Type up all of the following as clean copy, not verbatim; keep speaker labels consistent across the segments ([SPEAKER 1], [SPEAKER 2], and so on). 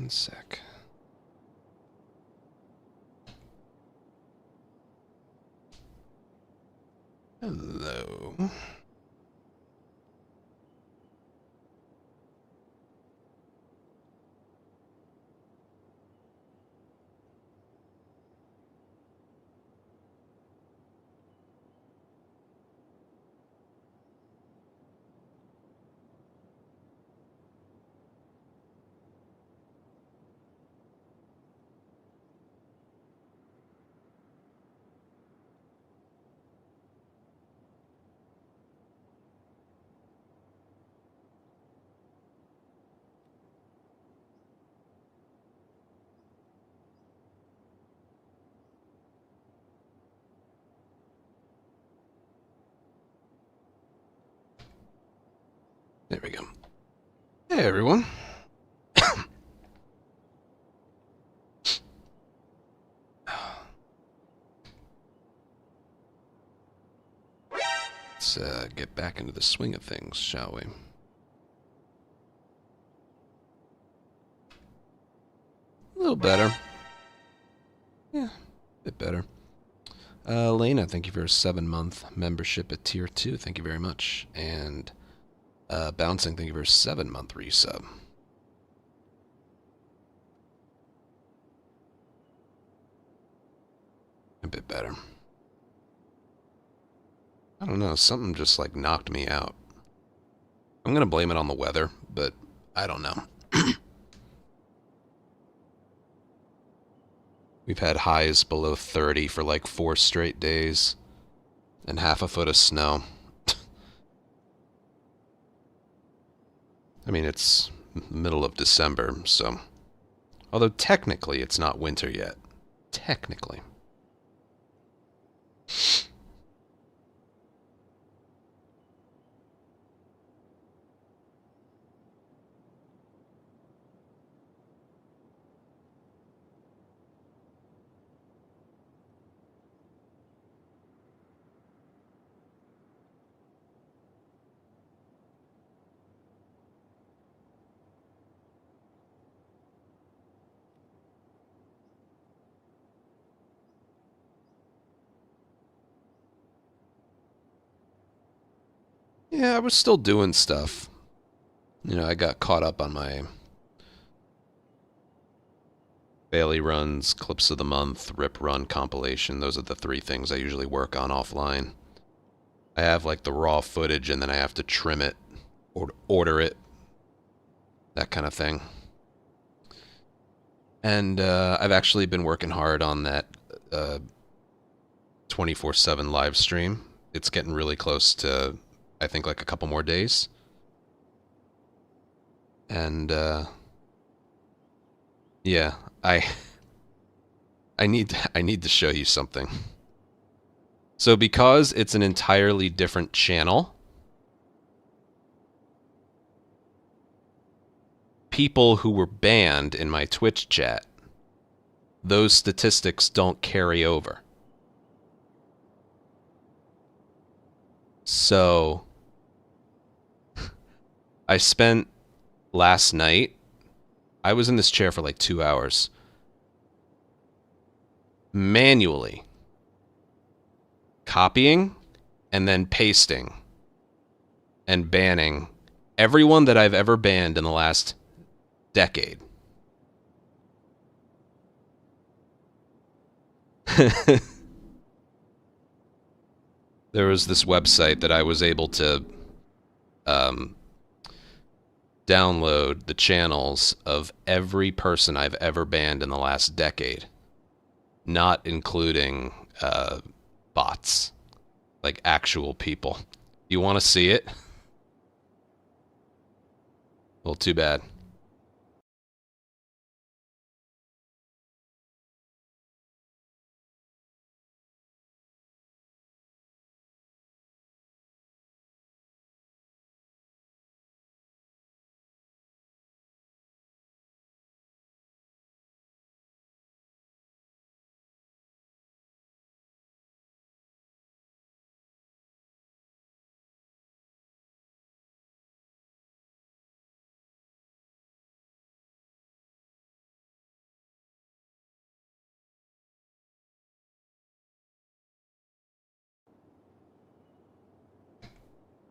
[SPEAKER 1] One sec. Hello. There we go. Hey, everyone. Let's get back into the swing of things, shall we? A little better. Yeah, a bit better. Lena, thank you for a 7-month membership at Tier 2. Thank you very much. And Bouncing, thank you for a 7-month resub. A bit better. I don't know, something just like knocked me out. I'm gonna blame it on the weather, but I don't know. We've had highs below 30 for like 4 straight days and half a foot of snow. I mean, it's middle of December, so... Although technically it's not winter yet. Technically. Yeah, I was still doing stuff. You know, I got caught up on my Bailey runs, clips of the month, rip run compilation. Those are the 3 things I usually work on offline. I have like the raw footage and then I have to trim it or order it. That kind of thing. And I've actually been working hard on that 24/7 live stream. It's getting really close to, I think, like a couple more days. And yeah, I need to show you something. So because it's an entirely different channel, people who were banned in my Twitch chat, those statistics don't carry over. So I spent last night, I was in this chair for like 2 hours, manually copying and then pasting and banning everyone that I've ever banned in the last decade. There was this website that I was able to download the channels of every person I've ever banned in the last decade, not including bots, like actual people. You want to see it? Well, too bad.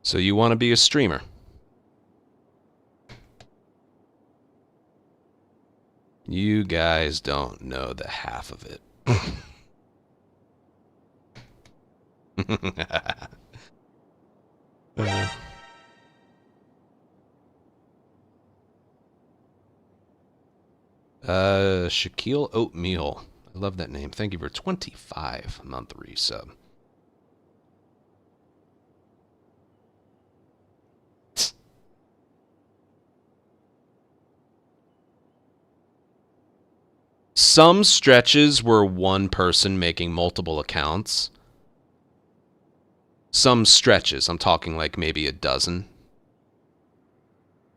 [SPEAKER 1] So you want to be a streamer? You guys don't know the half of it. Shaquille Oatmeal. I love that name. Thank you for 25-month resub. Some stretches were one person making multiple accounts. Some stretches, I'm talking like maybe a dozen.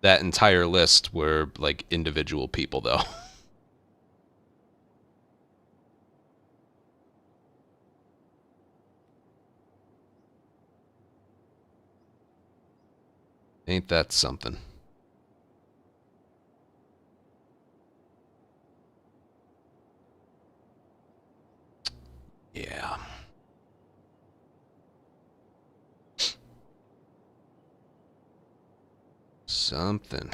[SPEAKER 1] That entire list were like individual people, though. Ain't that something? Yeah. Something.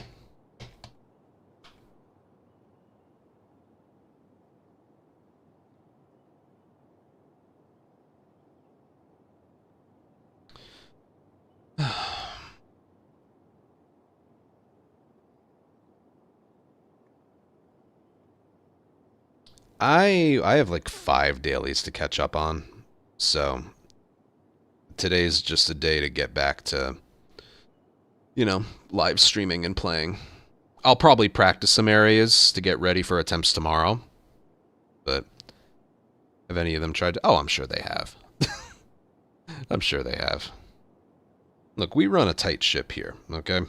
[SPEAKER 1] I have like 5 dailies to catch up on. So today's just a day to get back to, live streaming and playing. I'll probably practice some areas to get ready for attempts tomorrow. But have any of them tried to? Oh, I'm sure they have. I'm sure they have. Look, we run a tight ship here, okay?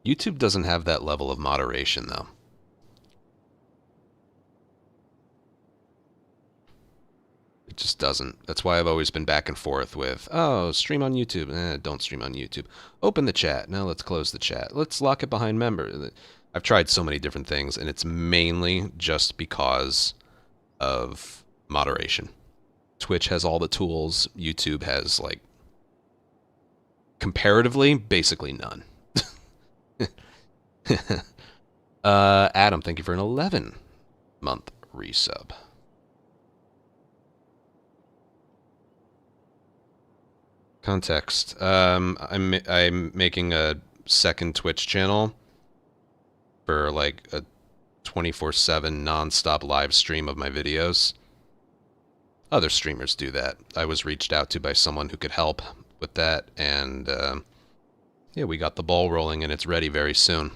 [SPEAKER 1] YouTube doesn't have that level of moderation, though. It just doesn't. That's why I've always been back and forth with, oh, stream on YouTube. Don't stream on YouTube. Open the chat. Now let's close the chat. Let's lock it behind member. I've tried so many different things, and it's mainly just because of moderation. Twitch has all the tools. YouTube has, like, comparatively, basically none. Adam, thank you for an 11-month resub. Context. I'm making a second Twitch channel for like a 24/7 non-stop live stream of my videos. Other streamers do that. I was reached out to by someone who could help with that, and yeah, we got the ball rolling, and it's ready very soon.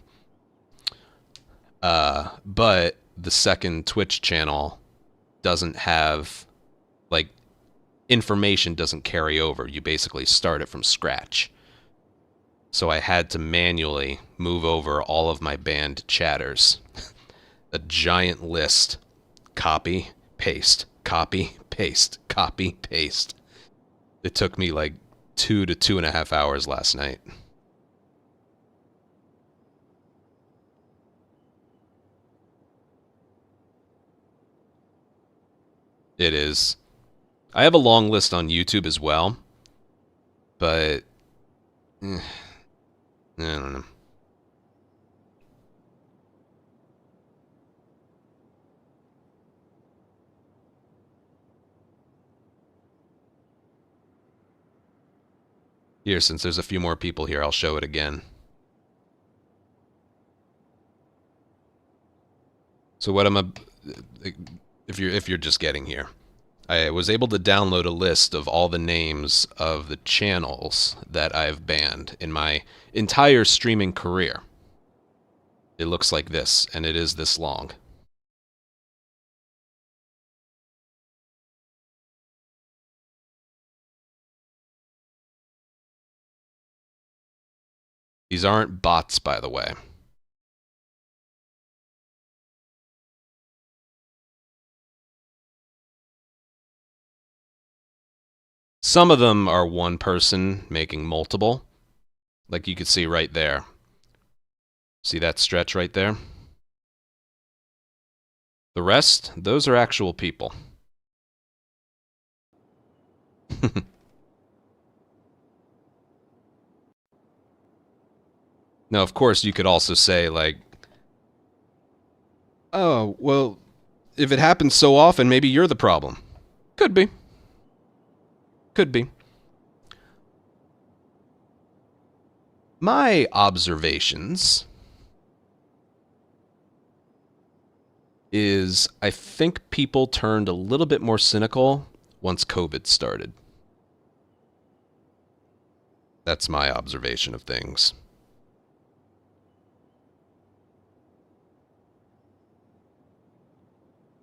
[SPEAKER 1] But the second Twitch channel doesn't have, like, information doesn't carry over. You basically start it from scratch. So I had to manually move over all of my banned chatters. A giant list. Copy, paste, copy, paste, copy, paste. It took me like 2 to 2.5 hours last night. It is. I have a long list on YouTube as well, but I don't know. Here, since there's a few more people here, I'll show it again. So what if you're just getting here, I was able to download a list of all the names of the channels that I've banned in my entire streaming career. It looks like this, and it is this long. These aren't bots, by the way. Some of them are one person making multiple. Like you could see right there. See that stretch right there? The rest, those are actual people. Now, of course, you could also say, like, oh, well, if it happens so often, maybe you're the problem. Could be. Could be. My observations is I think people turned a little bit more cynical once COVID started. That's my observation of things.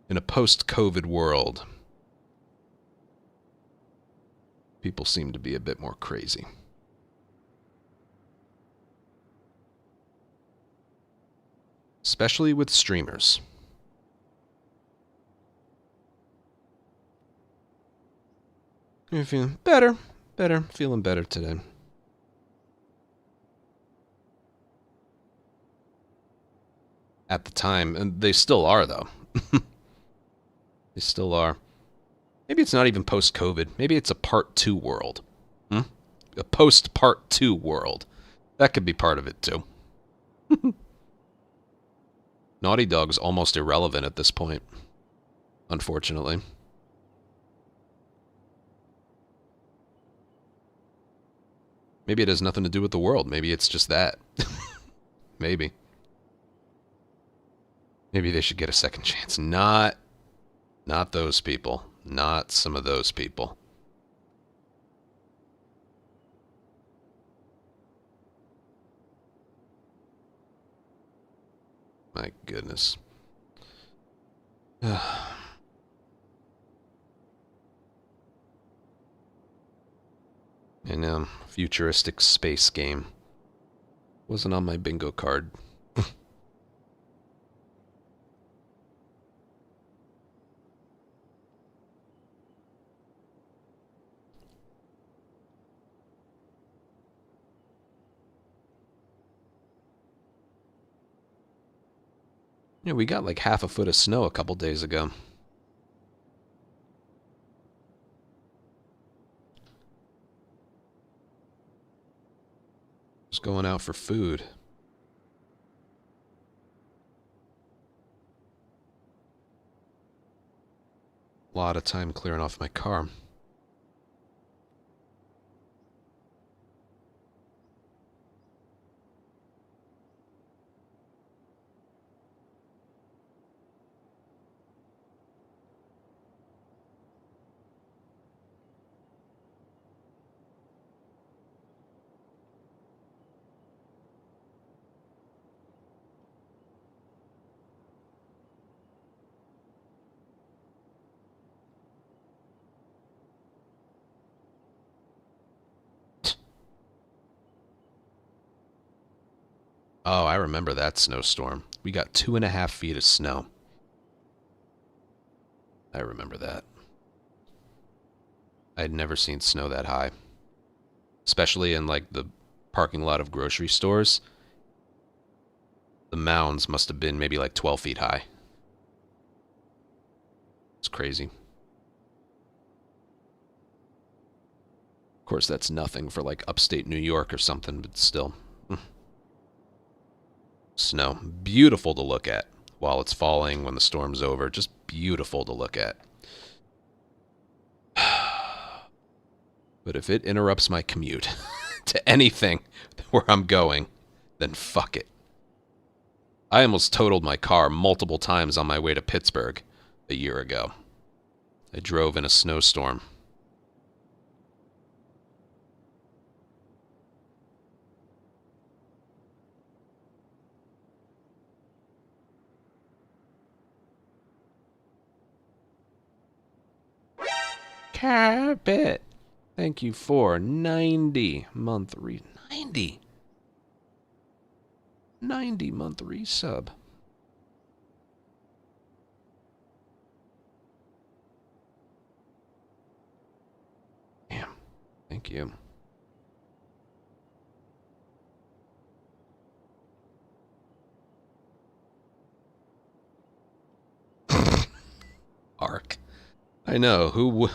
[SPEAKER 1] In a post-COVID world, people seem to be a bit more crazy. Especially with streamers. You're feeling better. Feeling better today. At the time, and they still are, though. They still are. Maybe it's not even post-COVID. Maybe it's a part 2 world. A post-part 2 world. That could be part of it, too. Naughty Dog's almost irrelevant at this point. Unfortunately. Maybe it has nothing to do with the world. Maybe it's just that. Maybe. Maybe they should get a second chance. Not those people. Not some of those people. My goodness. I know. Futuristic space game. Wasn't on my bingo card. Yeah, we got like half a foot of snow a couple days ago. Just going out for food. A lot of time clearing off my car. Oh, I remember that snowstorm. We got 2.5 feet of snow. I remember that. I'd never seen snow that high. Especially in like the parking lot of grocery stores. The mounds must have been maybe like 12 feet high. It's crazy. Of course, that's nothing for like upstate New York or something, but still. Snow. Beautiful to look at while it's falling, when the storm's over. Just beautiful to look at. But if it interrupts my commute to anything where I'm going, then fuck it. I almost totaled my car multiple times on my way to Pittsburgh a year ago. I drove in a snowstorm. Carpet. Thank you for 90-month 90-month resub. Damn. Thank you. Arc. I know. Who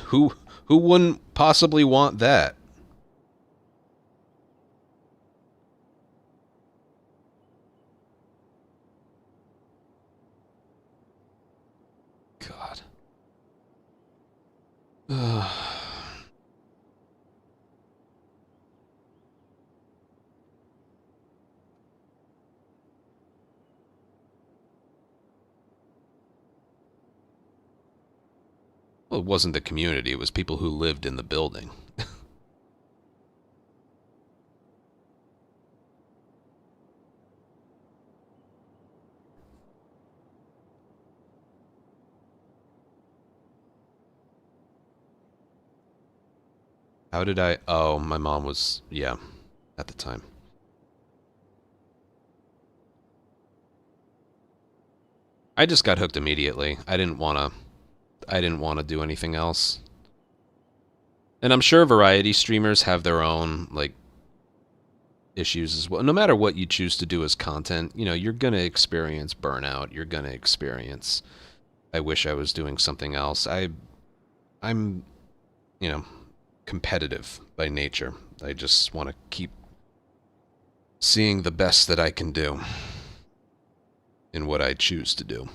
[SPEAKER 1] wouldn't possibly want that? God. Well, it wasn't the community. It was people who lived in the building. How did I... Oh, my mom was... Yeah, at the time. I just got hooked immediately. I didn't want to do anything else. And I'm sure variety streamers have their own, like, issues as well. No matter what you choose to do as content, you know, you're going to experience burnout. You're going to experience, I wish I was doing something else. I'm, you know, competitive by nature. I just want to keep seeing the best that I can do in what I choose to do.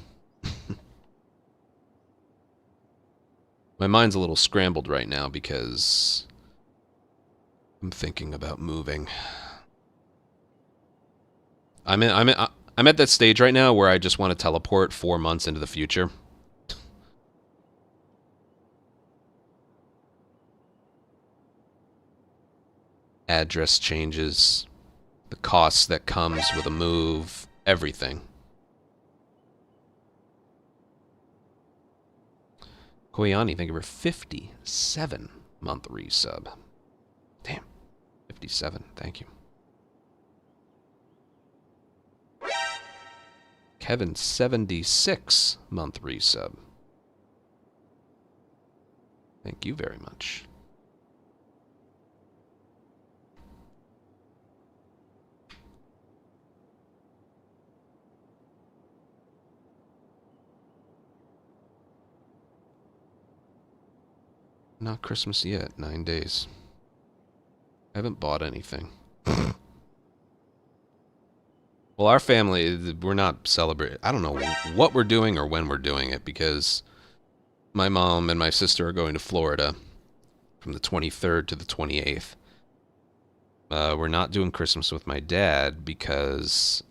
[SPEAKER 1] My mind's a little scrambled right now because I'm thinking about moving. I'm at that stage right now where I just want to teleport 4 months into the future. Address changes, the costs that comes with a move, everything. Koyani, thank you for 57-month resub. Damn, 57, thank you. Kevin, 76-month resub. Thank you very much. Not Christmas yet, 9 days. I haven't bought anything. Well, our family, we're not celebrating. I don't know what we're doing or when we're doing it because my mom and my sister are going to Florida from the 23rd to the 28th. We're not doing Christmas with my dad because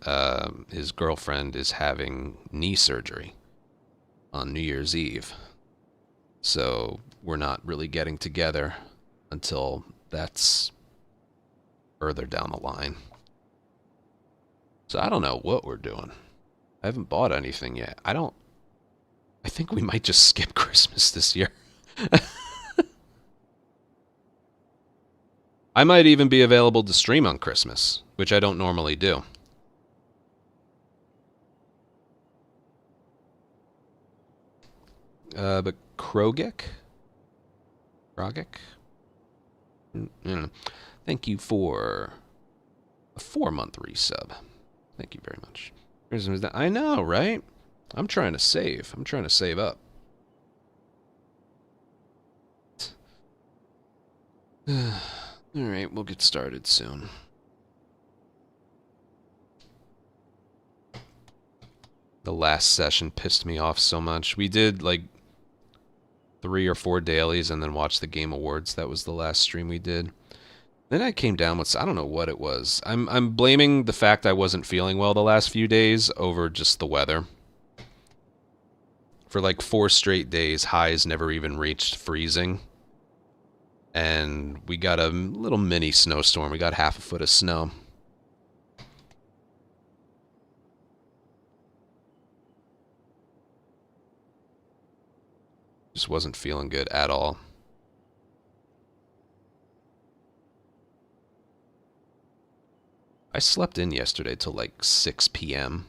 [SPEAKER 1] his girlfriend is having knee surgery on New Year's Eve. So we're not really getting together until that's further down the line. So I don't know what we're doing. I haven't bought anything yet. I think we might just skip Christmas this year. I might even be available to stream on Christmas, which I don't normally do. But Krogek? Thank you for a 4-month resub. Thank you very much. I know, right? I'm trying to save. I'm trying to save up. Alright, we'll get started soon. The last session pissed me off so much. We did, like, 3 or 4 dailies and then watched the Game Awards. That was the last stream we did. Then I came down with, I don't know what it was. I'm blaming the fact I wasn't feeling well the last few days over just the weather. For like 4 straight days, highs never even reached freezing. And we got a little mini snowstorm. We got half a foot of snow. Just wasn't feeling good at all. I slept in yesterday till like 6 p.m.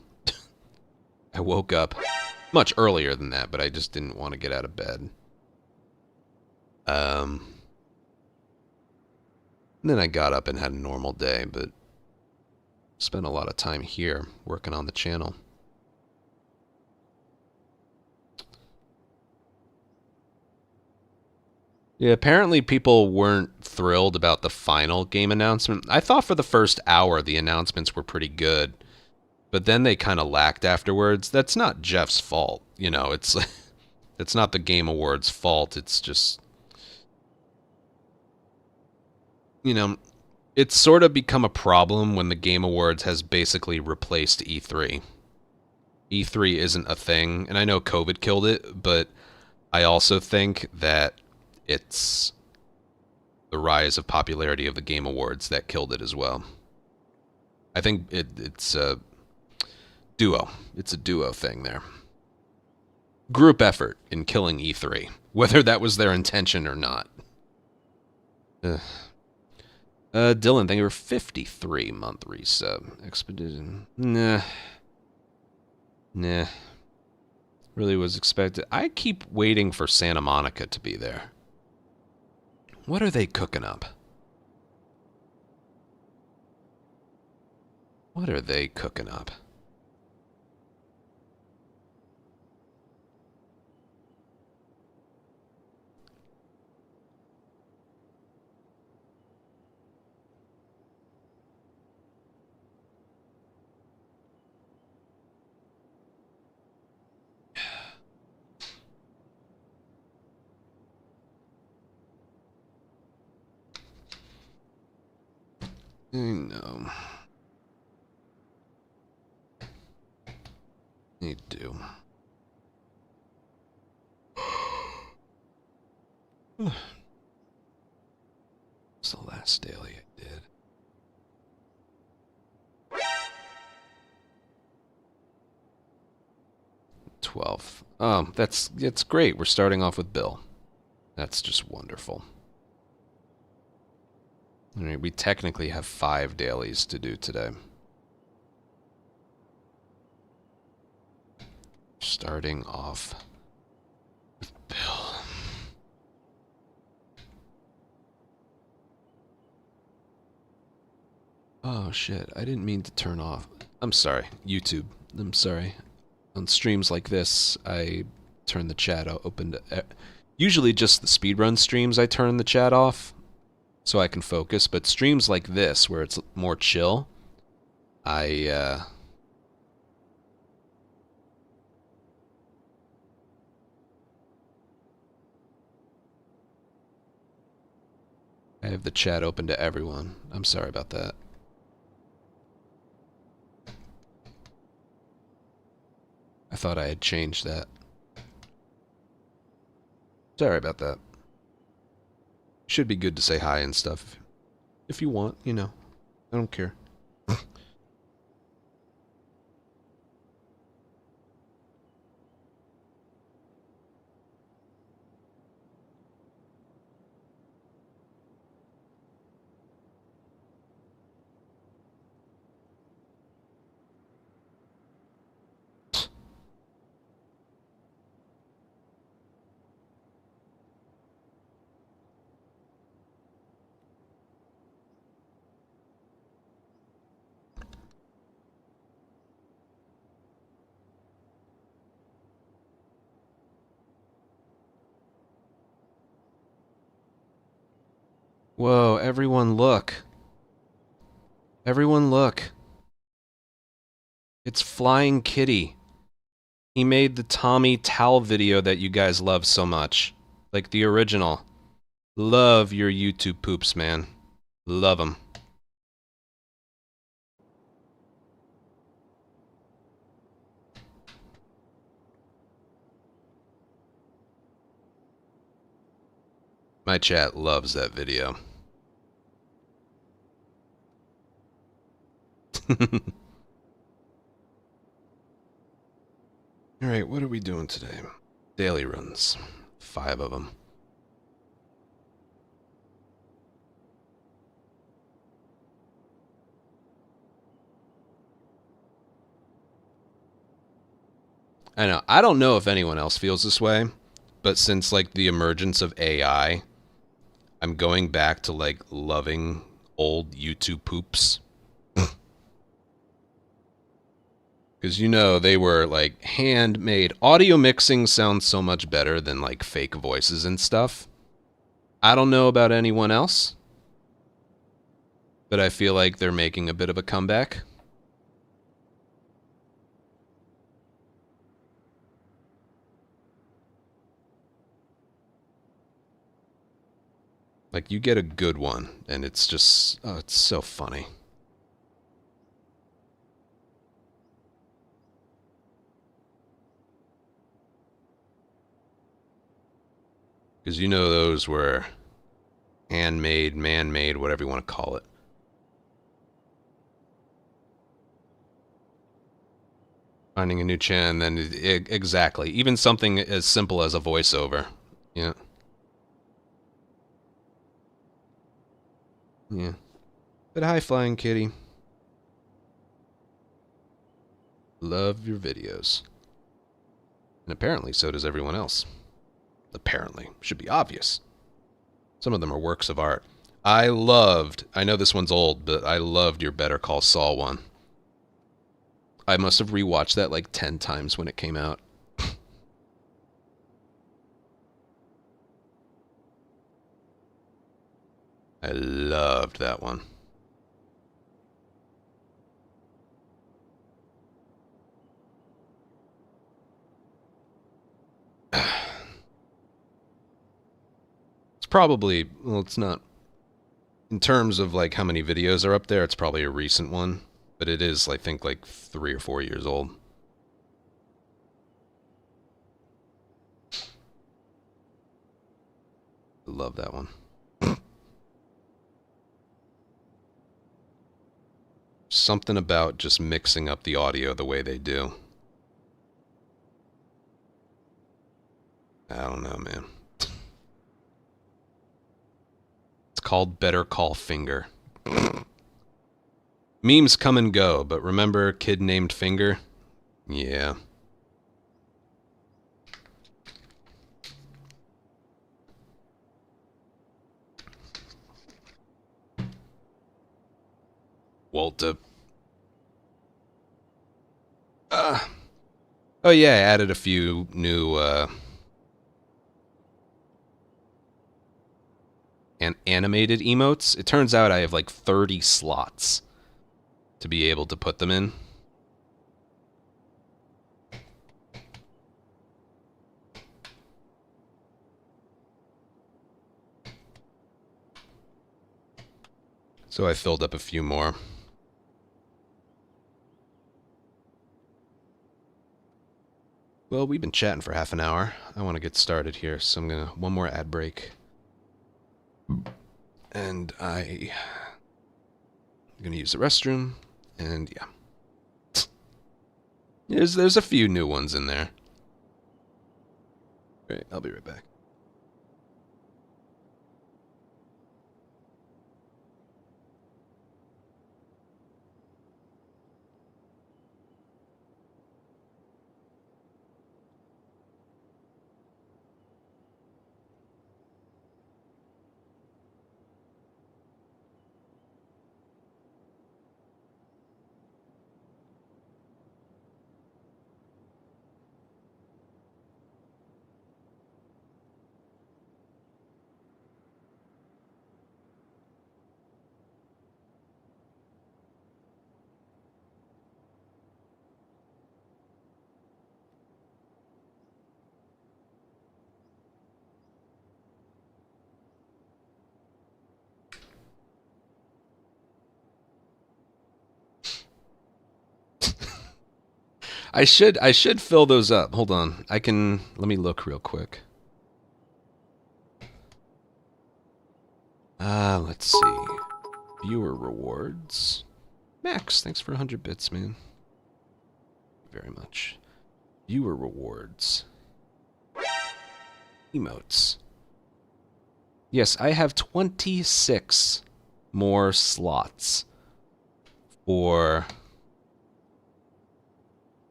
[SPEAKER 1] I woke up much earlier than that, but I just didn't want to get out of bed. And then I got up and had a normal day, but spent a lot of time here working on the channel. Yeah, apparently people weren't thrilled about the final game announcement. I thought for the first hour the announcements were pretty good, but then they kind of lacked afterwards. That's not Jeff's fault. You know, it's not the Game Awards' fault. It's just, you know, it's sort of become a problem when the Game Awards has basically replaced E3. E3 isn't a thing, and I know COVID killed it, but I also think that it's the rise of popularity of the Game Awards that killed it as well. I think it's a duo. It's a duo thing there. Group effort in killing E3, whether that was their intention or not. Dylan, thank you for 53-month resub. Expedition. Nah. Really was expected. I keep waiting for Santa Monica to be there. What are they cooking up? What are they cooking up? I know. Need to. It's the last daily I did. '12th. It's great. We're starting off with Bill. That's just wonderful. All right, we technically have 5 dailies to do today. Starting off with Bill. Oh shit, I didn't mean to turn off. I'm sorry, YouTube. I'm sorry. On streams like this, I turn the chat open to... Usually just the speedrun streams I turn the chat off so I can focus, but streams like this where it's more chill, I have the chat open to everyone. I'm sorry about that. I thought I had changed that. Sorry about that. Should be good to say hi and stuff. If you want, you know. I don't care. Whoa, everyone look. Everyone look. It's Flying Kitty. He made the Tommy Towel video that you guys love so much. Like the original. Love your YouTube poops, man. Love them. My chat loves that video. Alright, what are we doing today? Daily runs. 5 of them. I know. I don't know if anyone else feels this way, but since like the emergence of AI, I'm going back to like loving old YouTube poops. Because you know they were like handmade. Audio mixing sounds so much better than like fake voices and stuff. I don't know about anyone else, but I feel like they're making a bit of a comeback. Like you get a good one, and it's just, oh, it's so funny. Because you know those were handmade, man-made, whatever you want to call it. Finding a new chan, then exactly. Even something as simple as a voiceover. Yeah. Yeah. But hi, Flying Kitty. Love your videos. And apparently so does everyone else. Apparently. Should be obvious. Some of them are works of art. I know this one's old, but I loved your Better Call Saul one. I must have rewatched that like 10 times when it came out. I loved that one. It's probably, well, it's not. In terms of like how many videos are up there, it's probably a recent one. But it is, I think, like 3 or 4 years old. I love that one. Something about just mixing up the audio the way they do. I don't know, man. It's called Better Call Finger. Memes come and go, but remember Kid Named Finger? Yeah. Walter. Oh yeah, I added a few new animated emotes. It turns out I have like 30 slots to be able to put them in. So I filled up a few more. Well, we've been chatting for half an hour. I want to get started here, so I'm gonna one more ad break. And I'm gonna use the restroom, and yeah. There's a few new ones in there. Great, I'll be right back. I should fill those up. Hold on. Let me look real quick. Let's see. Viewer rewards. Max, thanks for 100 bits, man. Very much. Viewer rewards. Emotes. Yes, I have 26 more slots for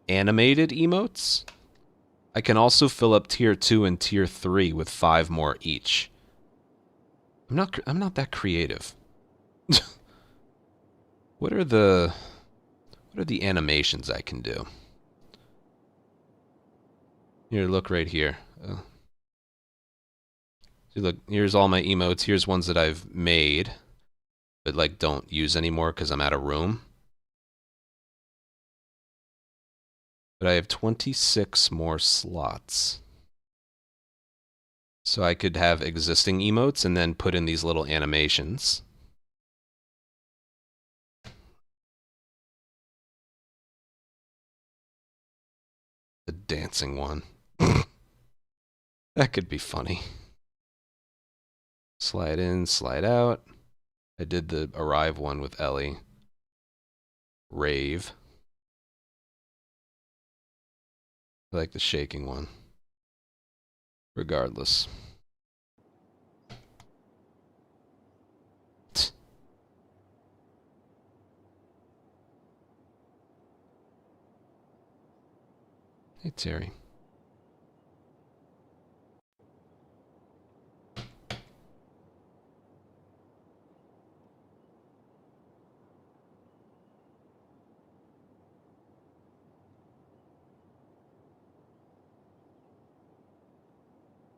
[SPEAKER 1] animated emotes. I can also fill up tier 2 and tier 3 with 5 more each. I'm not that creative. What are the animations I can do? Here, look right here. See, look, here's all my emotes. Here's ones that I've made, but like don't use anymore because I'm out of room. But I have 26 more slots. So I could have existing emotes and then put in these little animations. The dancing one. That could be funny. Slide in, slide out. I did the arrive one with Ellie. Rave. I like the shaking one. Regardless. Hey, Terry.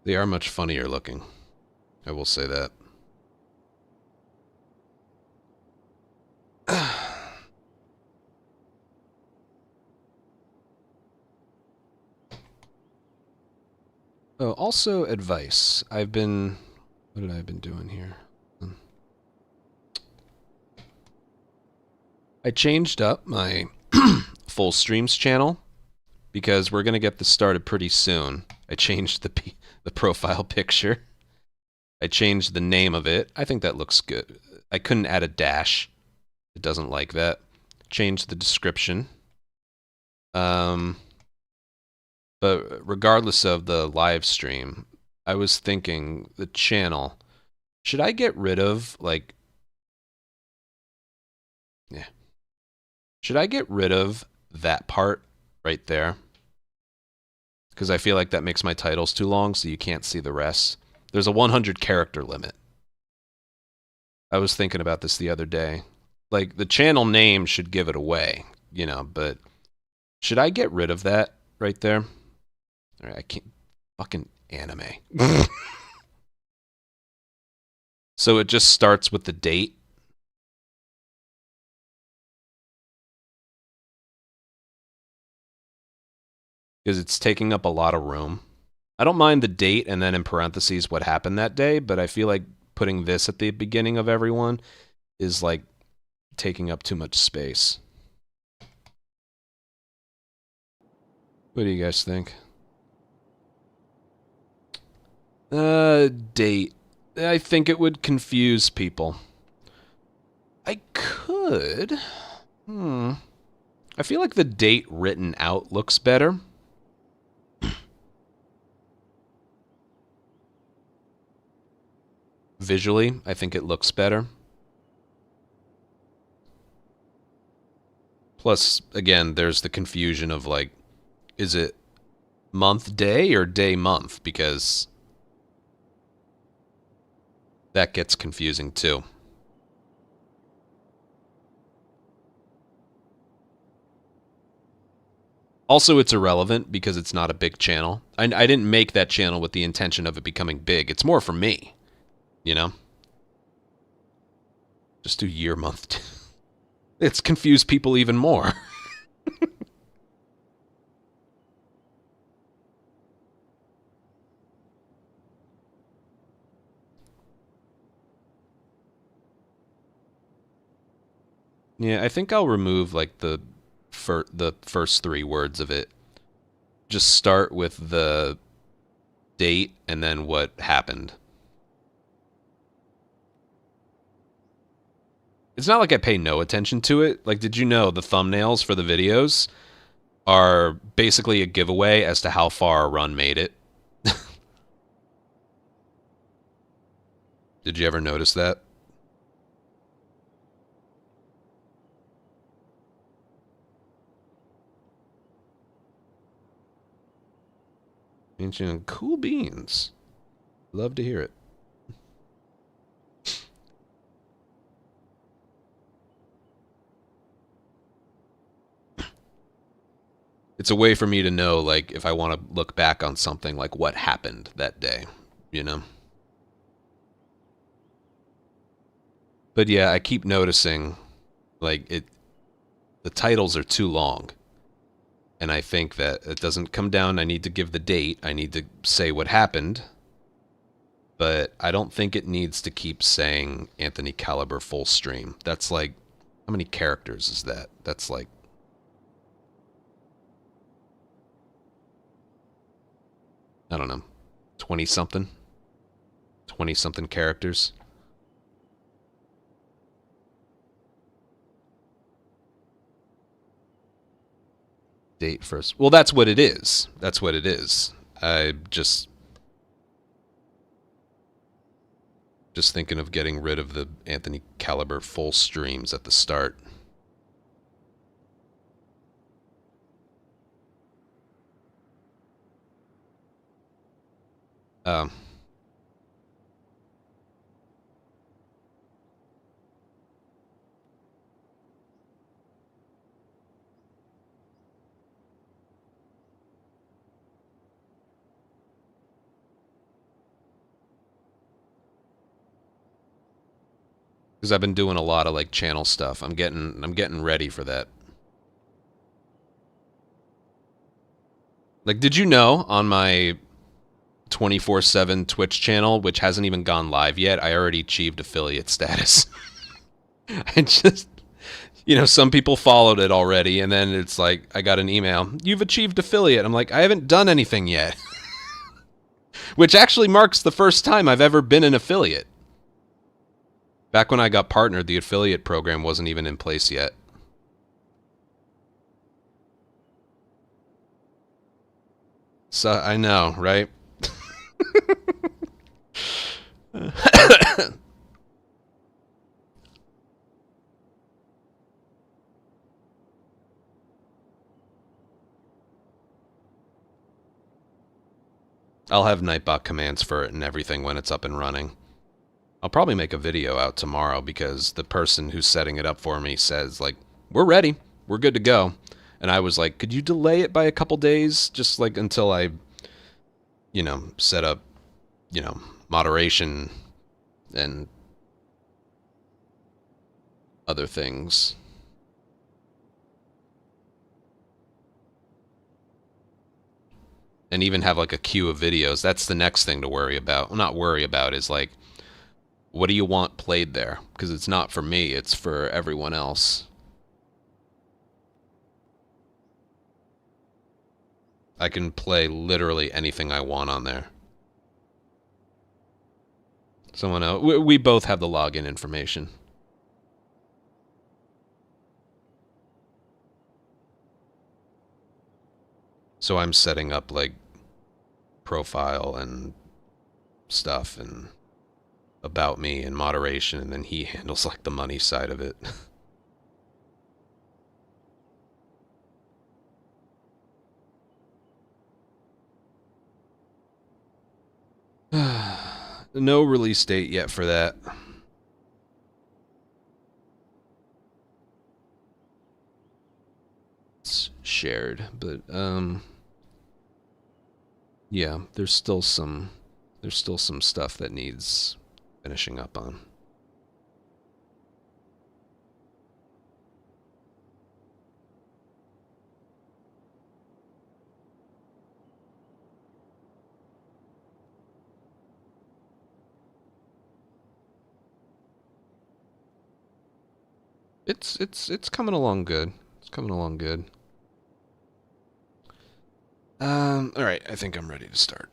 [SPEAKER 1] They are much funnier looking. I will say that. Oh, also advice. What have I been doing here? I changed up my full streams channel because we're going to get this started pretty soon. I changed the profile picture. I changed the name of it. I think that looks good. I couldn't add a dash. It doesn't like that. Changed the description. But regardless of the live stream, I was thinking the channel. Should I get rid of like? Yeah. Should I get rid of that part right there? Because I feel like that makes my titles too long, so you can't see the rest. There's a 100 character limit. I was thinking about this the other day. Like, the channel name should give it away, you know, but should I get rid of that right there? All right, I can't. Fucking anime. So it just starts with the date. Because it's taking up a lot of room. I don't mind the date and then in parentheses what happened that day, but I feel like putting this at the beginning of everyone is like taking up too much space. What do you guys think? Date. I think it would confuse people. I could. I feel like the date written out looks better. Visually, I think it looks better. Plus, again, there's the confusion of like, is it month day or day month? Because that gets confusing too. Also, it's irrelevant because it's not a big channel. I didn't make that channel with the intention of it becoming big. It's more for me, you know? Just do year, month. It's confused people even more. Yeah, I think I'll remove like the first 3 words of it. Just start with the date and then what happened. It's not like I pay no attention to it. Like, did you know the thumbnails for the videos are basically a giveaway as to how far a run made it? Did you ever notice that? Ancient cool beans. Love to hear it. It's a way for me to know, like, if I want to look back on something, like what happened that day, you know? But yeah, I keep noticing, like, the titles are too long. And I think that it doesn't come down, I need to give the date, I need to say what happened, but I don't think it needs to keep saying Anthony Caliber full stream. That's like, how many characters is that? That's like, I don't know, 20 something? 20 something characters? Date first. Well, that's what it is. That's what it is. I just thinking of getting rid of the Anthony Caliber full streams at the start. Um, because I've been doing a lot of like channel stuff. I'm getting ready for that. Like, did you know on my 24/7 Twitch channel, which hasn't even gone live yet, I already achieved affiliate status. I just, some people followed it already, and then it's like, I got an email, you've achieved affiliate. I'm like, I haven't done anything yet. Which actually marks the first time I've ever been an affiliate. Back when I got partnered, the affiliate program wasn't even in place yet. So, I know, right? I'll have Nightbot commands for it and everything when it's up and running. I'll probably make a video out tomorrow because the person who's setting it up for me says, like, we're ready. We're good to go. And I was like, could you delay it by a couple days? Just like until I, set up, moderation and other things. And even have like a queue of videos. That's the next thing to worry about. Well, not worry about is like, what do you want played there? Because it's not for me, it's for everyone else. I can play literally anything I want on there. Someone else. We both have the login information. So I'm setting up like profile and stuff and about me and moderation, and then he handles like the money side of it. No release date yet for that. It's shared, but yeah, there's still some stuff that needs finishing up on. It's coming along good. It's coming along good. All right, I think I'm ready to start.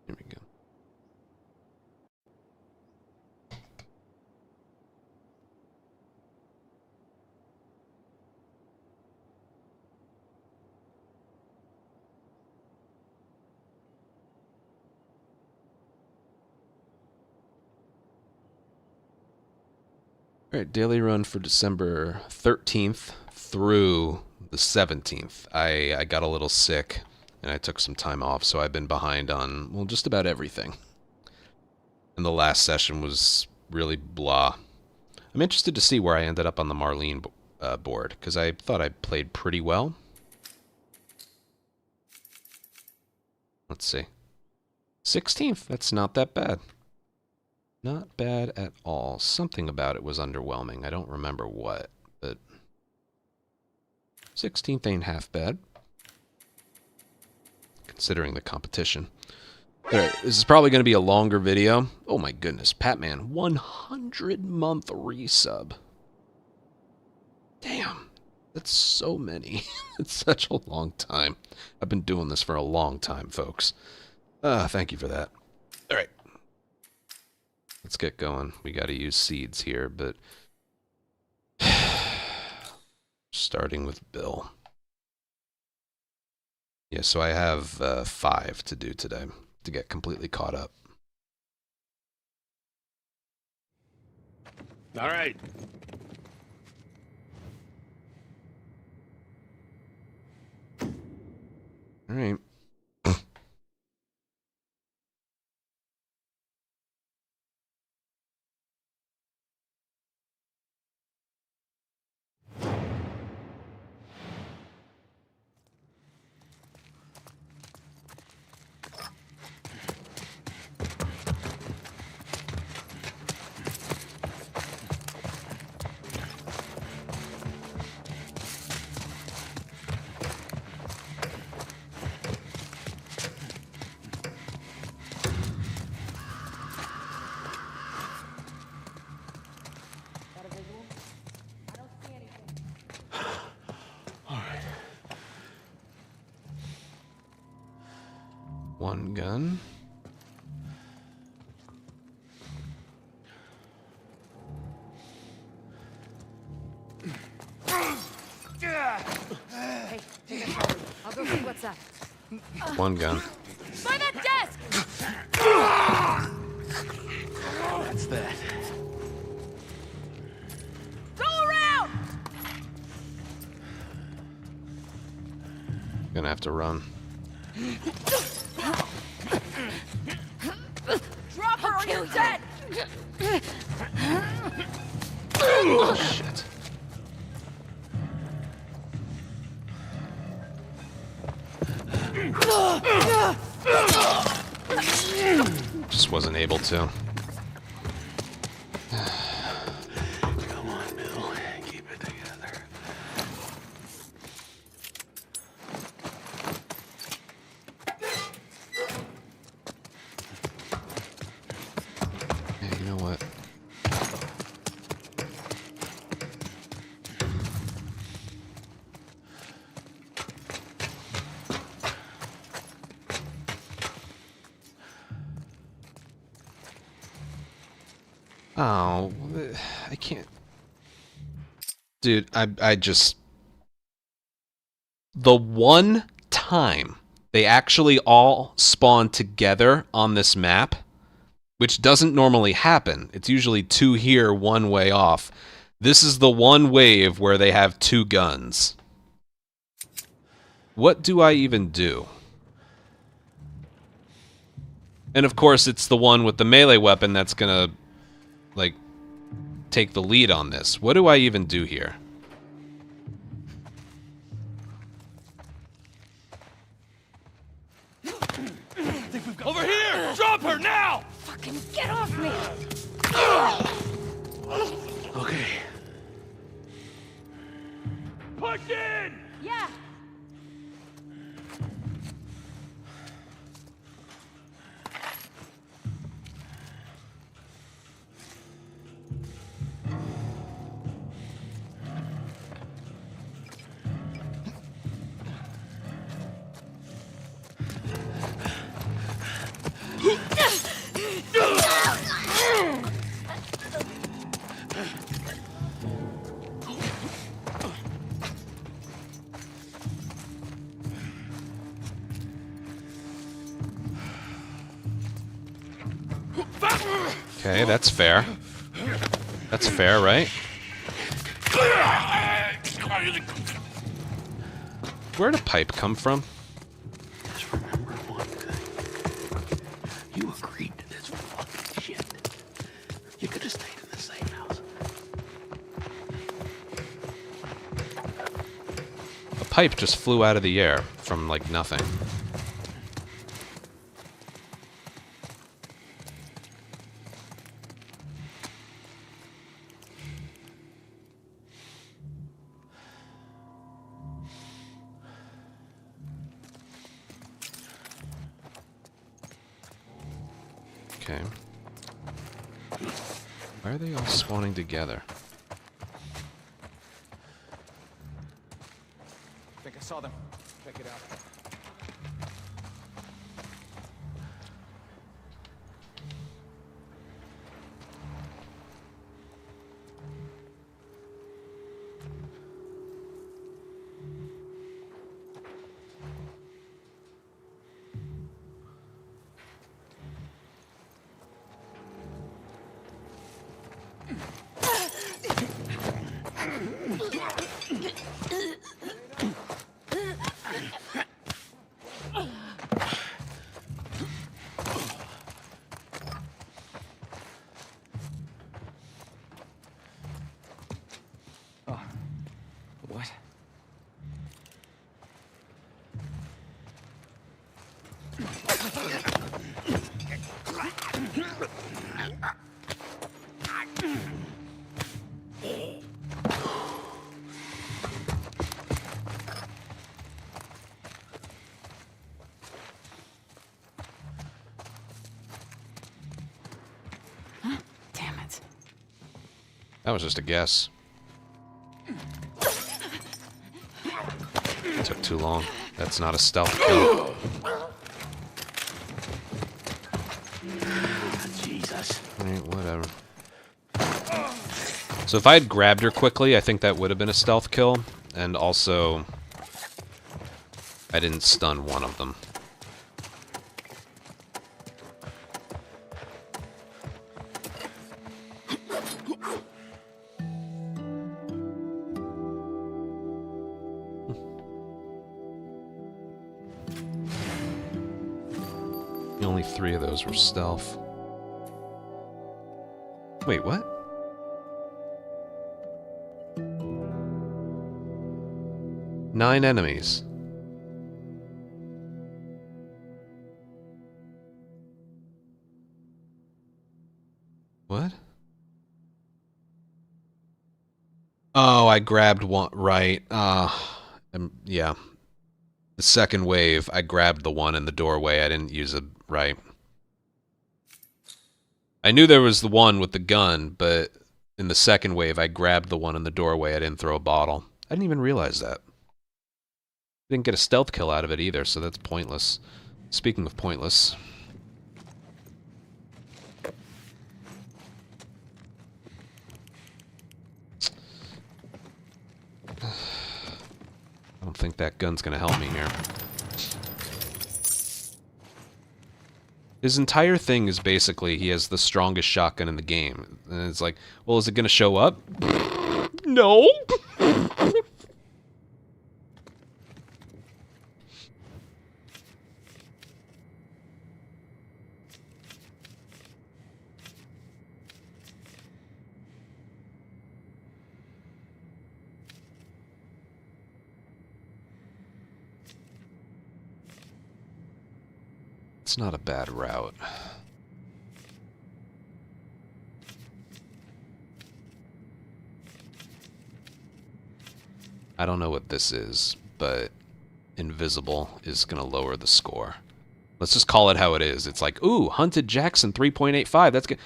[SPEAKER 1] Here we go. Alright, daily run for December 13th through the 17th. I got a little sick, and I took some time off, so I've been behind on, well, just about everything. And the last session was really blah. I'm interested to see where I ended up on the Marlene board, because I thought I played pretty well. Let's see. 16th, that's not that bad. Not bad at all. Something about it was underwhelming. I don't remember what, but 16th ain't half bad, considering the competition. Alright, this is probably going to be a longer video. Oh my goodness, Patman, 100-month resub. Damn, that's so many. It's such a long time. I've been doing this for a long time, folks. Thank you for that. Alright. Let's get going. We got to use seeds here, but starting with Bill. Yeah, so I have 5 to do today to get completely caught up.
[SPEAKER 2] All right.
[SPEAKER 1] All right. One gun.
[SPEAKER 3] Hey, take a shower. I'll go see what's up.
[SPEAKER 1] One gun.
[SPEAKER 3] By that desk!
[SPEAKER 2] That's that.
[SPEAKER 3] Go around!
[SPEAKER 1] Gonna have to run.
[SPEAKER 3] Drop her or you're dead!
[SPEAKER 1] Oh, shit. Just wasn't able to.
[SPEAKER 2] Come on, Bill. Keep it together.
[SPEAKER 1] Hey, you know what? Oh, I can't. Dude, I just... The one time they actually all spawn together on this map, which doesn't normally happen. It's usually 2 here, 1 way off. This is the one wave where they have 2 guns. What do I even do? And of course, it's the one with the melee weapon that's gonna, like, take the lead on this. What do I even do here?
[SPEAKER 2] Over here! Drop her now!
[SPEAKER 3] Fucking get off me!
[SPEAKER 2] Okay. Push in!
[SPEAKER 3] Yeah!
[SPEAKER 1] Okay, that's fair. That's fair, right? Where'd a pipe come from?
[SPEAKER 2] Just remember one thing. You agreed to this fucking shit. You could have stayed in the same house.
[SPEAKER 1] A pipe just flew out of the air from, like, nothing. Okay. Why are they all spawning together?
[SPEAKER 4] I think I saw them. Check it out. What?
[SPEAKER 3] Damn it.
[SPEAKER 1] That was just a guess. Took too long. That's not a stealth kill.
[SPEAKER 2] Jesus.
[SPEAKER 1] Right, whatever. So if I had grabbed her quickly, I think that would have been a stealth kill. And also, I didn't stun one of them. Only 3 of those were stealth. Wait, what? Nine enemies. What? Oh, I grabbed one. Right. Yeah. The second wave, I grabbed the one in the doorway. I didn't use a... Right. I knew there was the one with the gun, but in the second wave, I grabbed the one in the doorway. I didn't throw a bottle. I didn't even realize that. Didn't get a stealth kill out of it either, so that's pointless. Speaking of pointless... I don't think that gun's gonna help me here. His entire thing is basically he has the strongest shotgun in the game. And it's like, well, is it gonna show up? No! It's not a bad route. I don't know what this is, but invisible is going to lower the score. Let's just call it how it is. It's like, ooh, Hunted Jackson 3.85. That's good.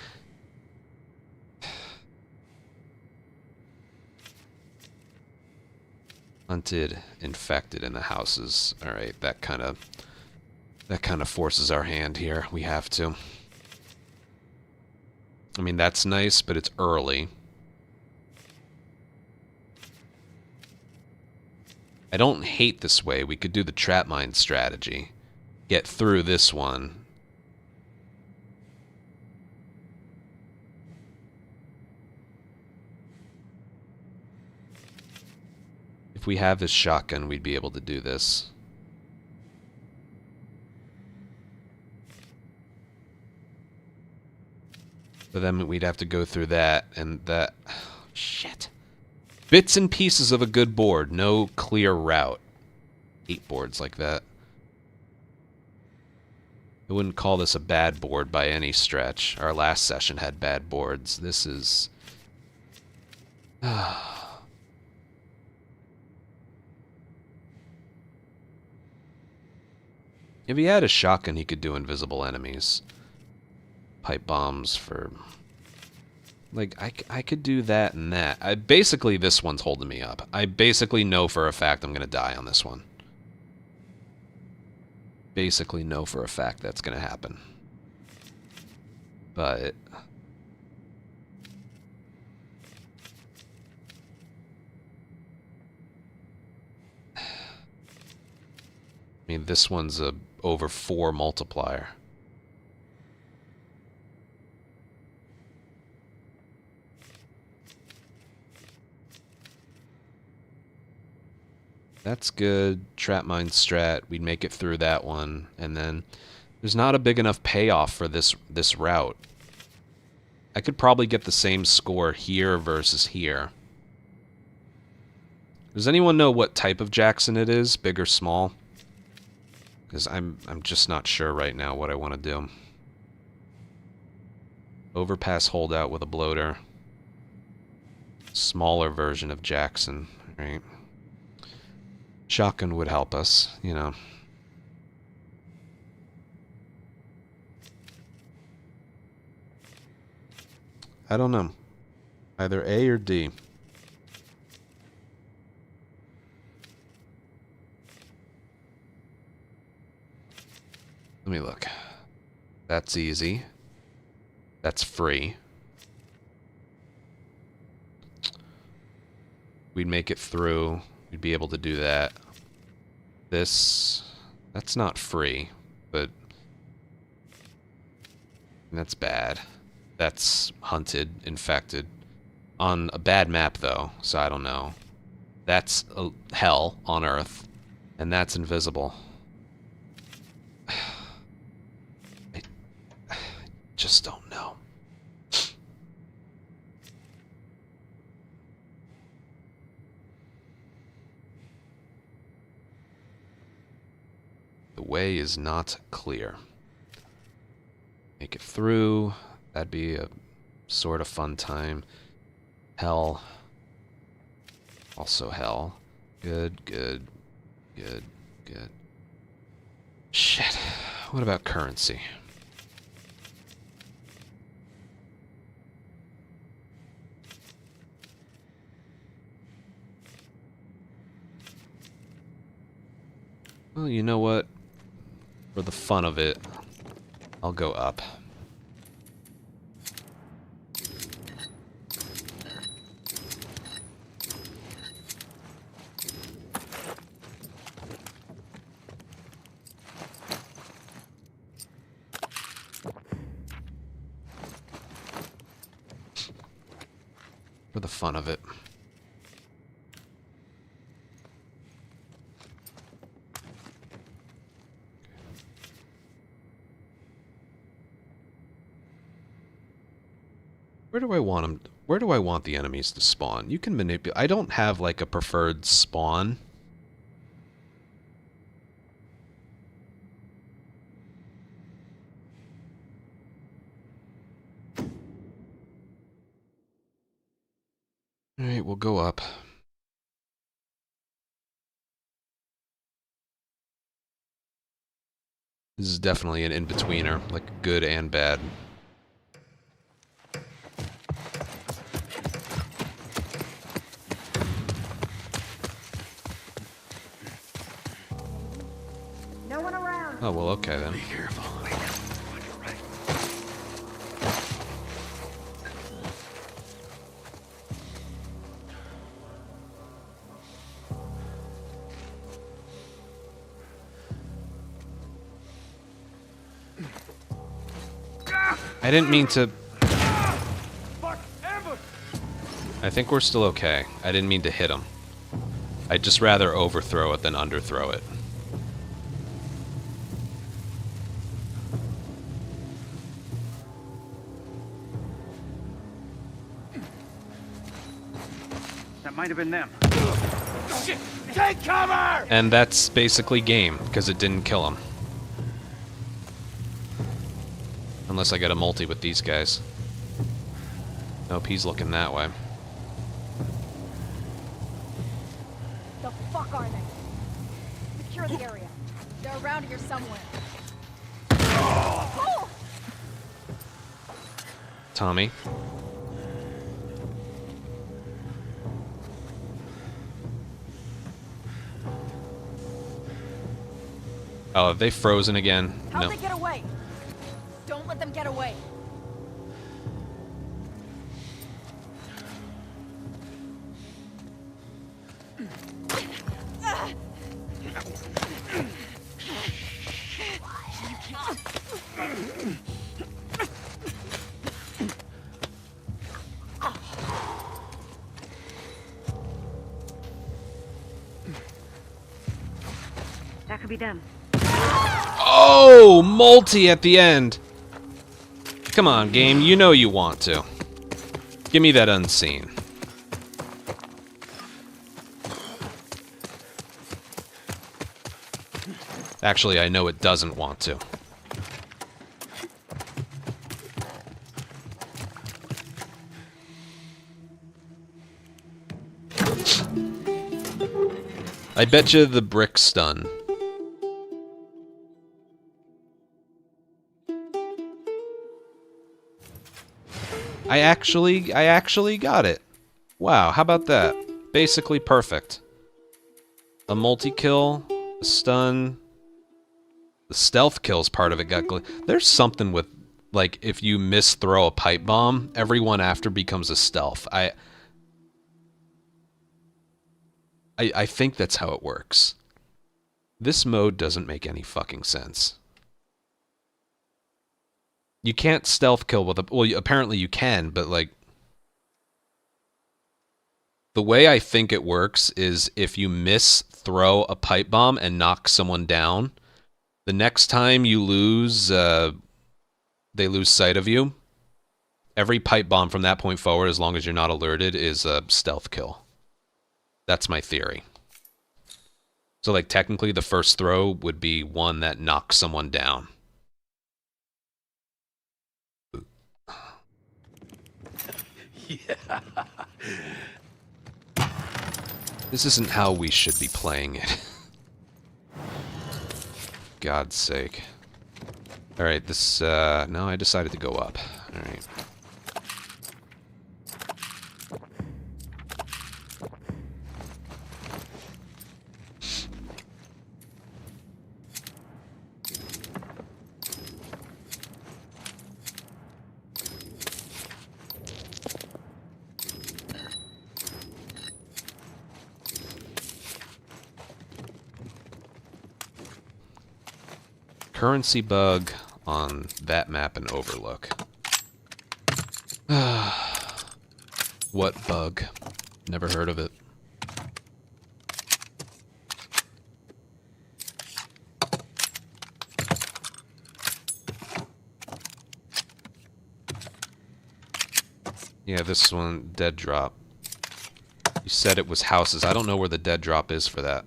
[SPEAKER 1] Hunted, infected in the houses. All right, that kind of forces our hand here. We have to. I mean, that's nice, but it's early. I don't hate this way. We could do the trap mine strategy. Get through this one. If we have his shotgun, we'd be able to do this. But then we'd have to go through that, and that... Shit. Bits and pieces of a good board. No clear route. 8 boards like that. I wouldn't call this a bad board by any stretch. Our last session had bad boards. This is... If he had a shotgun, he could do invisible enemies. Pipe bombs for... Like, I could do that and that. Basically, this one's holding me up. I basically know for a fact I'm going to die on this one. Basically know for a fact that's going to happen. But... I mean, this one's a over 4 multiplier. That's good. Trap mine strat. We'd make it through that one. And then there's not a big enough payoff for this route. I could probably get the same score here versus here. Does anyone know what type of Jackson it is? Big or small? Because I'm just not sure right now what I want to do. Overpass holdout with a bloater. Smaller version of Jackson, right? Shotgun would help us, you know. I don't know. Either A or D. Let me look. That's easy. That's free. We'd make it through. We'd be able to do that. This... That's not free, but... That's bad. That's hunted, infected. On a bad map, though, so I don't know. That's hell on Earth, and that's invisible. I just don't know. The way is not clear. Make it through. That'd be a sort of fun time. Hell. Also hell. Good, good, good, good. Shit. What about currency? Well, you know what? For the fun of it, I'll go up. For the fun of it. Where do I want them? Where do I want the enemies to spawn? You can manipulate. I don't have like a preferred spawn. All right, we'll go up. This is definitely an in-betweener, like good and bad.
[SPEAKER 3] No one around.
[SPEAKER 1] Oh, well, okay then.
[SPEAKER 2] Be careful. On your right.
[SPEAKER 1] I didn't mean to...
[SPEAKER 4] Fuck! Ambush!
[SPEAKER 1] I think we're still okay. I didn't mean to hit him. I'd just rather overthrow it than underthrow it.
[SPEAKER 5] That might have been them.
[SPEAKER 4] Shit! Take cover!
[SPEAKER 1] And that's basically game, because it didn't kill him. Unless I get a multi with these guys. Nope, he's looking that way.
[SPEAKER 3] The fuck are they? Secure the area. They're around here somewhere. Oh!
[SPEAKER 1] Tommy. Oh, have they frozen again?
[SPEAKER 3] How'd
[SPEAKER 1] No.
[SPEAKER 3] they get away? Don't let them get away.
[SPEAKER 6] That could be them.
[SPEAKER 1] Oh, multi at the end. Come on, game. You know you want to. Give me that unseen. Actually, I know it doesn't want to. I bet you the brick stun. I actually got it. Wow, how about that? Basically perfect. A multi-kill, a stun. The stealth kills part of it got There's something with, like, if you throw a pipe bomb, everyone after becomes a stealth. I think that's how it works. This mode doesn't make any fucking sense. You can't stealth kill with a... Well, apparently you can, but, like... The way I think it works is if you throw a pipe bomb and knock someone down, the next time you lose, they lose sight of you. Every pipe bomb from that point forward, as long as you're not alerted, is a stealth kill. That's my theory. So, like, technically the first throw would be one that knocks someone down.
[SPEAKER 2] Yeah.
[SPEAKER 1] This isn't how we should be playing it. God's sake. Alright, this, no, I decided to go up. Alright. Currency bug on that map and Overlook. What bug? Never heard of it. Yeah, this one, dead drop. You said it was houses. I don't know where the dead drop is for that.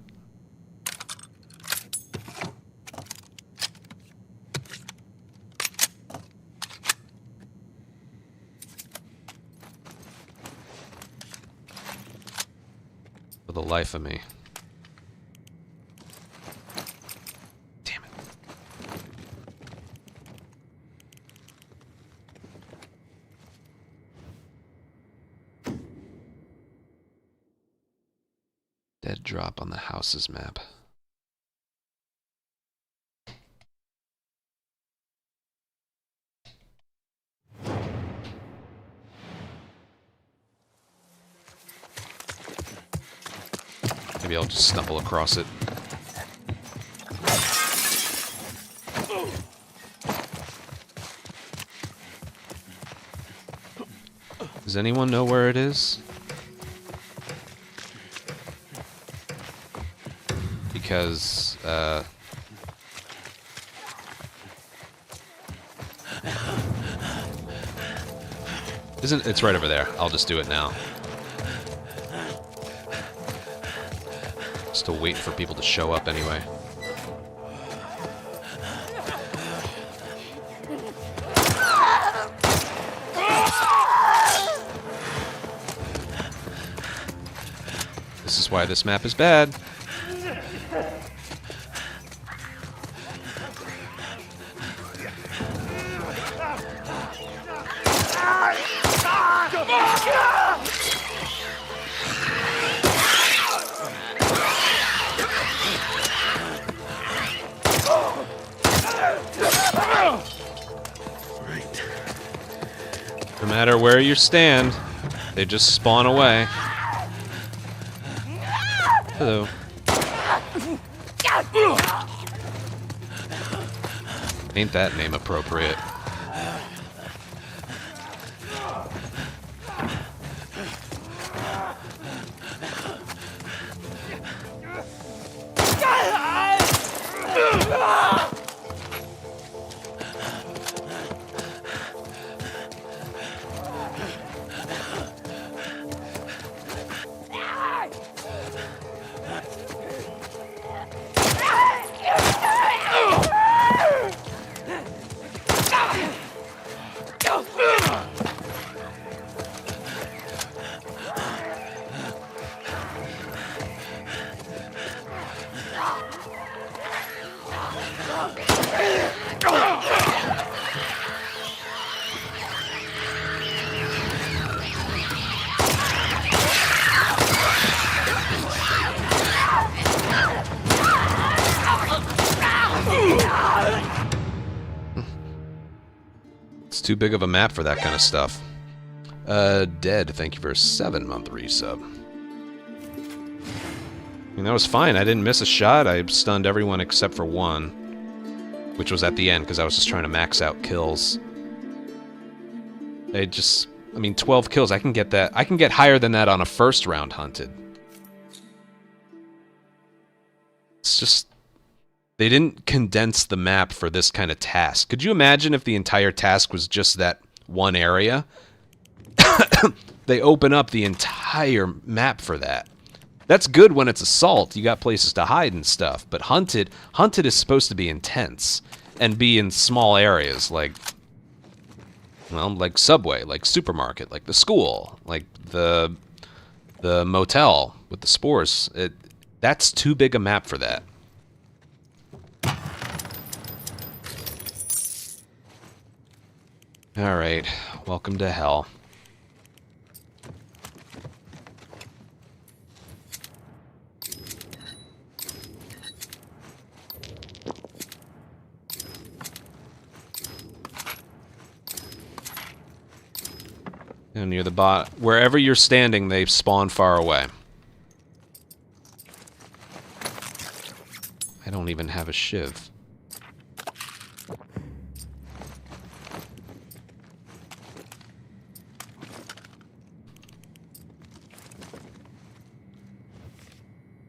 [SPEAKER 1] For the life of me. Damn it. Dead drop on the houses map. Maybe I'll just stumble across it. Does anyone know where it is? because it's right over there. I'll just do it now. Still waiting for people to show up anyway. This is why this map is bad. No matter where you stand, they just spawn away. Hello. Ain't that name appropriate? It's too big of a map for that kind of stuff. Dead, thank you for a 7-month resub. I mean, that was fine. I didn't miss a shot. I stunned everyone except for one, which was at the end because I was just trying to max out kills. I mean, 12 kills. I can get that. I can get higher than that on a first round hunted. It's just... They didn't condense the map for this kind of task. Could you imagine if the entire task was just that one area? They open up the entire map for that. That's good when it's assault. You got places to hide and stuff. But hunted is supposed to be intense and be in small areas like, well, like Subway, like supermarket, like the school, like the motel with the spores. That's too big a map for that. Alright, welcome to hell. And near the bot, wherever you're standing, they spawn far away. I don't even have a shiv.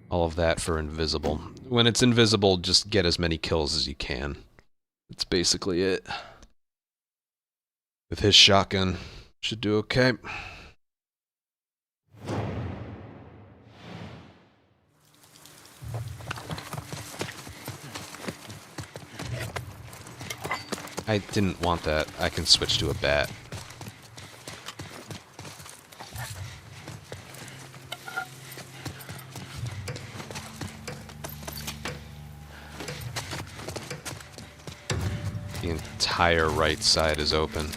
[SPEAKER 1] All of that for invisible. When it's invisible, just get as many kills as you can. That's basically it. With his shotgun, should do okay. I didn't want that. I can switch to a bat. The entire right side is open.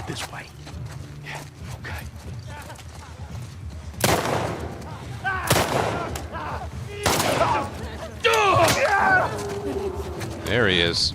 [SPEAKER 2] This way. Yeah, okay.
[SPEAKER 1] There he is.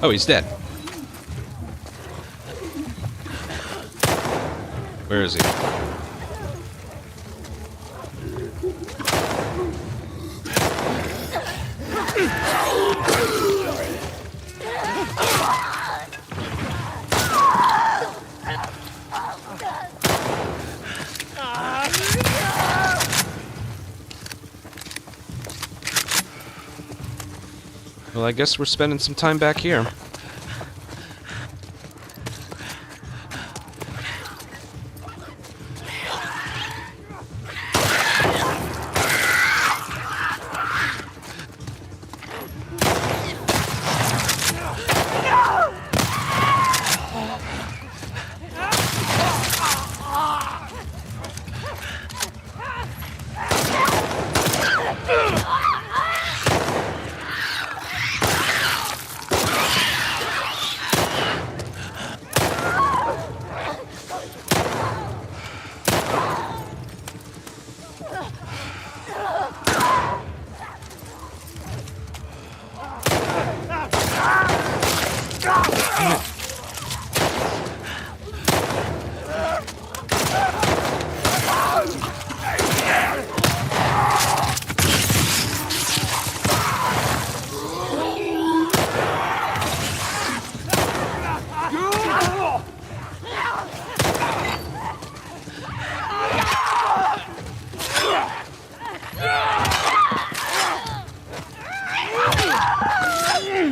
[SPEAKER 1] Oh, he's dead. Where is he? Well, I guess we're spending some time back here.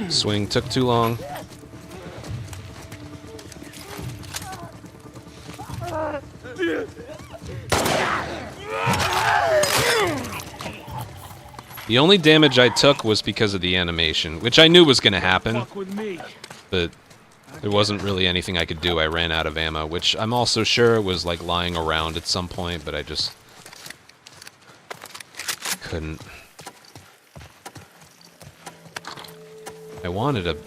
[SPEAKER 1] Swing took too long. The only damage I took was because of the animation, which I knew was going to happen, but there wasn't really anything I could do. I ran out of ammo, which I'm also sure was like lying around at some point, but I just couldn't. I wanted a...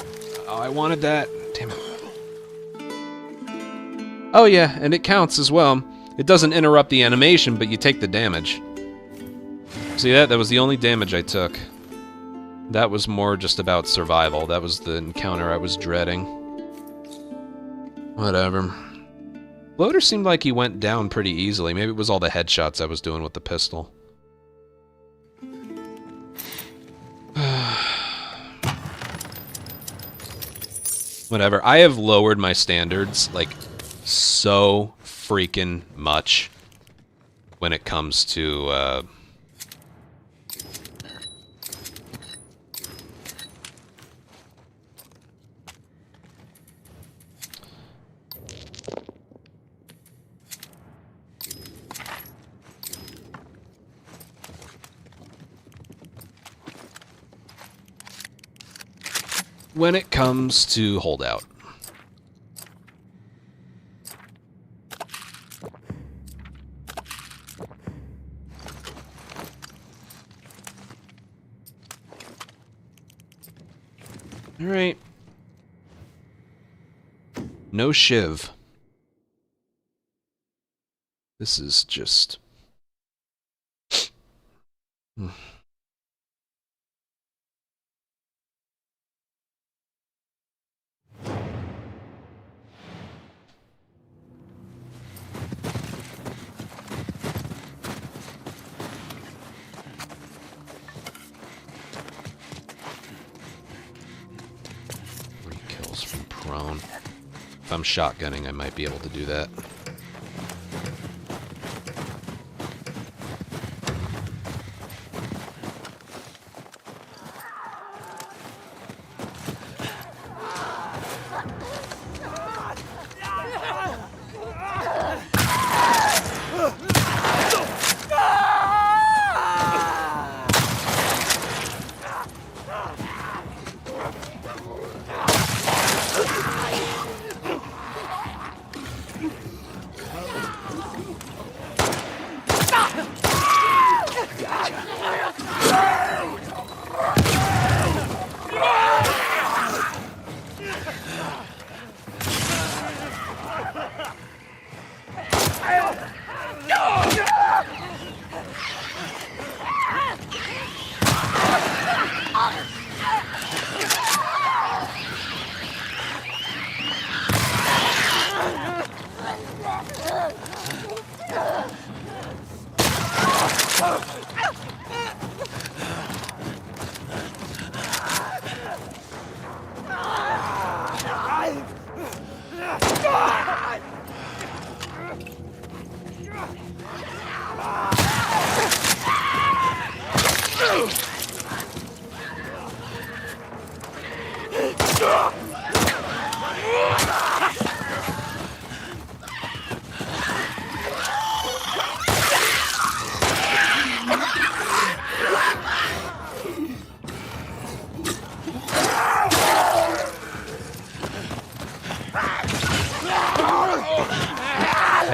[SPEAKER 1] Oh, I wanted that. Damn it. Oh yeah, and it counts as well. It doesn't interrupt the animation, but you take the damage. See that? That was the only damage I took. That was more just about survival. That was the encounter I was dreading. Whatever. Bloater seemed like he went down pretty easily. Maybe it was all the headshots I was doing with the pistol. Whatever. I have lowered my standards, like, so freaking much when it comes to, when it comes to holdout. All right. No shiv. This is just... from prone. If I'm shotgunning, I might be able to do that.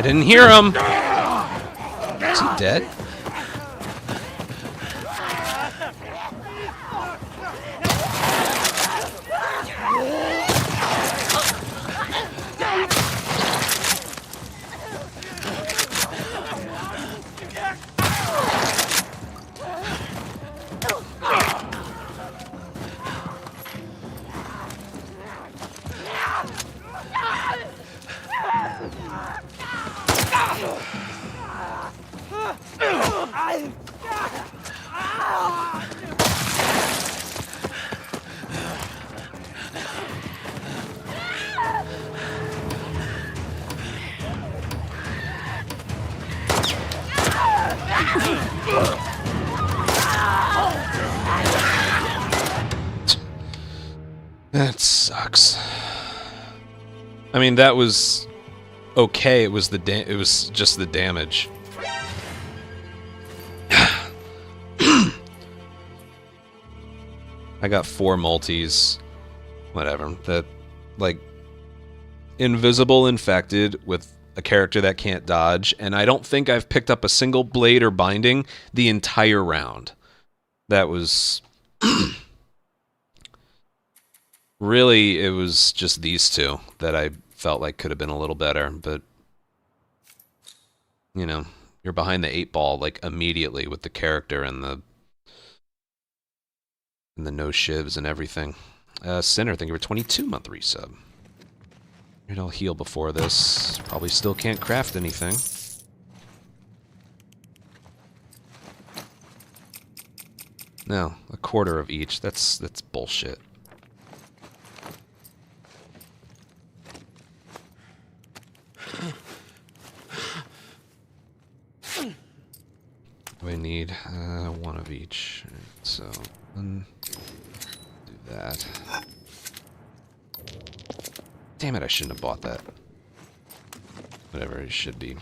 [SPEAKER 1] I didn't hear him. Is he dead? That sucks. I mean, that was okay. It was just the damage. I got 4 multis. Whatever. That, like, invisible infected with a character that can't dodge, and I don't think I've picked up a single blade or binding the entire round. That was... Really, it was just these two that I felt like could have been a little better, but... You know, you're behind the 8 ball, like, immediately with the character and the no shivs and everything. Sinner, thank you for 22-month resub. Maybe I'll heal before this. Probably still can't craft anything. No, a quarter of each. That's bullshit. Do I need 1 of each? So, do that. Damn it, I shouldn't have bought that. Whatever it should be.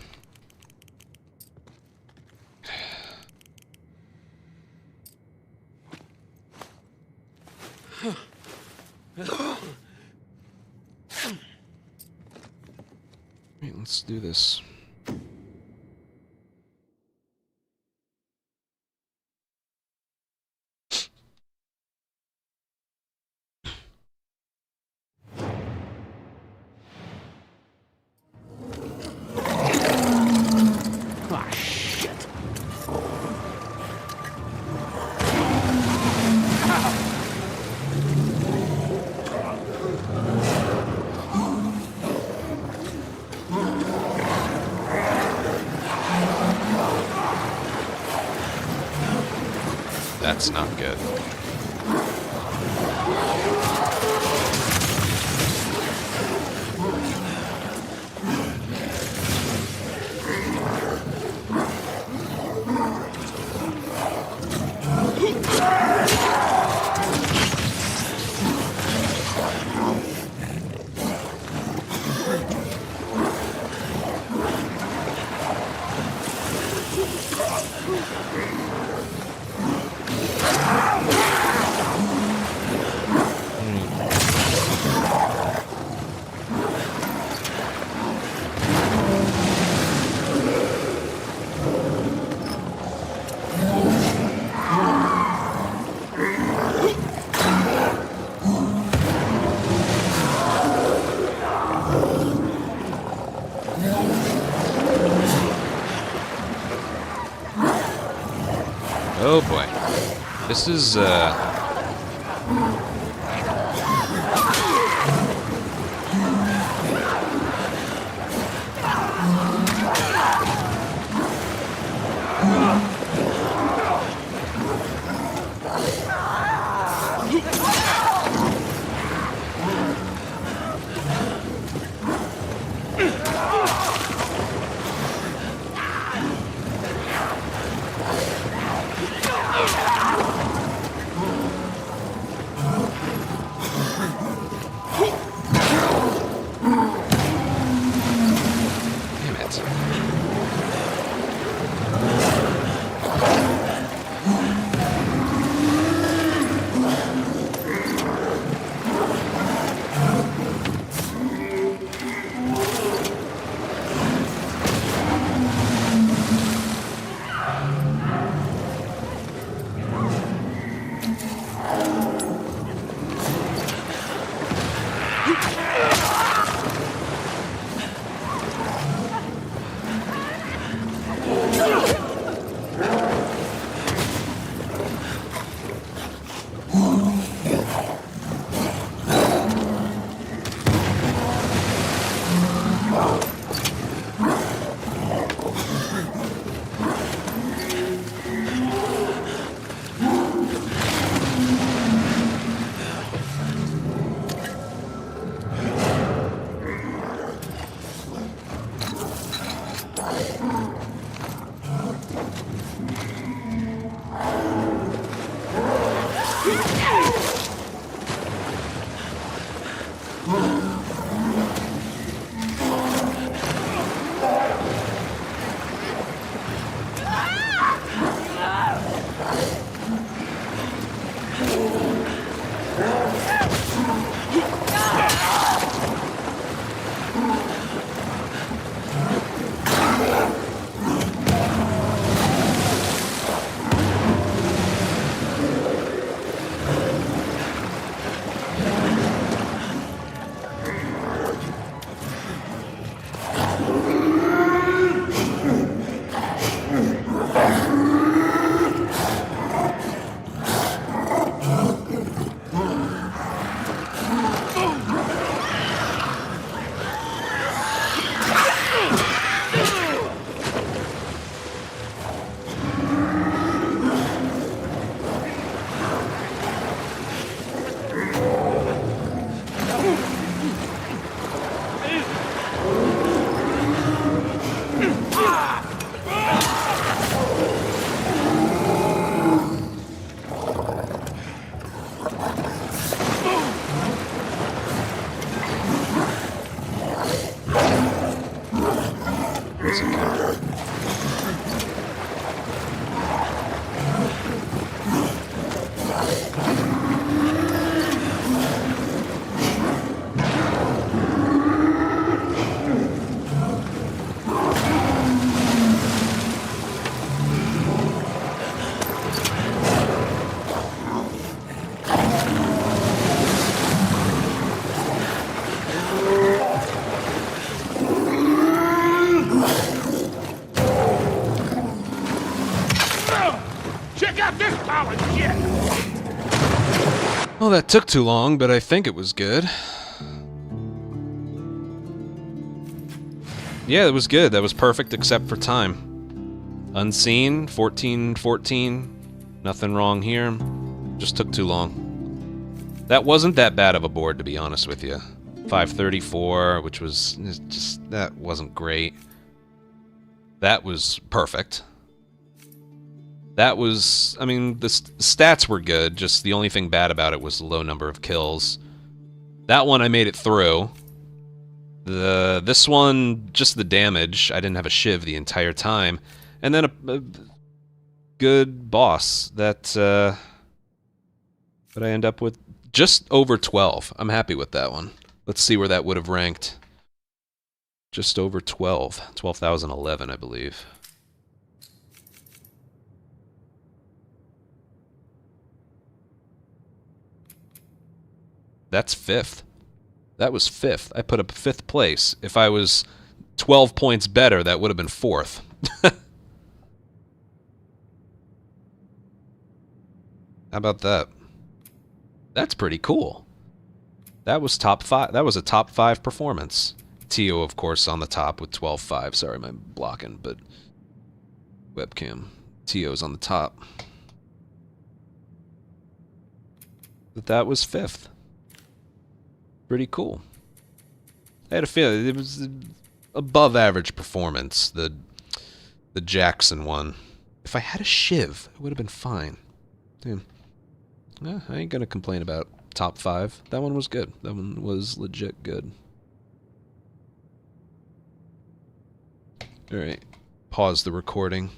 [SPEAKER 1] Right, let's do this.
[SPEAKER 2] Ah, shit.
[SPEAKER 1] That's not good. Oh boy. This is, That's okay.
[SPEAKER 4] Check out this pile of shit!
[SPEAKER 1] Well, that took too long, but I think it was good. Yeah, it was good. That was perfect except for time. Unseen, 14-14. Nothing wrong here. Just took too long. That wasn't that bad of a board, to be honest with you. 534, which was just... that wasn't great. That was perfect. That was... I mean, the stats were good, just the only thing bad about it was the low number of kills. That one I made it through. This one, just the damage. I didn't have a shiv the entire time. And then a good boss that I end up with just over 12. I'm happy with that one. Let's see where that would have ranked. Just over 12. 12,011, I believe. That's 5th. That was 5th. I put up 5th place. If I was 12 points better, that would have been 4th. How about that? That's pretty cool. That was top 5. That was a top 5 performance. Tio, of course, on the top with 12.5. Sorry, I'm blocking, but webcam. Tio's on the top. But that was 5th. Pretty cool. I had a feeling it was above average performance, the Jackson one. If I had a shiv, it would have been fine. Damn. Yeah, I ain't gonna complain about top 5. That one was good. That one was legit good. Alright. Pause the recording.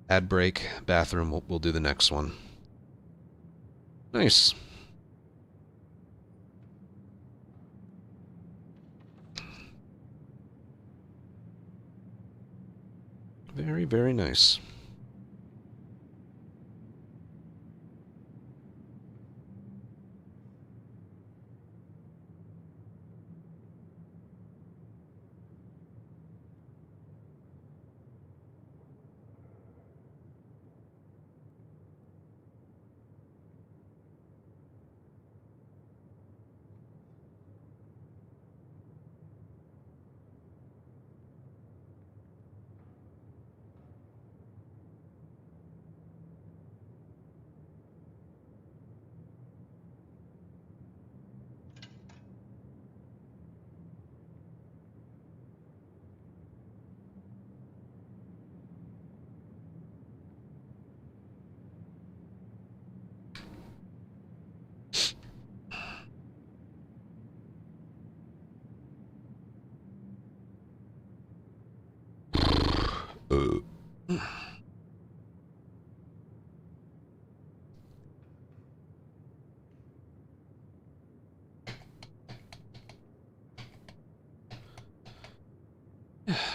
[SPEAKER 1] Ad break. Bathroom. We'll do the next one. Nice. Very, very nice.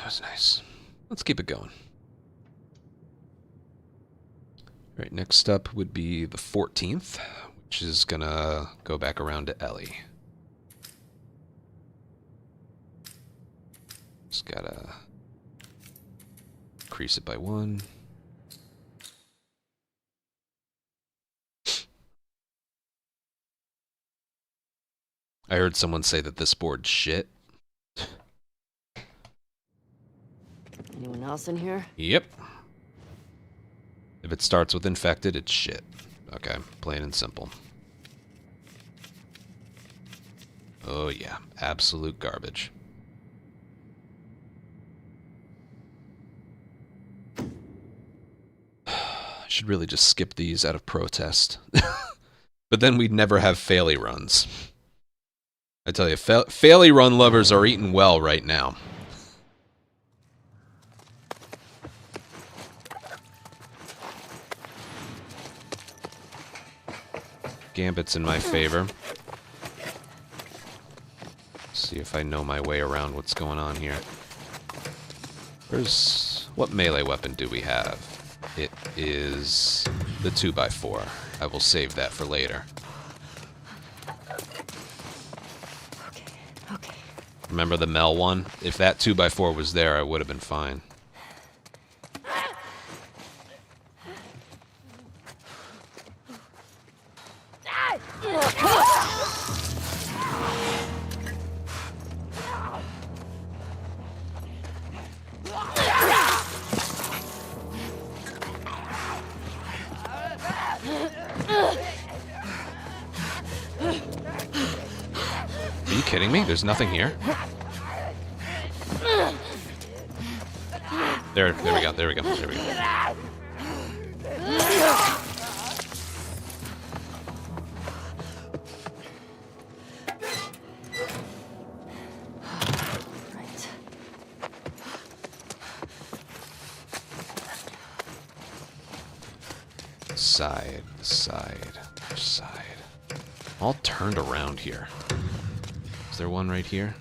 [SPEAKER 1] was nice. Let's keep it going. All right, next up would be the 14th, which is gonna go back around to Ellie. Just gotta increase it by 1. I heard someone say that this board's shit.
[SPEAKER 7] Anyone else in here?
[SPEAKER 1] Yep. If it starts with infected, it's shit. Okay, plain and simple. Oh yeah, absolute garbage. I should really just skip these out of protest. But then we'd never have faily runs. I tell you, faily run lovers are eating well right now. Gambit's in my favor. See if I know my way around what's going on here. What melee weapon do we have? It is the 2x4. I will save that for later.
[SPEAKER 7] Okay.
[SPEAKER 1] Remember the Mel one? If that 2x4 was there, I would have been fine. Are you kidding me? There's nothing here? There we go, there we go, there we go.
[SPEAKER 7] Right.
[SPEAKER 1] Side, side. All turned around here. Is there one right here?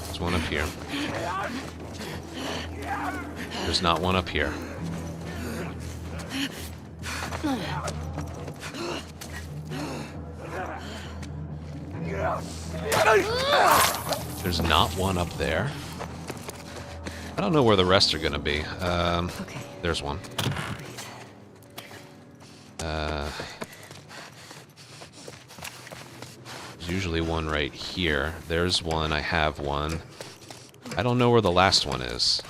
[SPEAKER 1] There's one up here. There's not one up here. There's not one up there. I don't know where the rest are gonna be.
[SPEAKER 7] Okay.
[SPEAKER 1] There's one. There's usually one right here. There's one. I have one. I don't know where the last one is.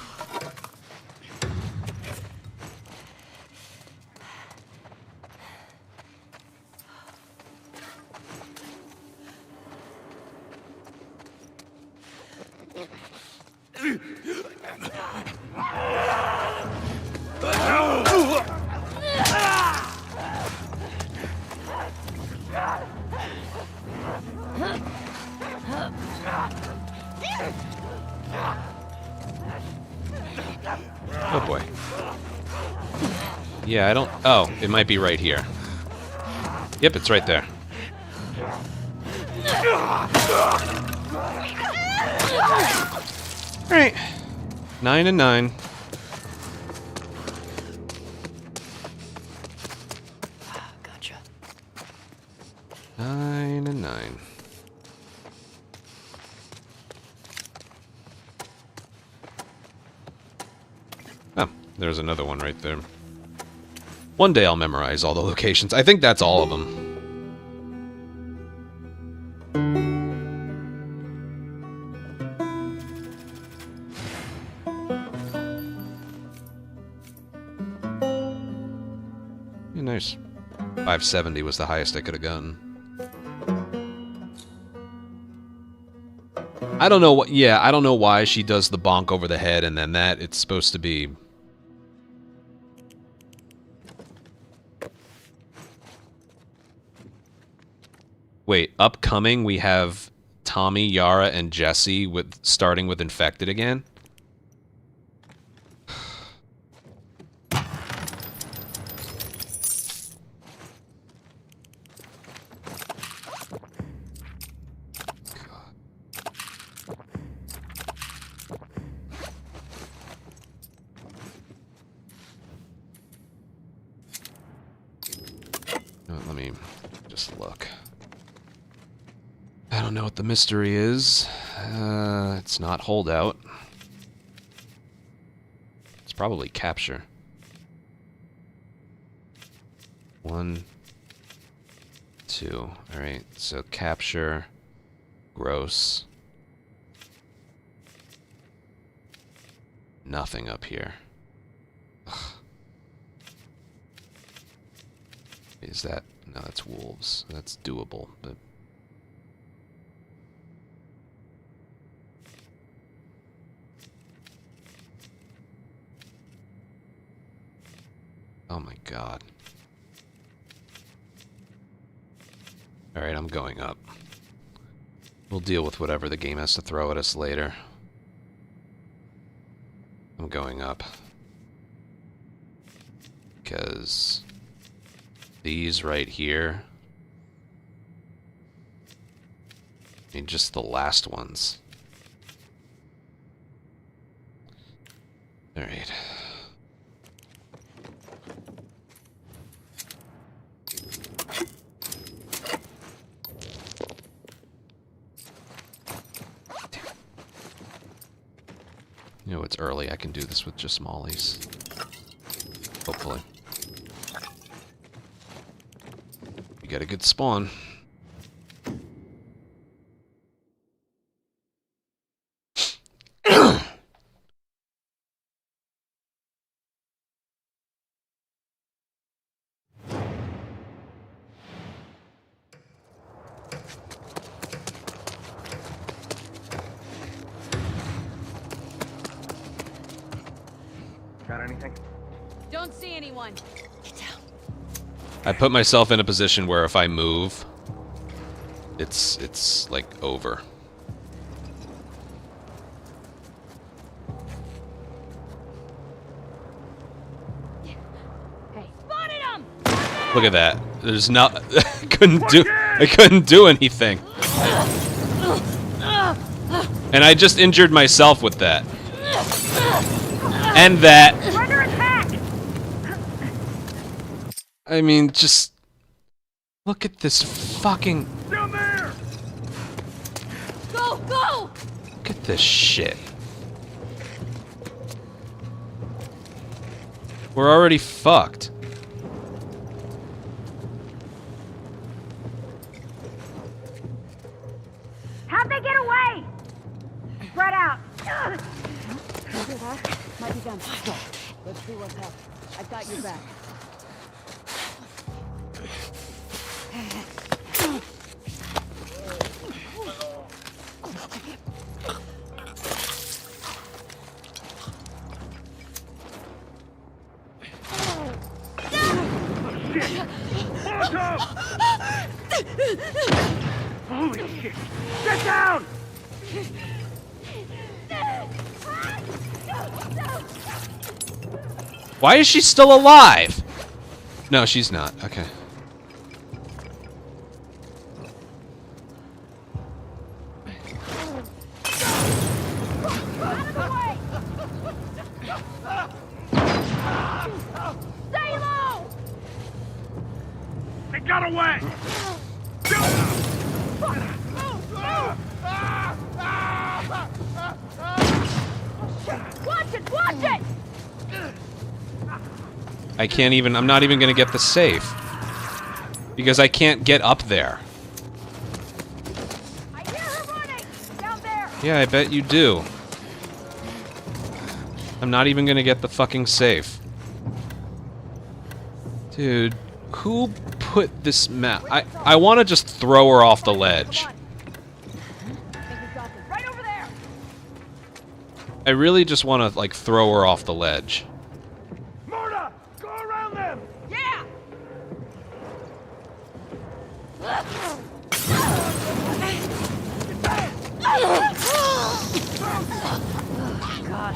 [SPEAKER 1] Oh boy. Yeah, I don't... Oh, it might be right here. Yep, it's right there. Alright. 9 and 9.
[SPEAKER 7] Gotcha.
[SPEAKER 1] 9 and 9. Oh, there's another one right there. One day I'll memorize all the locations. I think that's all of them. Yeah, nice. 570 was the highest I could have gotten. I don't know what. Yeah, I don't know why she does the bonk over the head and then that. It's supposed to be. Wait, upcoming we have Tommy, Yara, and Jesse with starting with infected again. Let me just look. I don't know what the mystery is. It's not holdout. It's probably capture. 1, 2. Alright, so capture, gross. Nothing up here. Ugh. Is that... No, that's wolves. That's doable, but... Oh my god. Alright, I'm going up. We'll deal with whatever the game has to throw at us later. I'm going up. Because... these right here... I mean, just the last ones. Alright. You know, it's early. I can do this with just mollies. Hopefully. You got a good spawn.
[SPEAKER 5] Got anything?
[SPEAKER 3] Don't see anyone.
[SPEAKER 7] Get down.
[SPEAKER 1] I put myself in a position where if I move, it's like over.
[SPEAKER 3] Hey, spotted him!
[SPEAKER 1] Look at that. There's not. I couldn't do anything. And I just injured myself with that. And that.
[SPEAKER 6] We're under attack!
[SPEAKER 1] I mean, just look at this fucking.
[SPEAKER 4] Down there!
[SPEAKER 3] Go, go!
[SPEAKER 1] Look at this shit. We're already fucked.
[SPEAKER 6] How'd they get away? Spread out.
[SPEAKER 3] Might be done. Let's see what's up. I've got your back.
[SPEAKER 5] Holy shit! Get down!
[SPEAKER 1] Why is she still alive? No, she's not. Okay.
[SPEAKER 3] Stay low!
[SPEAKER 4] They got away!
[SPEAKER 3] Watch it! Watch it!
[SPEAKER 1] I can't even. I'm not even gonna get the safe because I can't get up there.
[SPEAKER 3] I hear her running! Down there!
[SPEAKER 1] Yeah, I bet you do. I'm not even gonna get the fucking safe. Dude, who put this map? I want to just throw her off the ledge.
[SPEAKER 3] I think we've got this. Right over there!
[SPEAKER 1] I really just want to, like, throw her off the ledge.
[SPEAKER 5] Murda! Go around them!
[SPEAKER 3] Yeah!
[SPEAKER 7] God.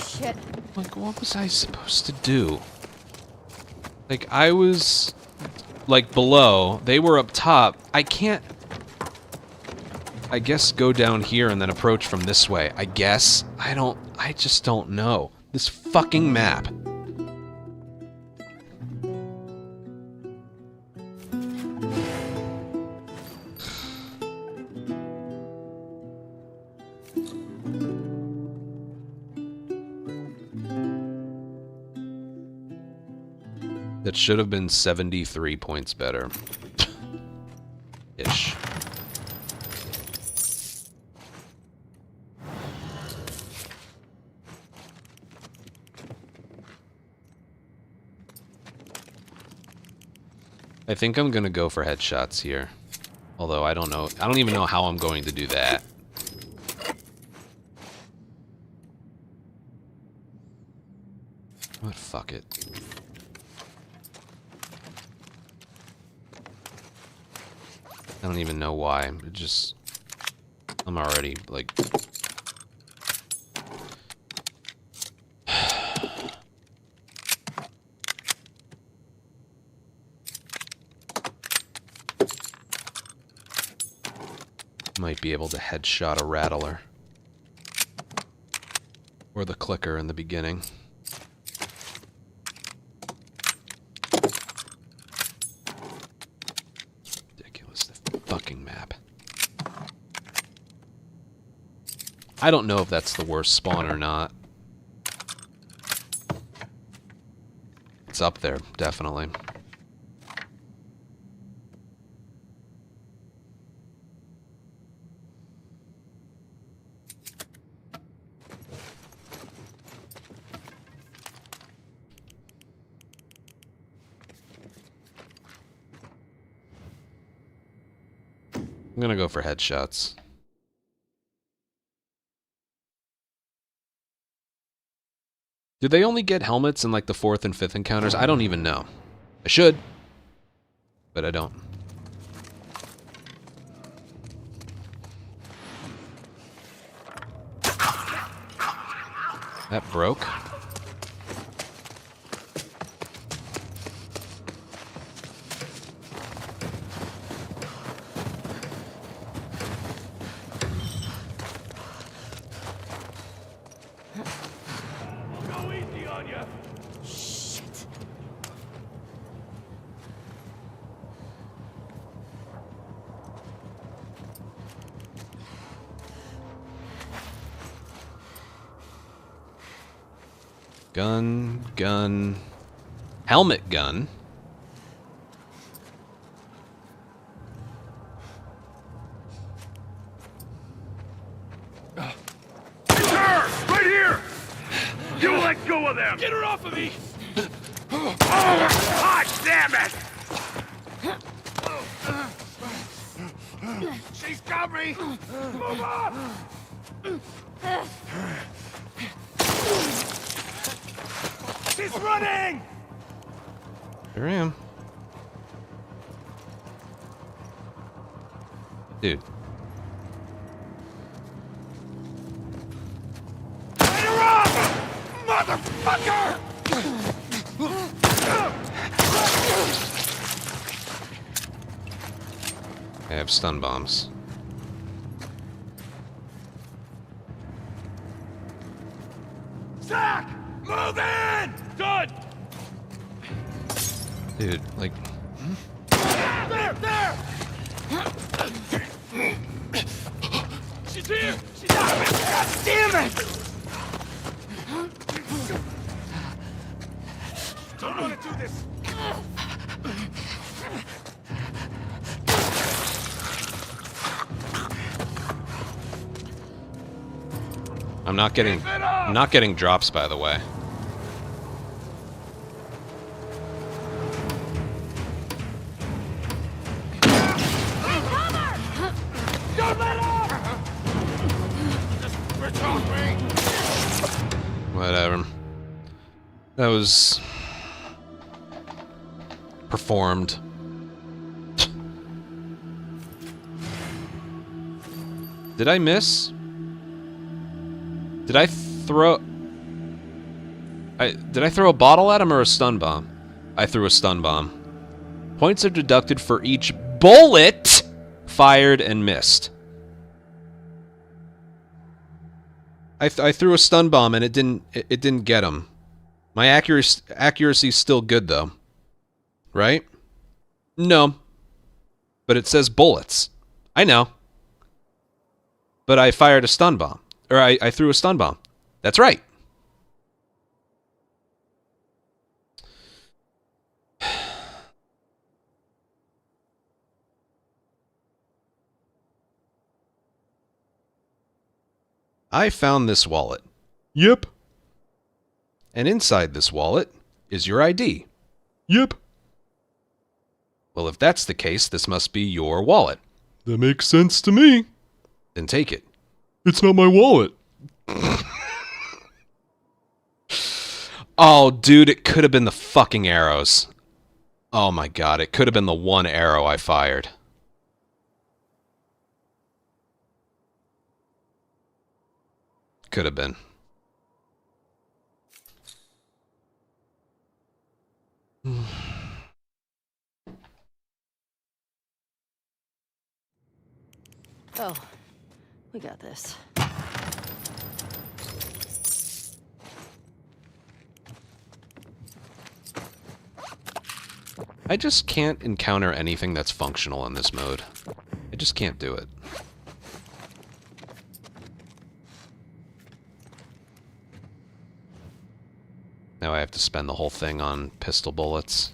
[SPEAKER 3] Shit.
[SPEAKER 1] Like, what was I supposed to do? Like, I was, like, below. They were up top. I can't... I guess go down here and then approach from this way. I guess. I just don't know. This fucking map. That should have been 73 points better. Ish. I think I'm gonna go for headshots here. Although I don't know. I don't even know how I'm going to do that. But fuck it. I don't even know why. It just... I'm already, like... Might be able to headshot a rattler. Or the clicker in the beginning. Fucking map. I don't know if that's the worst spawn or not. It's up there, definitely. I'm gonna go for headshots. Do they only get helmets in like the 4th and 5th encounters? I don't even know. I should, but I don't. That broke. Gun. Helmet gun.
[SPEAKER 5] Right here! You let go of them!
[SPEAKER 4] Get her off of me!
[SPEAKER 5] Oh, God damn it!
[SPEAKER 4] She's got me! Move up! She's running!
[SPEAKER 1] Here I am. Dude.
[SPEAKER 4] Light her up! Motherfucker!
[SPEAKER 1] I have stun bombs.
[SPEAKER 4] Zach! Move in! Good!
[SPEAKER 1] Dude, like...
[SPEAKER 4] There! She's here! She's out of it! God damn it! this.
[SPEAKER 1] I'm not getting drops, by the way.
[SPEAKER 4] Don't let up! Just switch off me.
[SPEAKER 1] Whatever. That was performed. Did I miss? Did I throw... did I throw a bottle at him or a stun bomb? I threw a stun bomb. Points are deducted for each bullet fired and missed. I threw a stun bomb and it didn't get him. My accuracy's still good though. Right? No. But it says bullets. I know. But I fired a stun bomb. Or I threw a stun bomb. That's right. I found this wallet. Yep. And inside this wallet is your ID. Yep. Well, if that's the case, this must be your wallet. That makes sense to me. Then take it. It's not my wallet. Oh, dude, it could have been the fucking arrows. Oh my god, it could have been the one arrow I fired. Could have been.
[SPEAKER 7] Oh, we got this.
[SPEAKER 1] I just can't encounter anything that's functional in this mode. I just can't do it. Now I have to spend the whole thing on pistol bullets.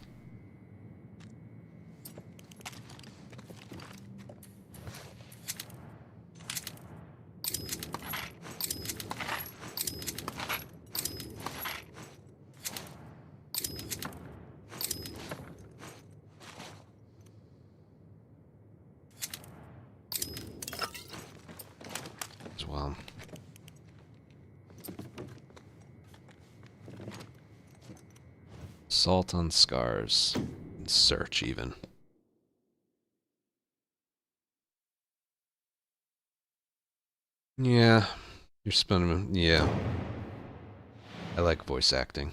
[SPEAKER 1] As well. Salt on scars. And search even. Yeah. You're spending... Yeah. I like voice acting.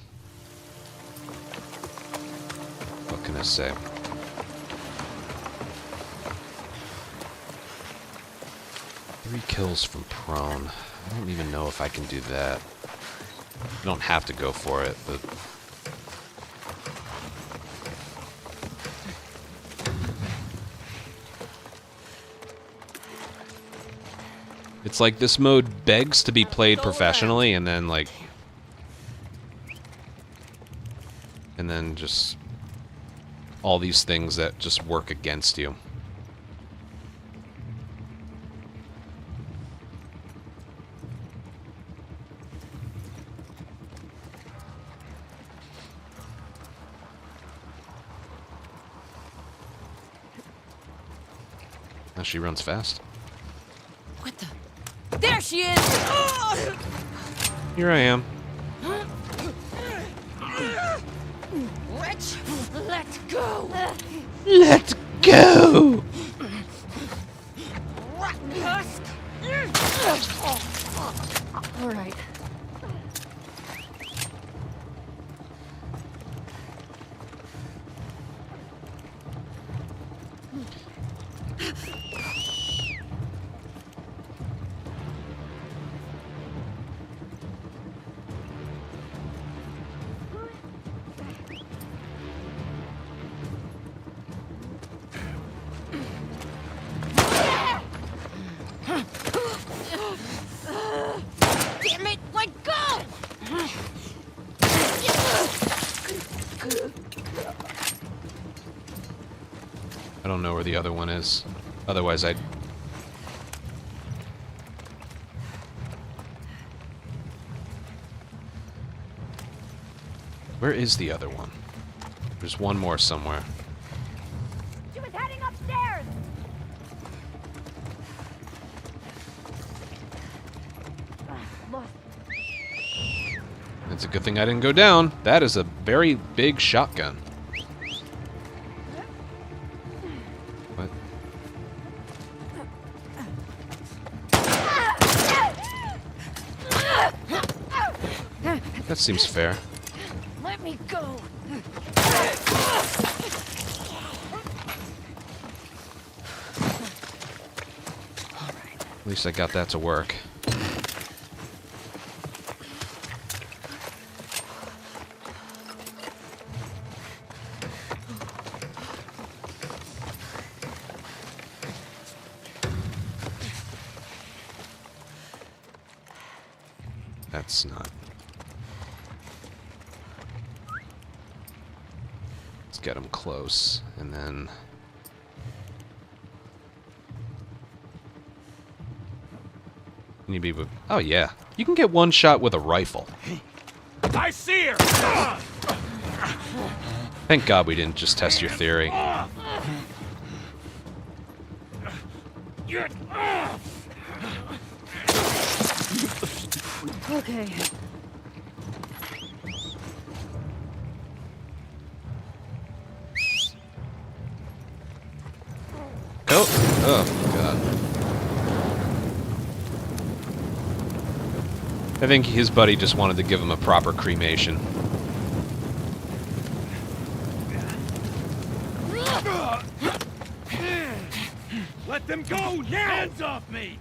[SPEAKER 1] What can I say? Three kills from prone. I don't even know if I can do that. I don't have to go for it, but... It's like this mode begs to be played professionally, and then like... And then just... all these things that just work against you. Now she runs fast.
[SPEAKER 7] What the? There she is!
[SPEAKER 1] Here I am.
[SPEAKER 7] Wretch! Let go!
[SPEAKER 1] Let go!
[SPEAKER 7] Rat husk! All right. Damn it!
[SPEAKER 1] I don't know where the other one is. Otherwise, I'd... Where is the other one? There's one more somewhere.
[SPEAKER 6] She was heading upstairs. Lost.
[SPEAKER 1] It's a good thing I didn't go down. That is a very big shotgun. What? That seems fair.
[SPEAKER 7] Let me go.
[SPEAKER 1] At least I got that to work. That's not... Let's get him close, and then... You need to be with... Oh, yeah. You can get one shot with a rifle.
[SPEAKER 4] I see her!
[SPEAKER 1] Thank God we didn't just test your theory.
[SPEAKER 7] Okay.
[SPEAKER 1] Go! Oh, God. I think his buddy just wanted to give him a proper cremation.
[SPEAKER 4] Let them go now! Hands off me!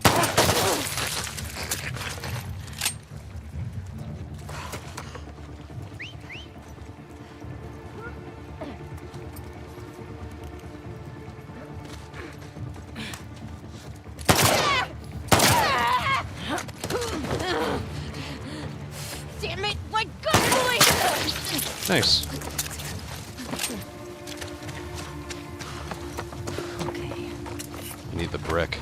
[SPEAKER 7] Damn it! My gun boy!
[SPEAKER 1] Nice.
[SPEAKER 7] Okay.
[SPEAKER 1] Need the brick.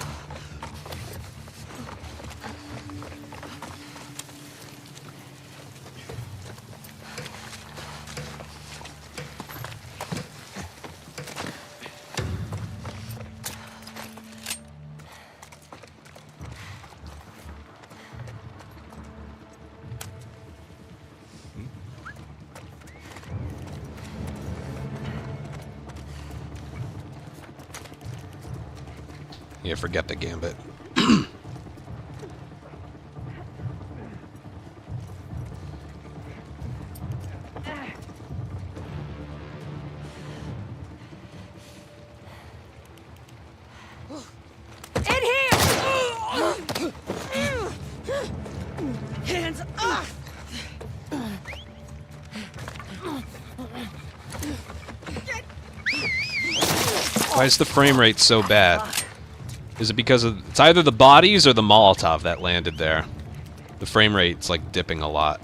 [SPEAKER 1] Yeah, forget the gambit.
[SPEAKER 7] In here! Hands up!
[SPEAKER 1] Why is the frame rate so bad? Is it because of... It's either the bodies or the Molotov that landed there. The frame rate's like dipping a lot.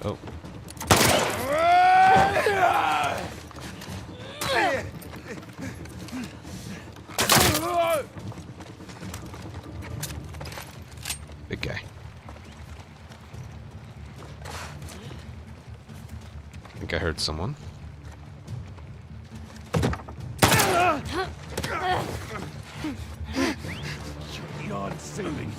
[SPEAKER 1] Oh. Big guy. I think I heard someone.
[SPEAKER 4] Beyond saving.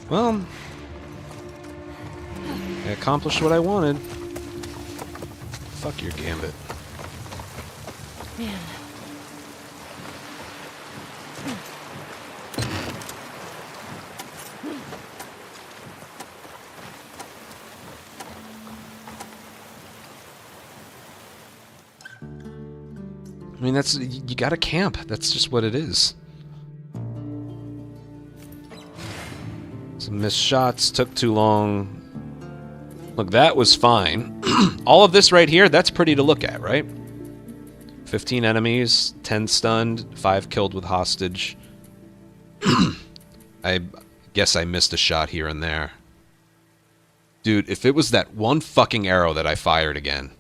[SPEAKER 1] Well, I accomplished what I wanted. Fuck your gambit.
[SPEAKER 7] Man.
[SPEAKER 1] I mean, that's... You gotta camp. That's just what it is. Some missed shots. Took too long. Look, that was fine. All of this right here, that's pretty to look at, right? 15 enemies, 10 stunned, 5 killed with hostage. I guess I missed a shot here and there. Dude, if it was that one fucking arrow that I fired again...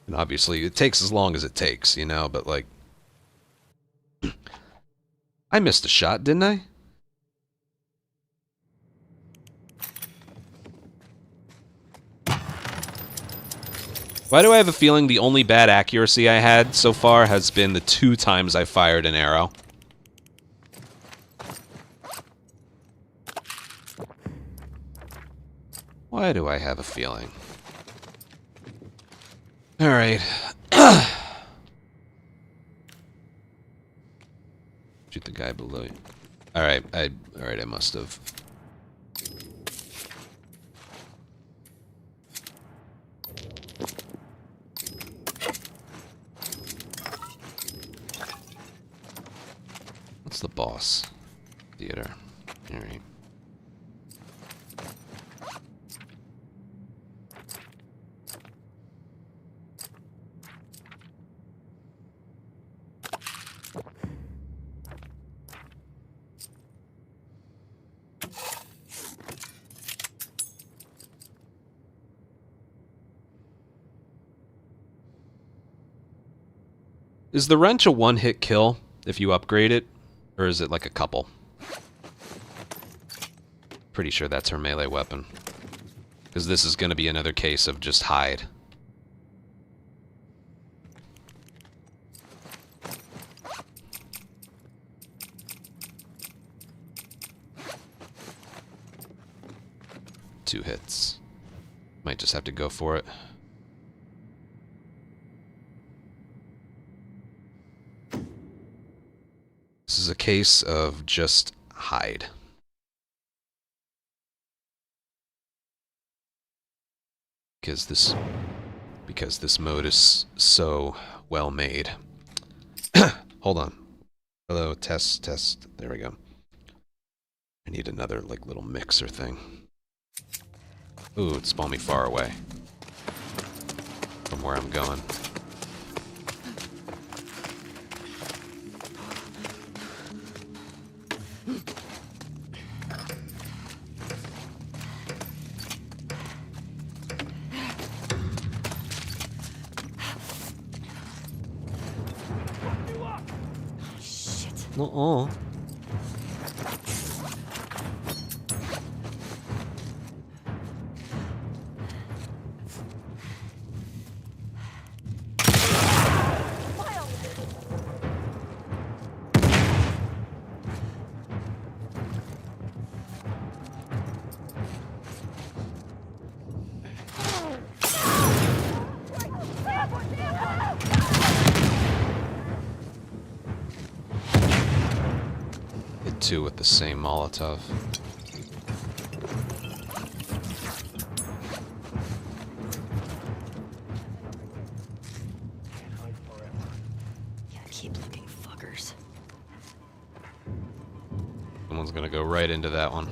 [SPEAKER 1] And obviously, it takes as long as it takes, you know, but like... I missed a shot, didn't I? Why do I have a feeling the only bad accuracy I had so far has been the 2 times I fired an arrow? Why do I have a feeling? Alright. Shoot the guy below you. Alright, I must have. What's the boss? Theater. Alright. Is the wrench a one-hit kill if you upgrade it? Or is it like a couple? Pretty sure that's her melee weapon. Because this is going to be another case of just hide. Two hits. Might just have to go for it. This is a case of just hide. Because this mode is so well made. Hold on. Hello, test. There we go. I need another like little mixer thing. Ooh, it spawned me far away from where I'm going. Uh-uh. Hit 2 with the same Molotov.
[SPEAKER 7] Yeah, keep looking, fuckers.
[SPEAKER 1] Someone's gonna go right into that one.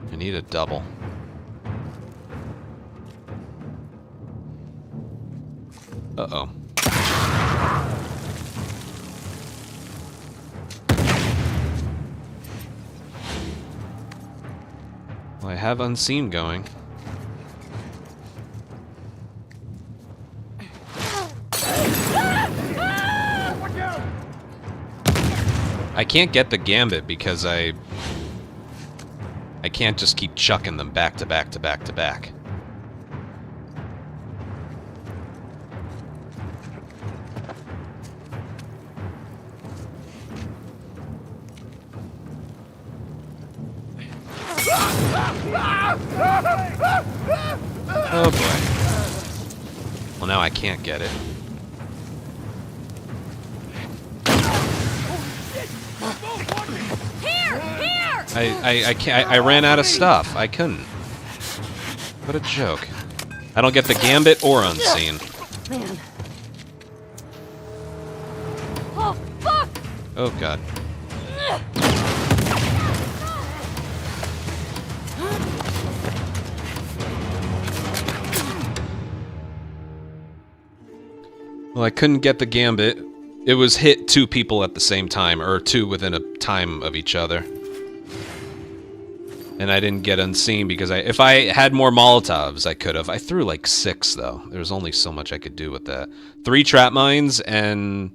[SPEAKER 1] I need a double. Uh-oh. Well, I have Unseen going. I can't get the Gambit because I can't just keep chucking them back to back to back to back. Oh boy. Well, now I can't get it. I can't. I ran out of stuff. I couldn't. What a joke. I don't get the gambit or unseen.
[SPEAKER 7] Man.
[SPEAKER 3] Oh, fuck!
[SPEAKER 1] Oh god. Well, I couldn't get the gambit. It was hit 2 people at the same time, or 2 within a time of each other. And I didn't get unseen because if I had more Molotovs, I could have. I threw like 6, though. There was only so much I could do with that. 3 trap mines and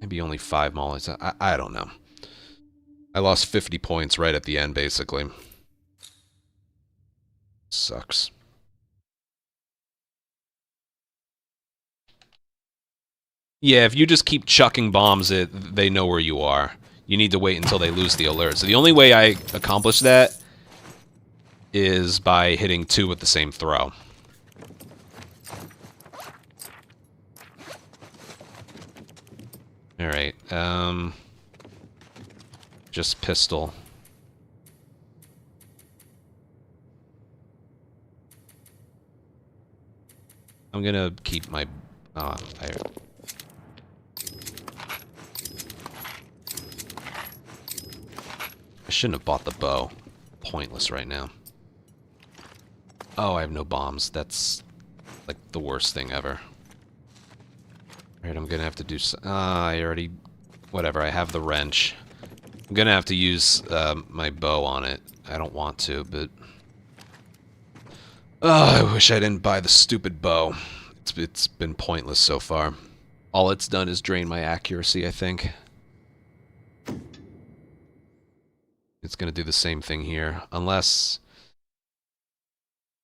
[SPEAKER 1] maybe only 5 Molotovs. I don't know. I lost 50 points right at the end, basically. Sucks. Yeah, if you just keep chucking bombs, they know where you are. You need to wait until they lose the alert. So the only way I accomplish that is by hitting 2 with the same throw. Alright, just pistol. I'm gonna keep my... I shouldn't have bought the bow. Pointless right now. Oh, I have no bombs. That's like the worst thing ever. Alright, I'm gonna have to do... I already... Whatever, I have the wrench. I'm gonna have to use my bow on it. I don't want to, but... Oh, I wish I didn't buy the stupid bow. It's been pointless so far. All it's done is drain my accuracy, I think. It's gonna do the same thing here, unless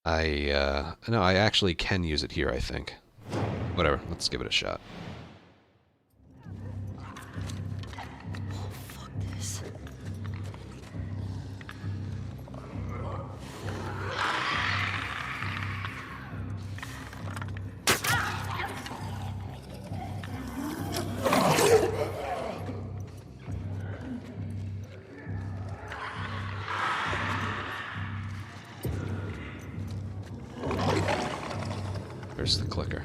[SPEAKER 1] I, no, I actually can use it here, I think. Whatever, let's give it a shot.
[SPEAKER 7] Fuck this.
[SPEAKER 1] Where's the clicker?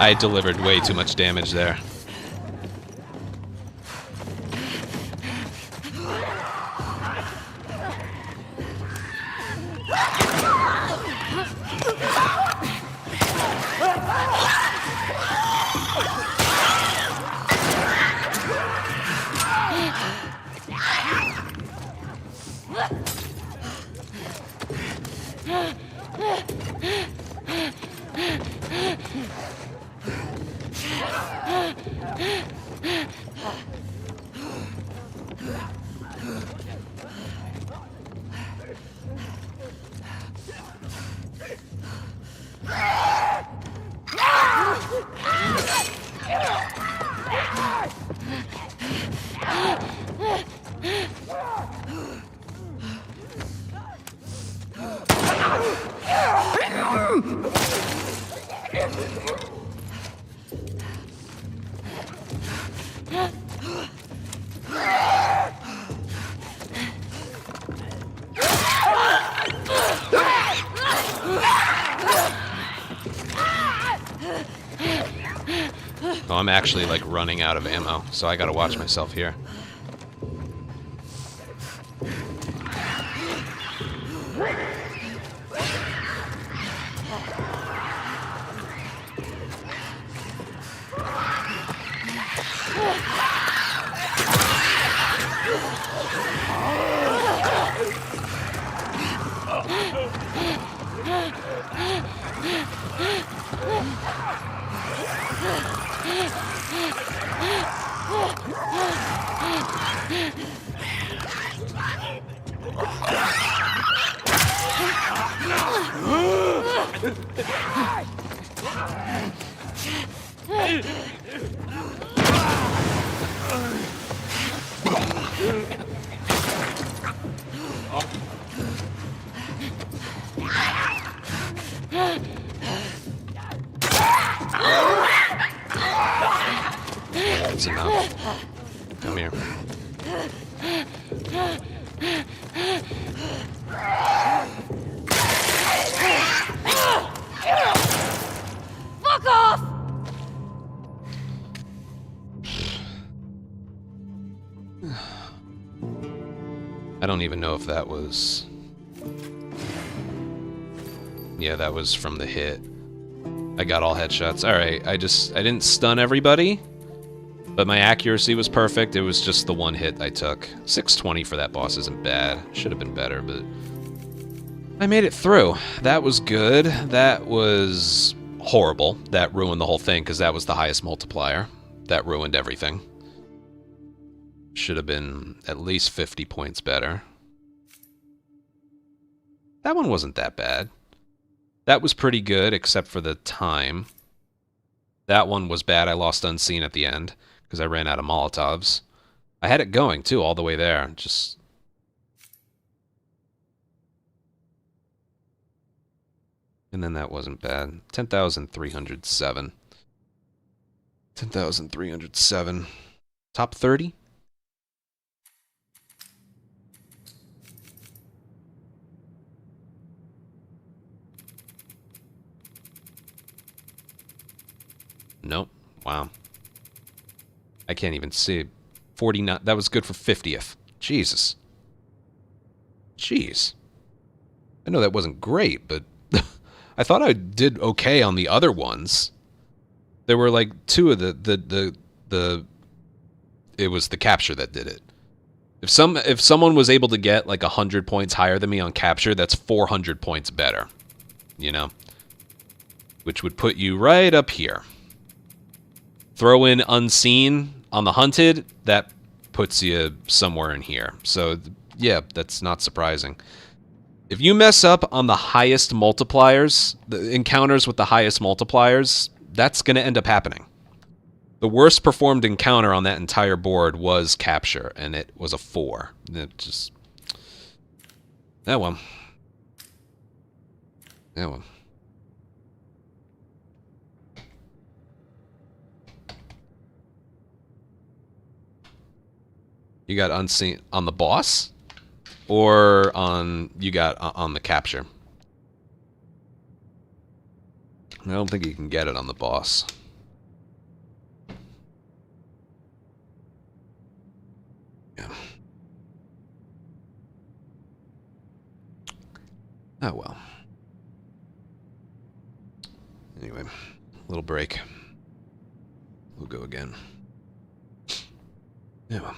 [SPEAKER 1] I delivered way too much damage there. Oh, I'm actually like running out of ammo, so I gotta watch myself here. That's enough. Come here.
[SPEAKER 6] Fuck off!
[SPEAKER 1] I don't even know if that was... Yeah, that was from the hit. I got all headshots. Alright, I didn't stun everybody, but my accuracy was perfect. It was just the one hit I took. 620 for that boss isn't bad. Should have been better, but... I made it through. That was good. That was horrible. That ruined the whole thing, because that was the highest multiplier. That ruined everything. Should have been at least 50 points better. That one wasn't that bad. That was pretty good, except for the time. That one was bad. I lost unseen at the end, because I ran out of Molotovs. I had it going, too, all the way there. Just... And then that wasn't bad. 10,307. 10,307. Top 30? Nope. Wow. I can't even see. 49. That was good for 50th. Jesus. Jeez. I know that wasn't great, but I thought I did okay on the other ones. There were like two of the it was the capture that did it. If someone was able to get like 100 points higher than me on capture, that's 400 points better. You know? Which would put you right up here. Throw in unseen on the hunted, that puts you somewhere in here. So, yeah, that's not surprising. If you mess up on the highest multipliers, the encounters with the highest multipliers, that's going to end up happening. The worst performed encounter on that entire board was capture, and it was a 4. It just... That one. That one. You got unseen on the boss? Or on... You got on the capture? I don't think you can get it on the boss. Yeah. Oh well. Anyway, little break. We'll go again. Yeah.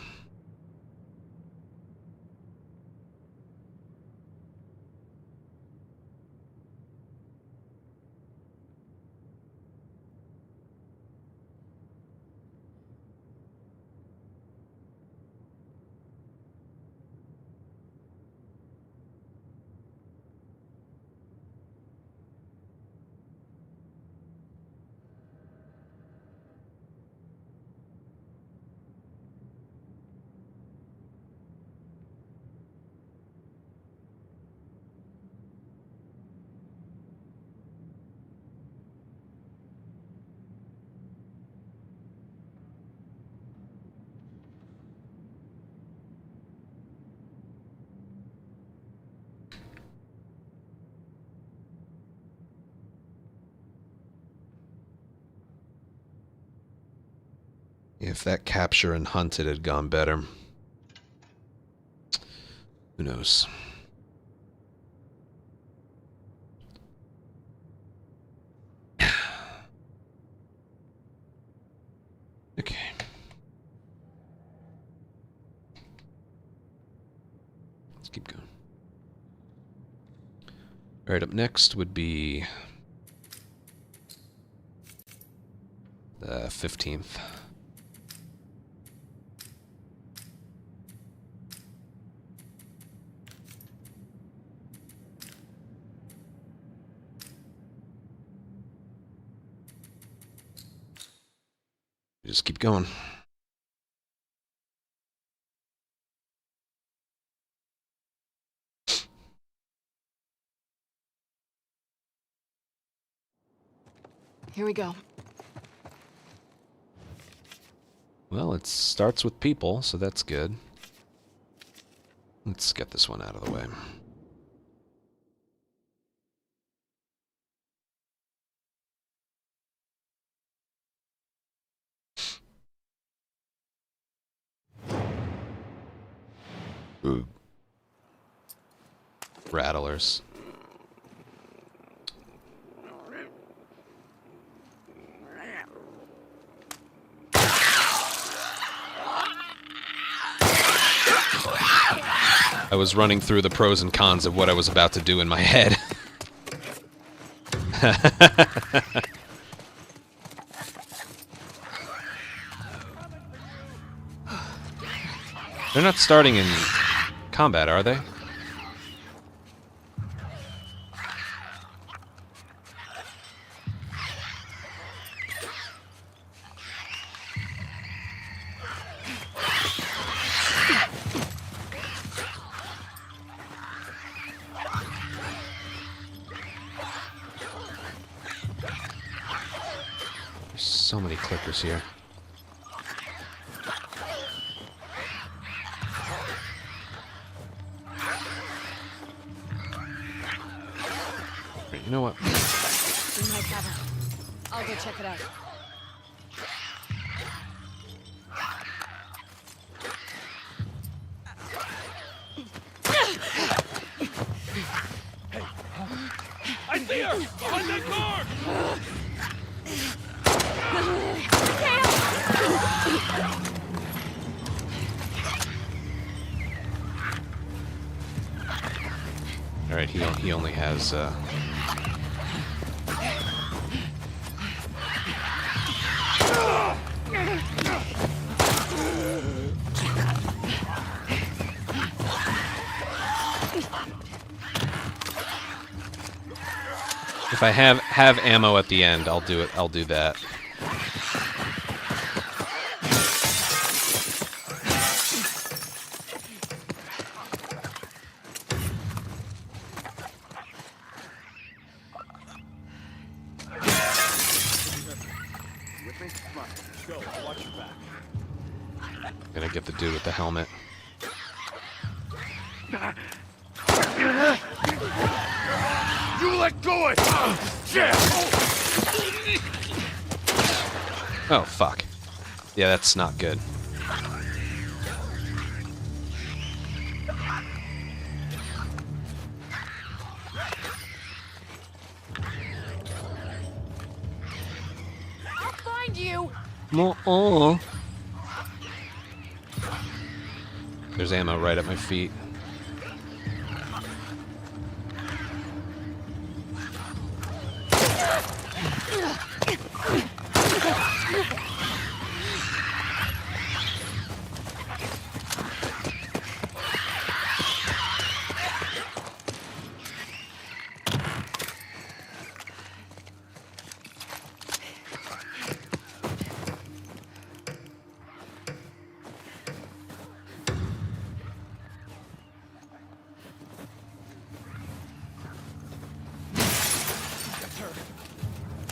[SPEAKER 1] If that capture and hunted had gone better. Who knows? Okay. Let's keep going. Alright, up next would be the 15th. Just keep going.
[SPEAKER 7] Here we go.
[SPEAKER 1] Well, it starts with people, so that's good. Let's get this one out of the way. Ooh. Rattlers. I was running through the pros and cons of what I was about to do in my head. They're not starting in combat, are they? There's so many clickers here. You know what?
[SPEAKER 7] We might have her. I'll go check it out.
[SPEAKER 5] I see her! Behind that car!
[SPEAKER 1] All right, he only has. If I have ammo at the end, I'll do it. I'll do that. Gonna get the dude with the helmet.
[SPEAKER 5] You let go of it! Shit!
[SPEAKER 1] Oh, fuck. Yeah, that's not good.
[SPEAKER 3] I'll find you.
[SPEAKER 1] There's ammo right at my feet.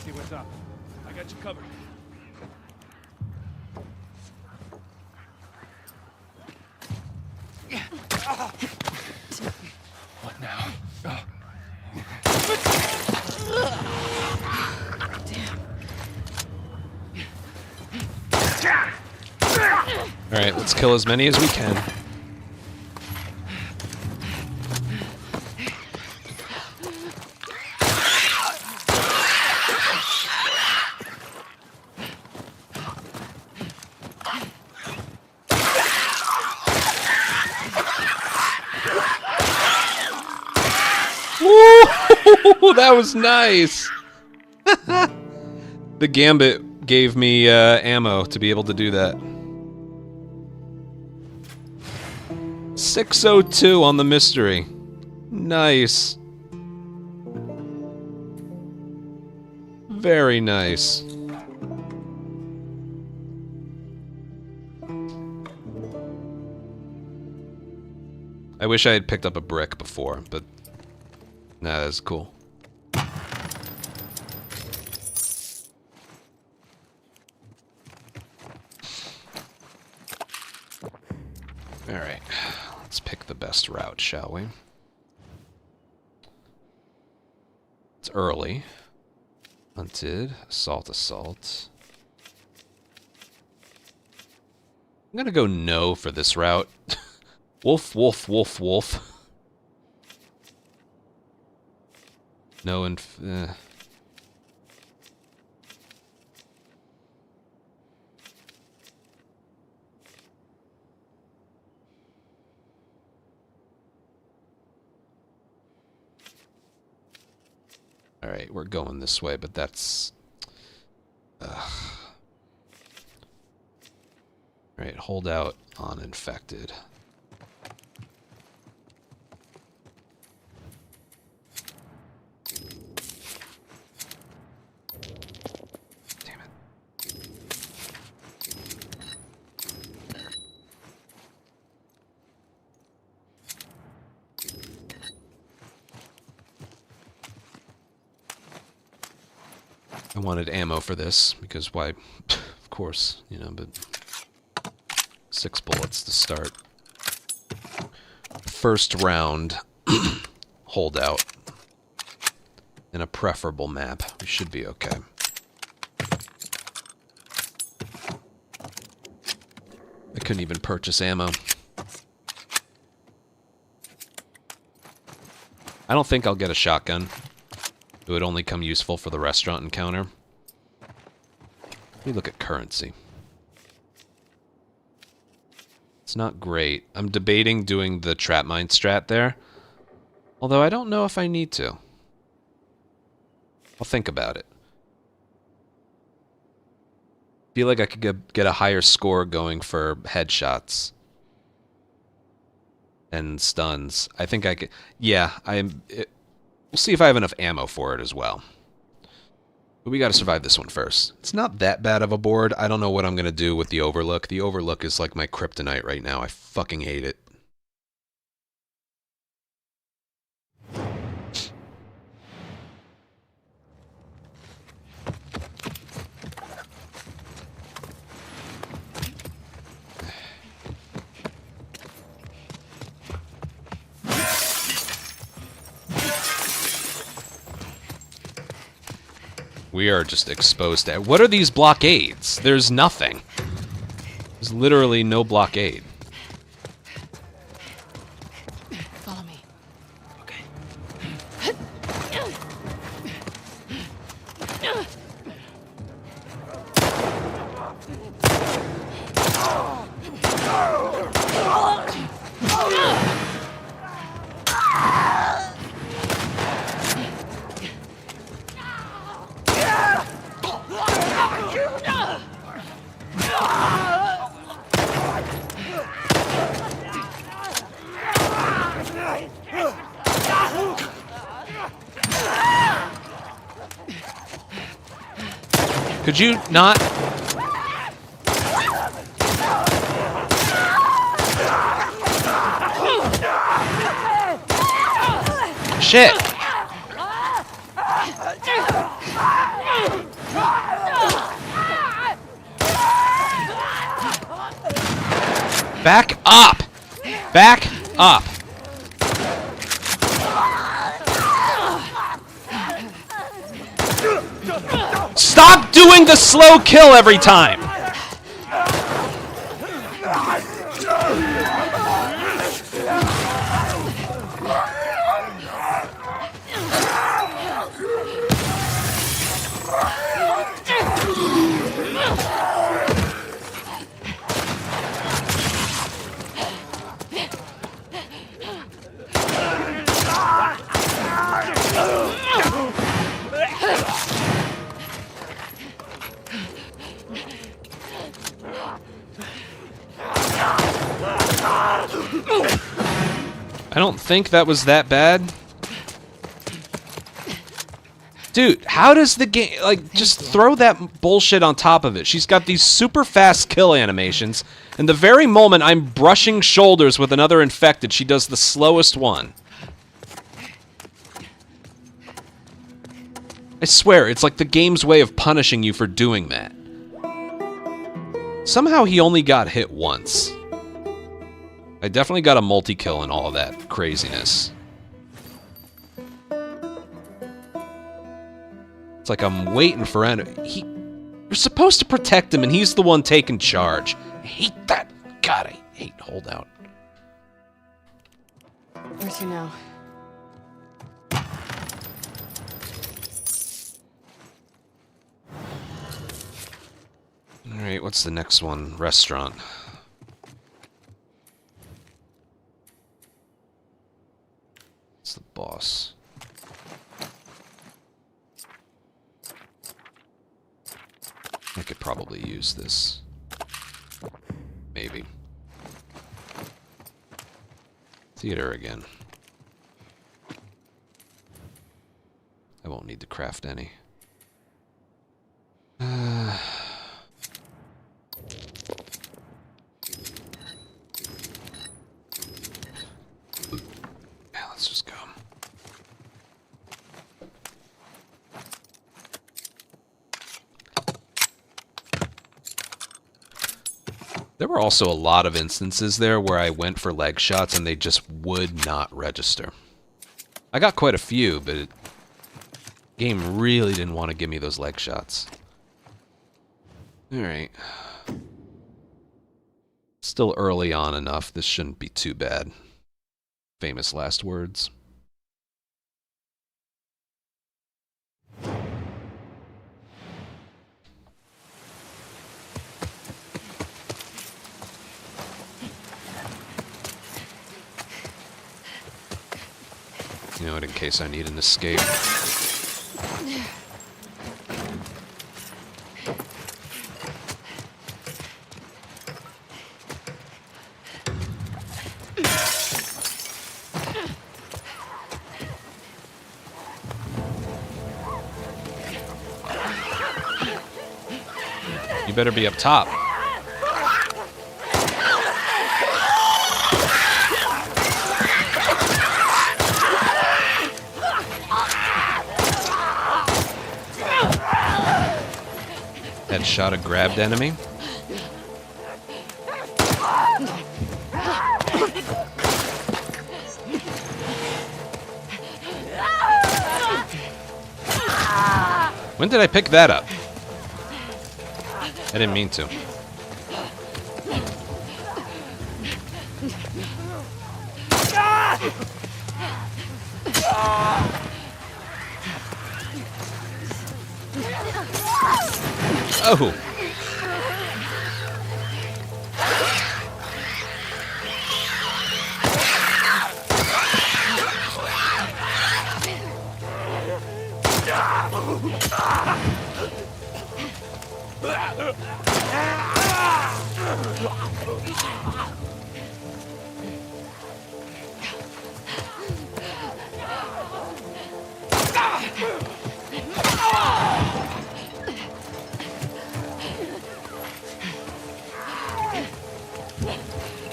[SPEAKER 5] See what's up. I got you covered. What now?
[SPEAKER 1] Alright, let's kill as many as we can. Woo! That was nice! The Gambit gave me ammo to be able to do that. 602 on the mystery. Nice. Very nice. I wish I had picked up a brick before, but nah, that's cool. Alright, let's pick the best route, shall we? It's early. Hunted, assault. I'm gonna go no for this route. Wolf. No and... Alright, we're going this way, but that's... Alright, hold out on infected. Damn it. I wanted ammo for this, because why? Of course, you know, but 6 bullets to start. First round, holdout. In a preferable map. We should be okay. I couldn't even purchase ammo. I don't think I'll get a shotgun. It would only come useful for the restaurant encounter. Let me look at currency. It's not great. I'm debating doing the trap mine strat there. Although I don't know if I need to. I'll think about it. Feel like I could get a higher score going for headshots. And stuns. I think I could... Yeah, we'll see if I have enough ammo for it as well. But we gotta survive this one first. It's not that bad of a board. I don't know what I'm gonna do with the Overlook. The Overlook is like my kryptonite right now. I fucking hate it. We are just exposed to... What are these blockades? There's nothing. There's literally no blockade.
[SPEAKER 7] Follow me.
[SPEAKER 2] Okay.
[SPEAKER 1] Could you not? Shit! Back up! Back up! Stop doing the slow kill every time! I don't think that was that bad. Dude, how does the game, like, just throw that bullshit on top of it? She's got these super fast kill animations, and the very moment I'm brushing shoulders with another infected, she does the slowest one. I swear, it's like the game's way of punishing you for doing that. Somehow he only got hit once. I definitely got a multi-kill and all of that craziness. It's like I'm waiting for you're supposed to protect him, and he's the one taking charge. I hate that. God, I hate holdout.
[SPEAKER 7] Where to now?
[SPEAKER 1] Alright, what's the next one? Restaurant. It's the boss. I could probably use this. Maybe. Theater again. I won't need to craft any. Yeah, let's just go. There were also a lot of instances there where I went for leg shots and they just would not register. I got quite a few, but the game really didn't want to give me those leg shots. Alright. Still early on enough. This shouldn't be too bad. Famous last words. You know what, in case I need an escape. You better be up top. Headshot a grabbed enemy. When did I pick that up? I didn't mean to. Oh.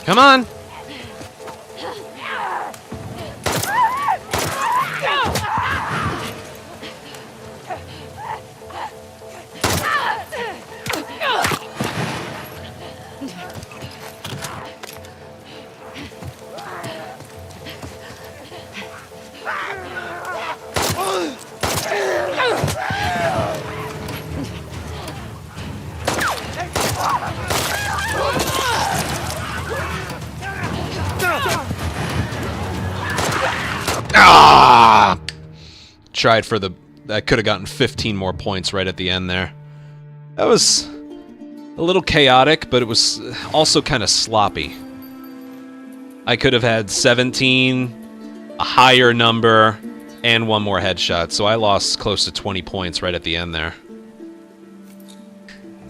[SPEAKER 1] Come on. Tried for the... I could have gotten 15 more points right at the end there. That was a little chaotic, but it was also kind of sloppy. I could have had 17, a higher number, and one more headshot, so I lost close to 20 points right at the end there.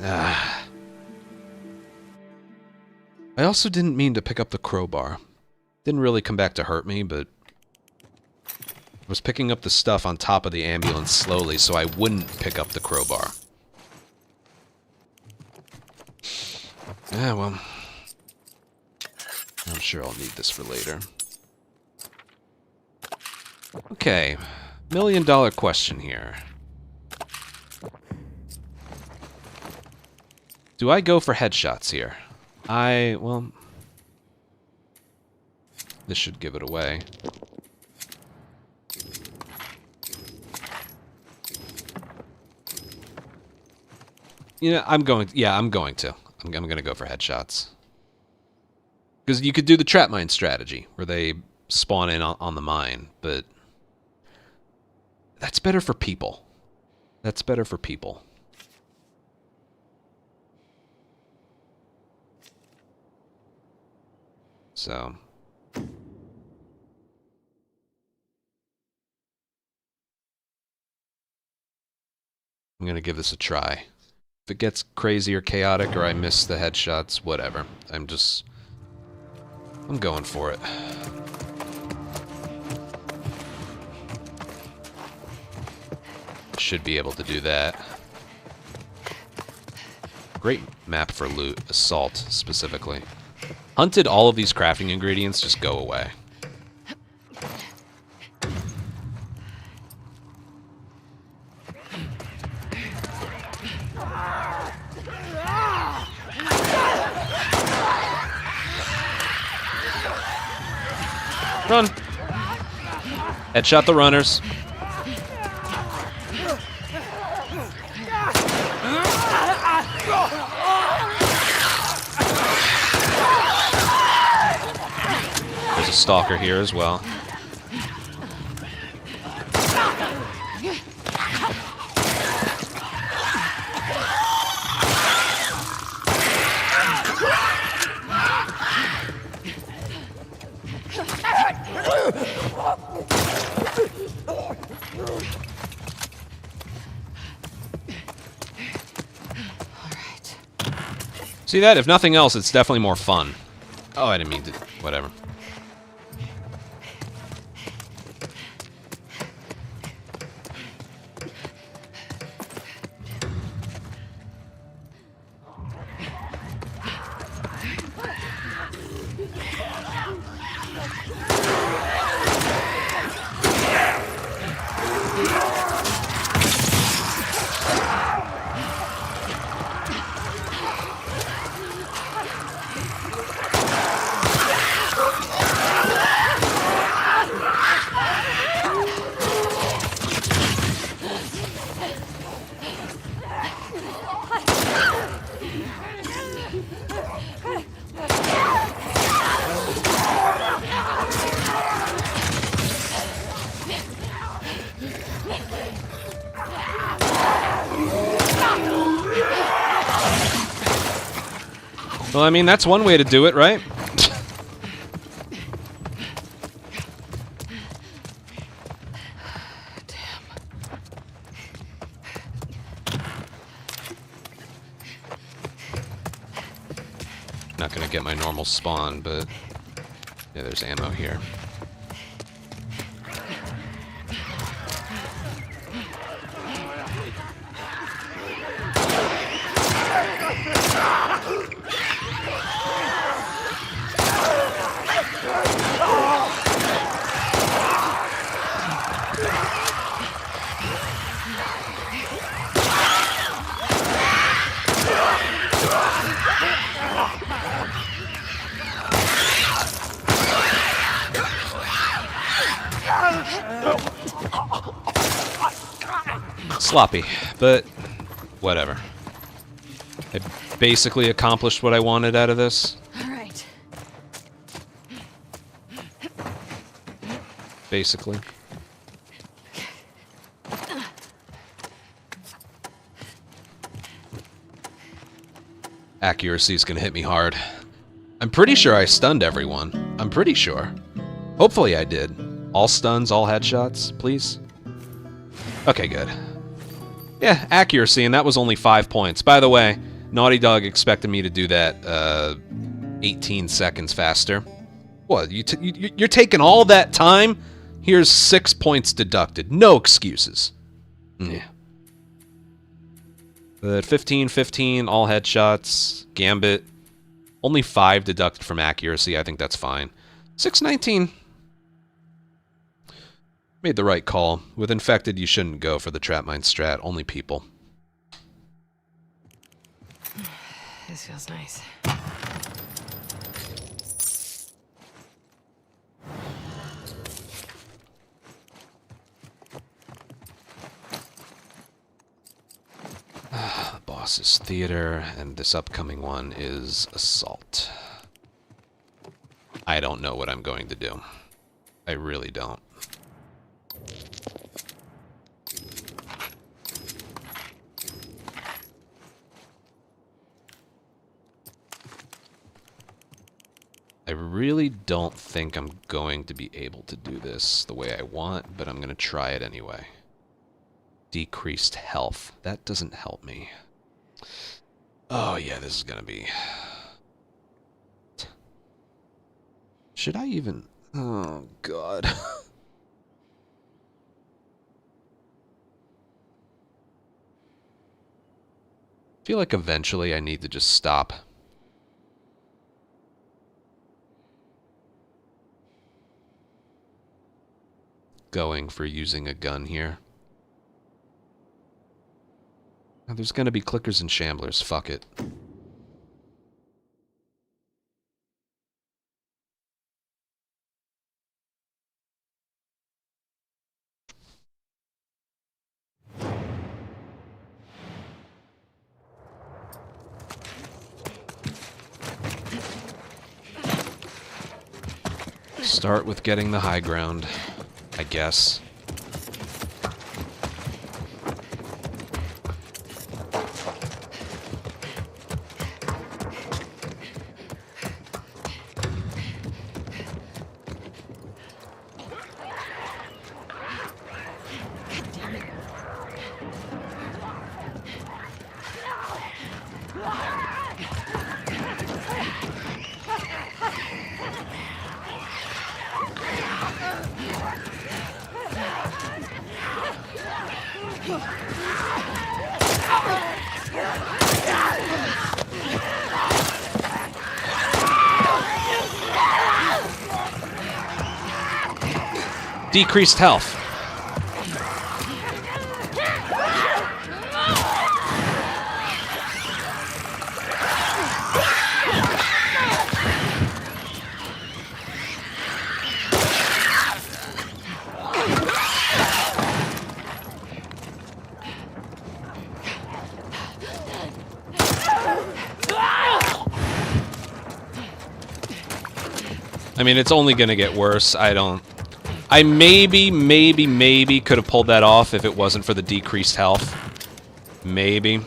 [SPEAKER 1] I also didn't mean to pick up the crowbar. Didn't really come back to hurt me, but I was picking up the stuff on top of the ambulance slowly so I wouldn't pick up the crowbar. Yeah, well, I'm sure I'll need this for later. Okay, $1 million question here. Do I go for headshots here? Well, this should give it away. You know, I'm going to. I'm going to go for headshots. Because you could do the trap mine strategy, where they spawn in on the mine, but that's better for people. That's better for people. So... I'm going to give this a try. If it gets crazy or chaotic or I miss the headshots, whatever. I'm going for it. Should be able to do that. Great map for loot. Assault, specifically. Hunted, all of these crafting ingredients just go away. Run! Headshot the runners. There's a stalker here as well. See that? If nothing else, it's definitely more fun. Oh, I didn't mean to... Whatever. Well, I mean, that's one way to do it, right? Not gonna get my normal spawn, but yeah, there's ammo here. Sloppy, but whatever. I basically accomplished what I wanted out of this.
[SPEAKER 7] All right.
[SPEAKER 1] Basically. accuracy is going to hit me hard. I'm pretty sure I stunned everyone. I'm pretty sure. Hopefully I did. All stuns, all headshots, please. Okay, good. Yeah, accuracy, and that was only 5 points. By the way, Naughty Dog expected me to do that 18 seconds faster. What, you're taking all that time? Here's 6 points deducted. No excuses. Yeah. But 15, 15, all headshots, Gambit. Only 5 deducted from accuracy. I think that's fine. 619. Made the right call. With Infected, you shouldn't go for the trap mine strat. Only people.
[SPEAKER 7] This feels nice.
[SPEAKER 1] The boss is Theater, and this upcoming one is Assault. I don't know what I'm going to do. I really don't. I really don't think I'm going to be able to do this the way I want, but I'm going to try it anyway. Decreased health. That doesn't help me. Oh yeah, this is going to be... Should I even... Oh god. I feel like eventually I need to just stop. Going for using a gun here. Now, there's gonna be clickers and shamblers, fuck it. Start with getting the high ground, I guess. Decreased health. I mean, it's only gonna get worse. I maybe could have pulled that off if it wasn't for the decreased health. Maybe.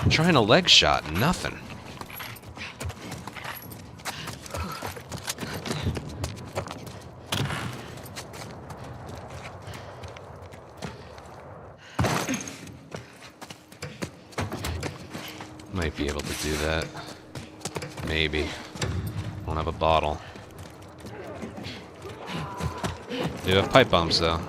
[SPEAKER 1] Trying a leg shot, nothing. Might be able to do that. Maybe. Don't have a bottle. Do have pipe bombs though.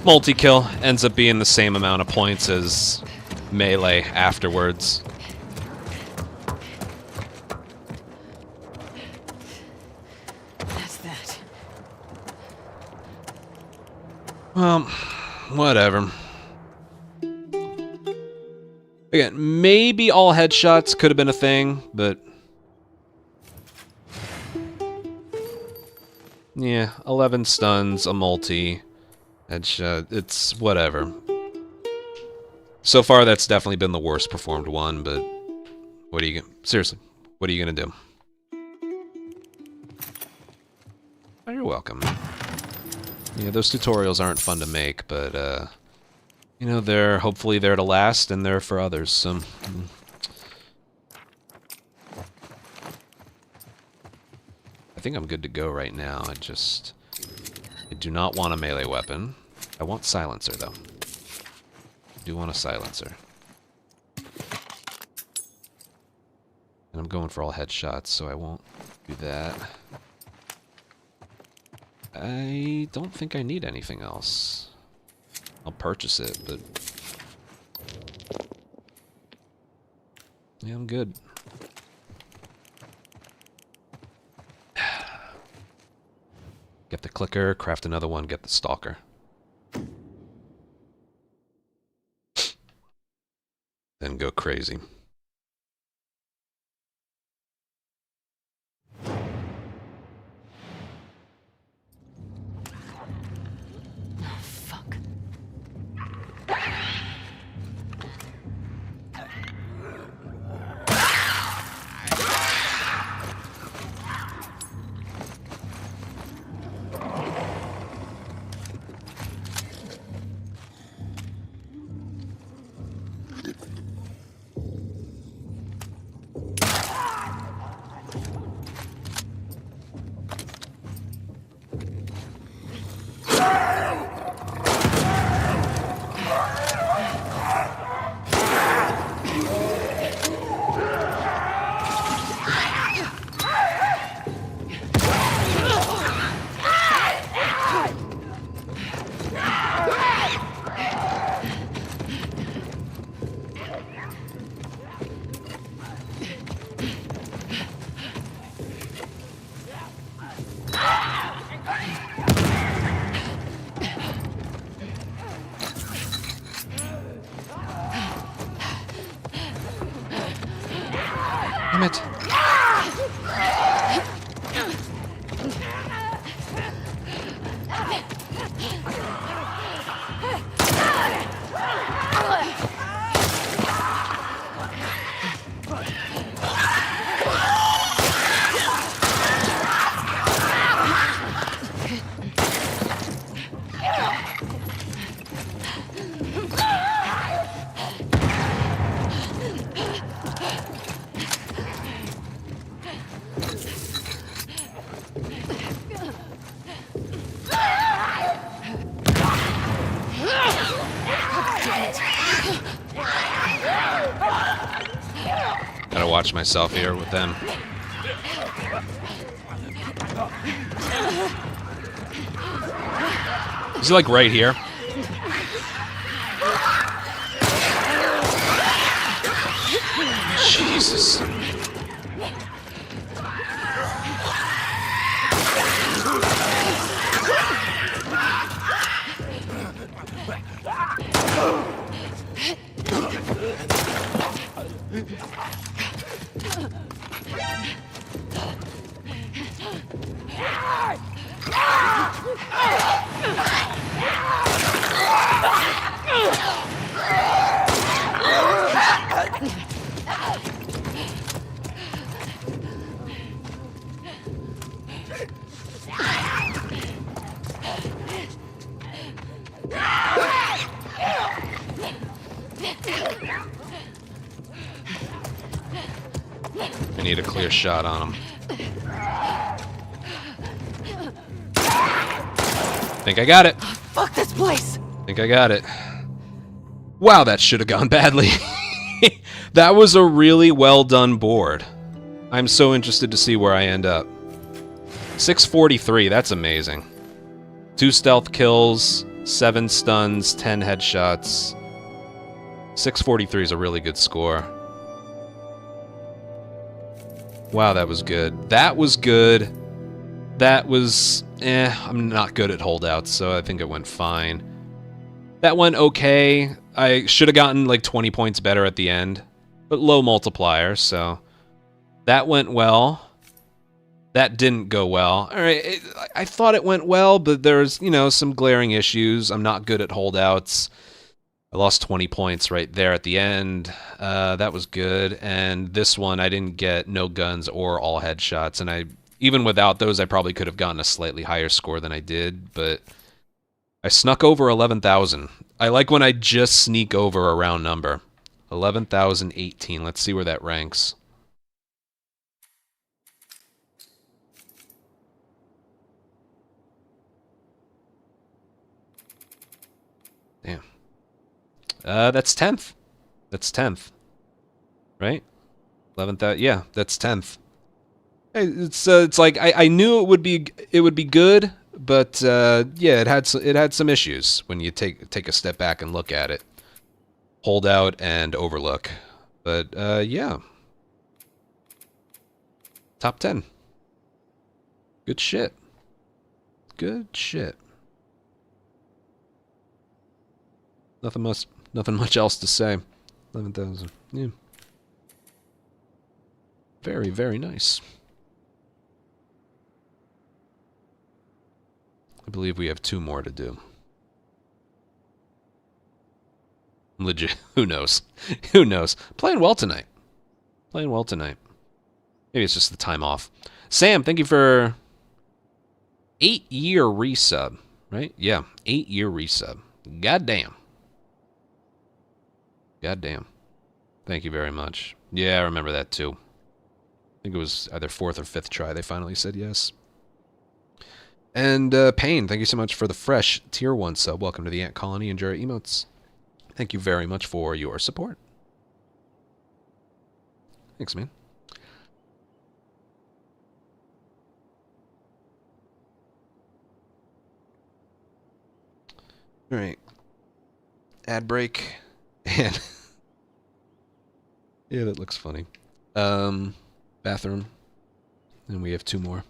[SPEAKER 1] Multi-kill ends up being the same amount of points as melee afterwards.
[SPEAKER 7] That's that.
[SPEAKER 1] Well, whatever. Again, maybe all headshots could have been a thing, but... yeah, 11 stuns, a multi, headshot, it's whatever. So far, that's definitely been the worst performed one, but... what are you gonna... seriously, what are you gonna do? Oh, you're welcome. Yeah, those tutorials aren't fun to make, but, you know, they're hopefully there to last, and they're for others, so... I think I'm good to go right now. I do not want a melee weapon. I want silencer, though. I do want a silencer. And I'm going for all headshots, so I won't do that. I don't think I need anything else. I'll purchase it, but... yeah, I'm good. Get the clicker, craft another one, get the stalker. Then go crazy.
[SPEAKER 7] Fuck.
[SPEAKER 1] Damn it. Gotta watch myself here with them. Is he like right here? Jesus. I need a clear shot on him. Think I got it.
[SPEAKER 7] Fuck this place!
[SPEAKER 1] Think I got it. Wow, that should have gone badly. That was a really well done board. I'm so interested to see where I end up. 643, that's amazing. 2 stealth kills, 7 stuns, 10 headshots. 643 is a really good score. Wow, that was good. That was good. That was... I'm not good at holdouts, so I think it went fine. That went okay. I should have gotten like 20 points better at the end. But low multiplier, so... That went well. That didn't go well. Alright, I thought it went well, but there's, you know, some glaring issues. I'm not good at holdouts. I lost 20 points right there at the end. That was good. And this one, I didn't get no guns or all headshots. And even without those, I probably could have gotten a slightly higher score than I did. But I snuck over 11,000. I like when I just sneak over a round number. 11,018. Let's see where that ranks. Damn. That's 10th. That's 10th. Right? 11th. Yeah, that's 10th. It's like I knew it would be good, but yeah, it had some issues when you take a step back and look at it. Hold out and overlook. But yeah. Top 10. Good shit. Good shit. Nothing much else to say. 11,000. Yeah. Very, very nice. I believe we have 2 more to do. Legit. Who knows? Who knows? Playing well tonight. Playing well tonight. Maybe it's just the time off. Sam, thank you for 8-year resub. Right? Yeah, 8-year resub. Goddamn. Goddamn. Thank you very much. Yeah, I remember that too. I think it was either 4th or 5th try they finally said yes. And Payne, thank you so much for the fresh tier 1 sub. Welcome to the Ant Colony and Jerry Emotes. Thank you very much for your support. Thanks, man. All right. Ad break. And yeah, that looks funny. Bathroom. And we have 2 more.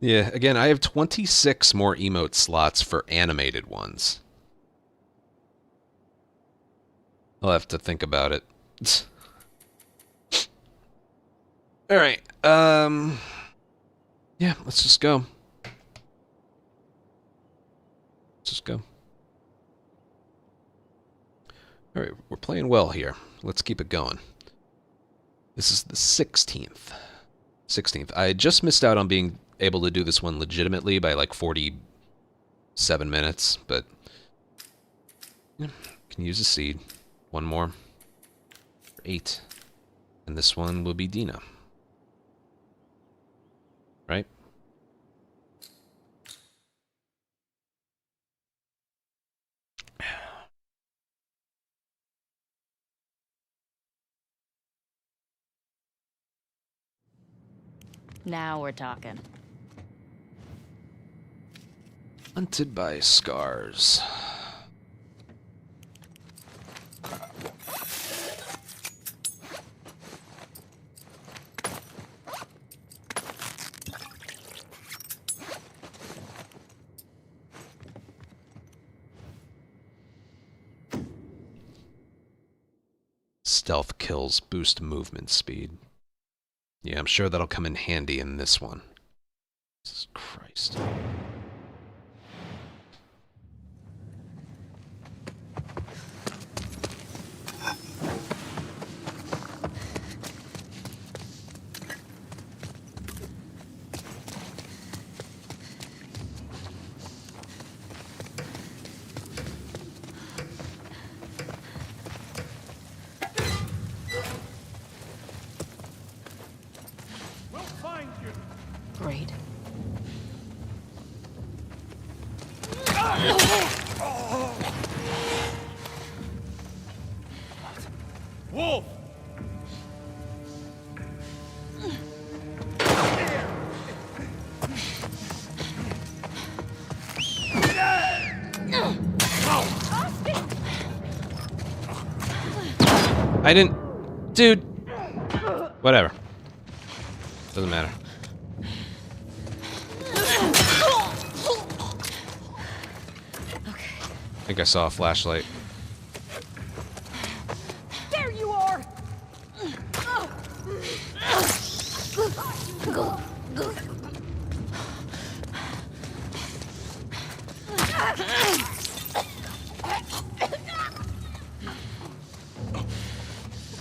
[SPEAKER 1] Yeah, again, I have 26 more emote slots for animated ones. I'll have to think about it. Alright, yeah, let's just go. Let's just go. Alright, we're playing well here. Let's keep it going. This is the 16th. 16th. I just missed out on being able to do this one legitimately by like 47 minutes, but yeah, can use a seed. 1 more. 8. And this one will be Dina. Right?
[SPEAKER 7] Now we're talking.
[SPEAKER 1] Hunted by scars. Stealth kills boost movement speed. Yeah, I'm sure that'll come in handy in this one. Jesus Christ.
[SPEAKER 4] We'll find you.
[SPEAKER 7] Great.
[SPEAKER 4] Wolf!
[SPEAKER 1] I didn't... Dude. Whatever. Doesn't matter. I think I saw a flashlight.
[SPEAKER 3] There you are!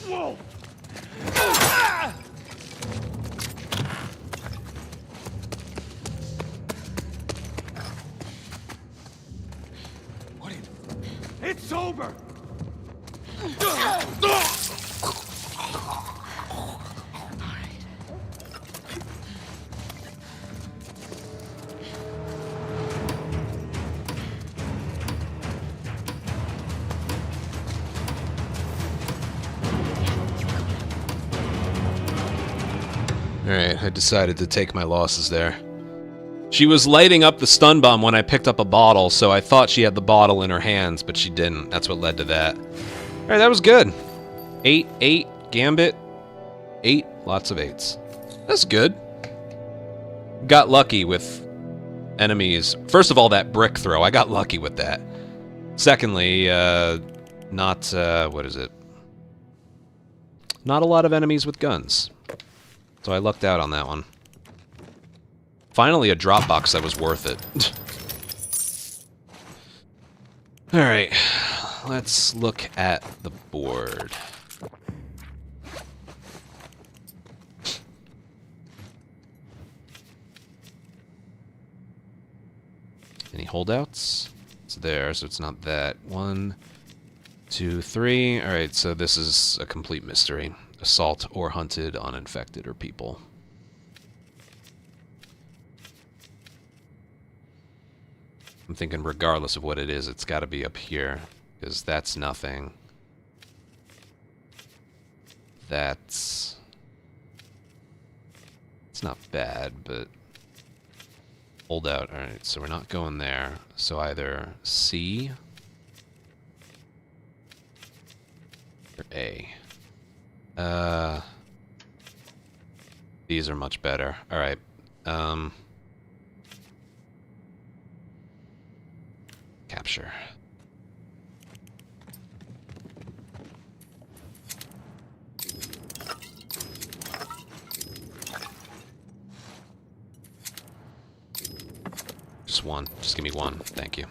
[SPEAKER 4] Wolf! What is... It's over!
[SPEAKER 1] Alright, I decided to take my losses there. She was lighting up the stun bomb when I picked up a bottle, so I thought she had the bottle in her hands, but she didn't. That's what led to that. Alright, that was good. 8, Gambit. 8, lots of 8s. That's good. Got lucky with enemies. First of all, that brick throw. I got lucky with that. Secondly, what is it? Not a lot of enemies with guns. So I lucked out on that one. Finally a drop box that was worth it. Alright, let's look at the board. Any holdouts? It's there, so it's not that. 1, 2, 3. Alright, so this is a complete mystery. Assault or hunted on infected or people. I'm thinking regardless of what it is, it's got to be up here, because that's nothing. That's... It's not bad, but... Hold out. Alright, so we're not going there. So either C... or A. These are much better. Alright. Capture. Just one. Just give me one. Thank you.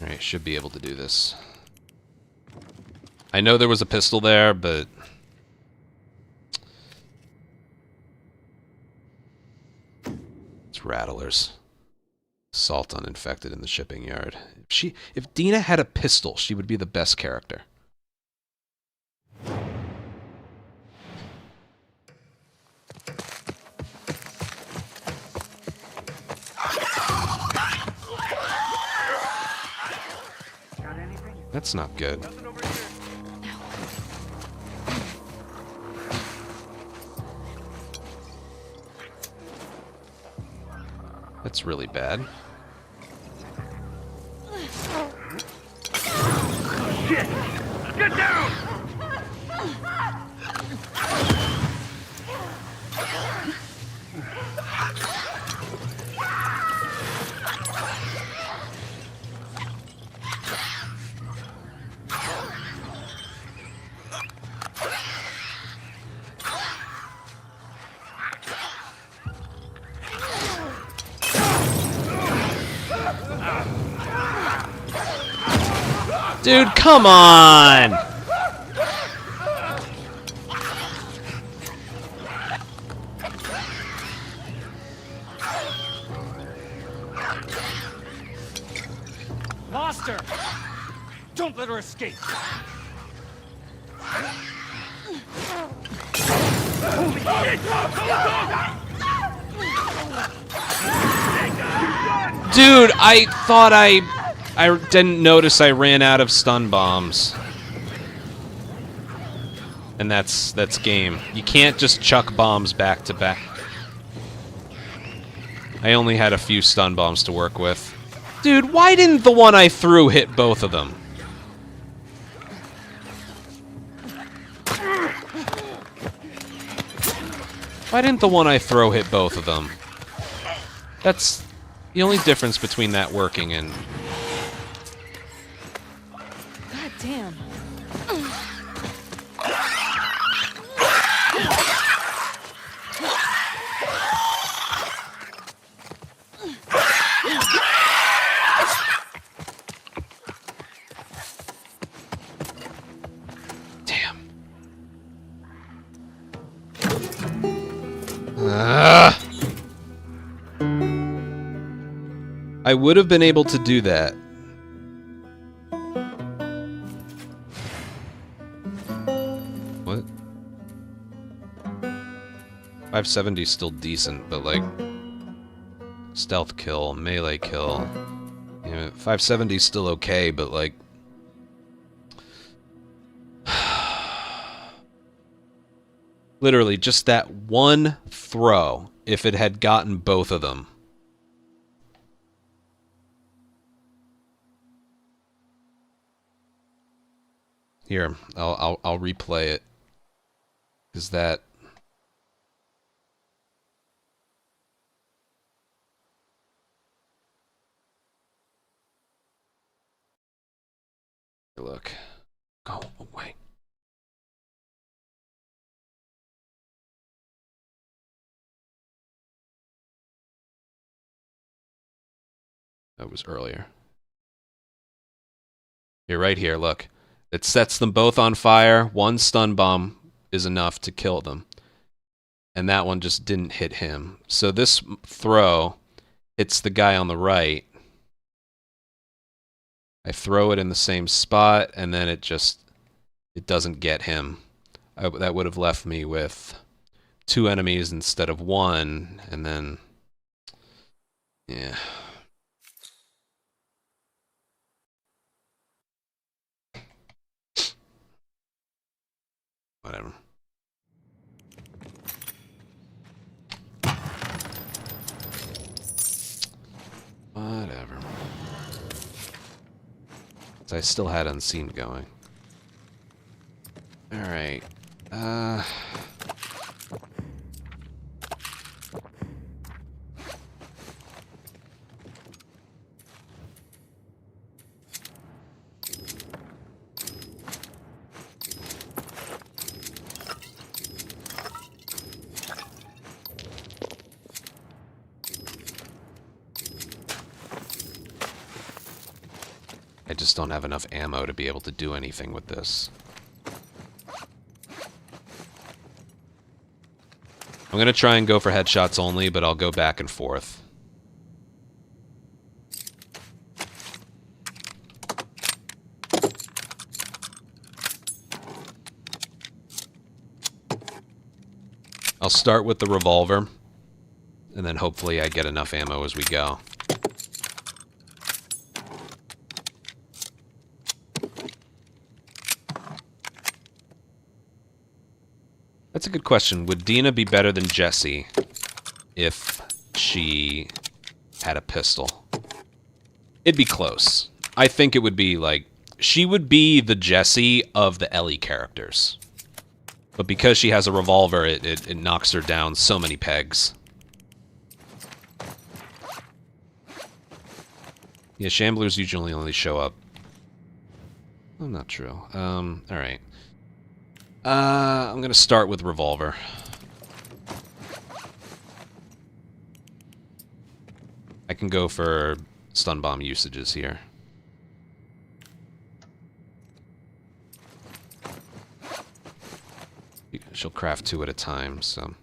[SPEAKER 1] Alright, should be able to do this. I know there was a pistol there, but... It's rattlers. Assault on infected in the shipping yard. If Dina had a pistol, she would be the best character. That's not good.
[SPEAKER 5] Nothing over here.
[SPEAKER 1] That's really bad.
[SPEAKER 5] Shit! Get down!
[SPEAKER 1] Dude, come on!
[SPEAKER 4] Lost her! Don't let her escape!
[SPEAKER 1] Dude, I thought I didn't notice I ran out of stun bombs. And that's game. You can't just chuck bombs back to back. I only had a few stun bombs to work with. Dude, why didn't the one I threw hit both of them? Why didn't the one I throw hit both of them? That's the only difference between that working and...
[SPEAKER 7] God damn.
[SPEAKER 1] Damn. I would have been able to do that. What? 570 is still decent, but like stealth kill, melee kill. You know, 570 is still okay, but like literally just that one throw, if it had gotten both of them. Here, I'll replay it. Is that... Look. Go away. That was earlier. Here, right here, look. It sets them both on fire. One stun bomb is enough to kill them. And that one just didn't hit him. So this throw hits the guy on the right. I throw it in the same spot, and then it doesn't get him. That would have left me with 2 enemies instead of 1, and then... yeah. Whatever. Whatever. So I still had Unseen going. Alright. I just don't have enough ammo to be able to do anything with this. I'm gonna try and go for headshots only, but I'll go back and forth. I'll start with the revolver, and then hopefully I get enough ammo as we go. That's a good question. Would Dina be better than Jessie if she had a pistol. It'd be close. I think it would be like... She would be the Jessie of the Ellie characters. But because she has a revolver, it knocks her down so many pegs. Yeah, Shamblers usually only show up. Oh, not true. Alright. I'm gonna start with revolver. I can go for stun bomb usages here. She'll craft 2 at a time, so...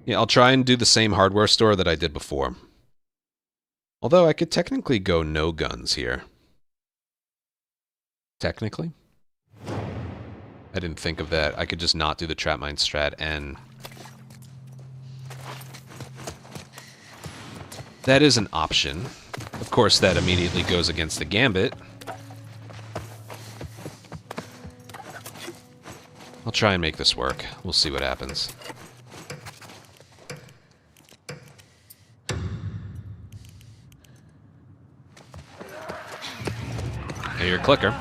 [SPEAKER 1] Yeah, I'll try and do the same hardware store that I did before. Although I could technically go no guns here. Technically. I didn't think of that. I could just not do the trap mine strat and... That is an option. Of course, that immediately goes against the gambit. I'll try and make this work. We'll see what happens. Hey, your clicker.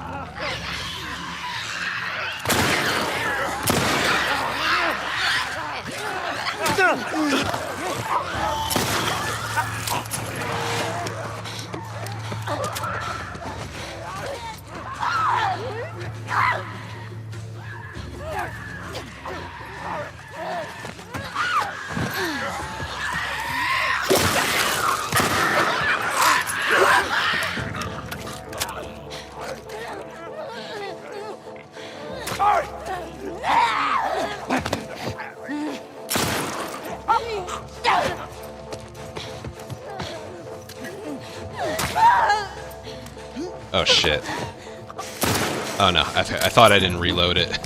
[SPEAKER 1] Oh shit. Oh no, I thought I didn't reload it.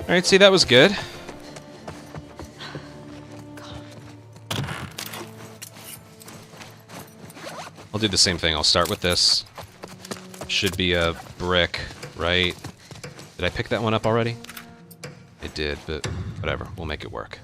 [SPEAKER 1] Alright, see, that was good. I'll do the same thing. I'll start with this. Should be a brick, right? Did I pick that one up already? I did, but whatever. We'll make it work.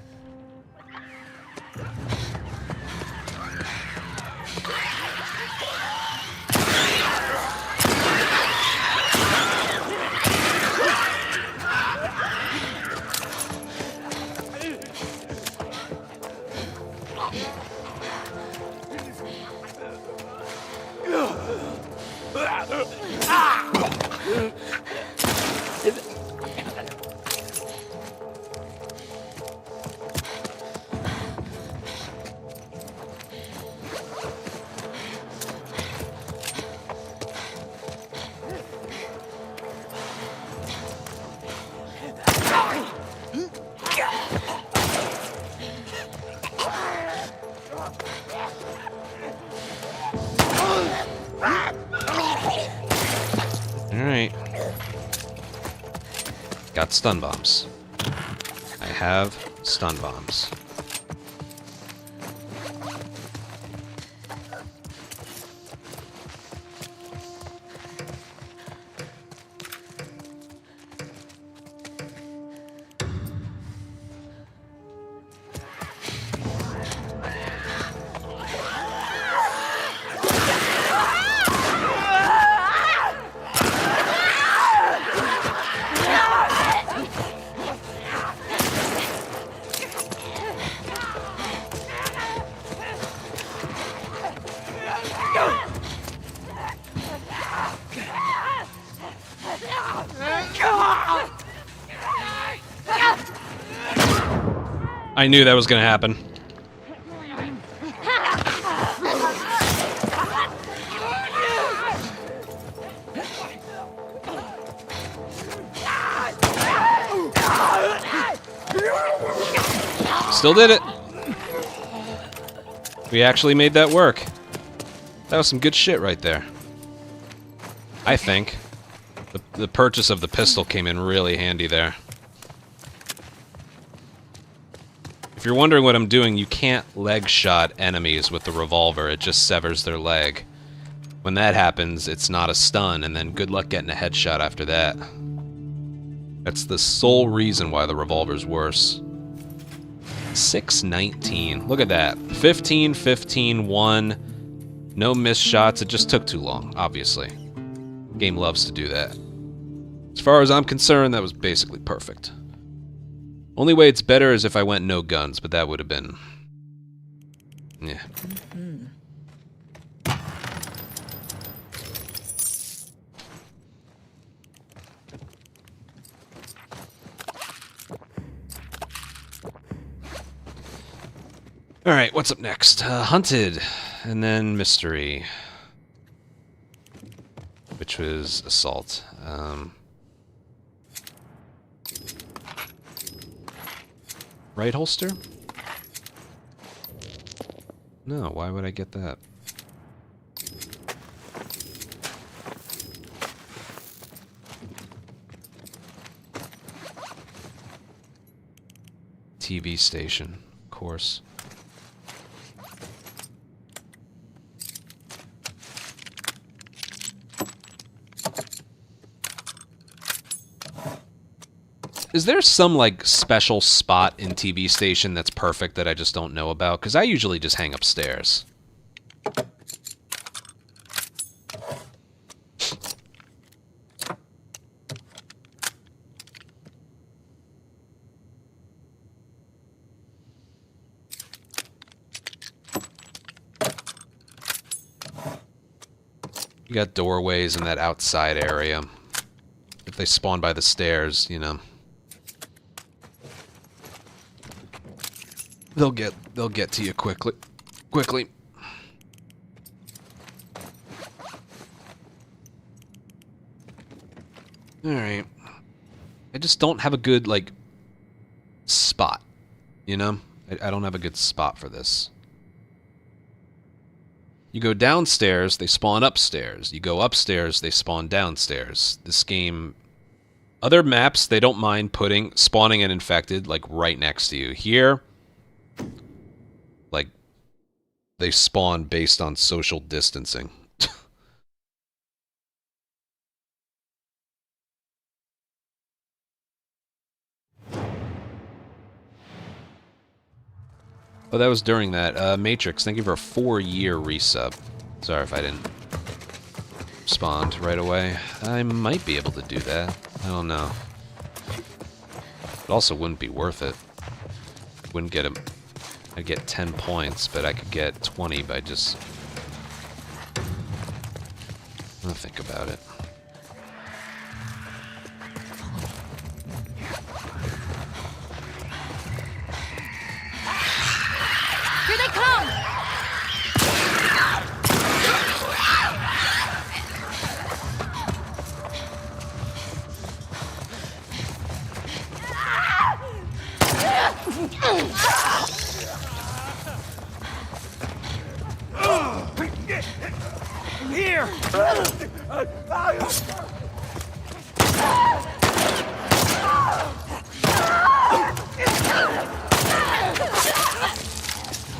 [SPEAKER 1] Alright. Got stun bombs. I have stun bombs. I knew that was going to happen. Still did it. We actually made that work. That was some good shit right there. I think. The purchase of the pistol came in really handy there. If you're wondering what I'm doing, you can't leg shot enemies with the revolver. It just severs their leg. When that happens, it's not a stun, and then good luck getting a headshot after that. That's the sole reason why the revolver's worse. 619. Look at that. 15, 15, 1. No missed shots. It just took too long, obviously. Game loves to do that. As far as I'm concerned, that was basically perfect. Only way it's better is if I went no guns, but that would have been... yeah. Alright, what's up next? Hunted, and then Mystery. Which was Assault. Right holster? No, why would I get that? TV station, of course. Is there some, like, special spot in TV station that's perfect that I just don't know about? Because I usually just hang upstairs. You got doorways in that outside area. If they spawn by the stairs, you know. They'll get to you quickly. Alright. I just don't have a good, like, spot. You know? I don't have a good spot for this. You go downstairs, they spawn upstairs. You go upstairs, they spawn downstairs. This game... Other maps, they don't mind spawning an infected, like, right next to you. Here... like, they spawn based on social distancing. Oh, that was during that. Matrix, thank you for a 4-year resub. Sorry if I didn't respond right away. I might be able to do that. I don't know. It also wouldn't be worth it. Wouldn't get him. I'd get 10 points, but I could get 20 by just... I'll think about it.
[SPEAKER 7] Here they come!
[SPEAKER 4] Here!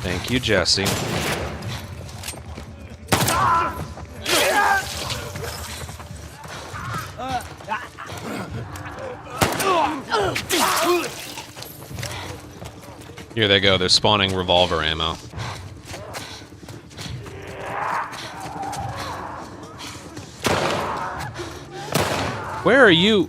[SPEAKER 1] Thank you, Jesse. Here they go. They're spawning revolver ammo. Where are you?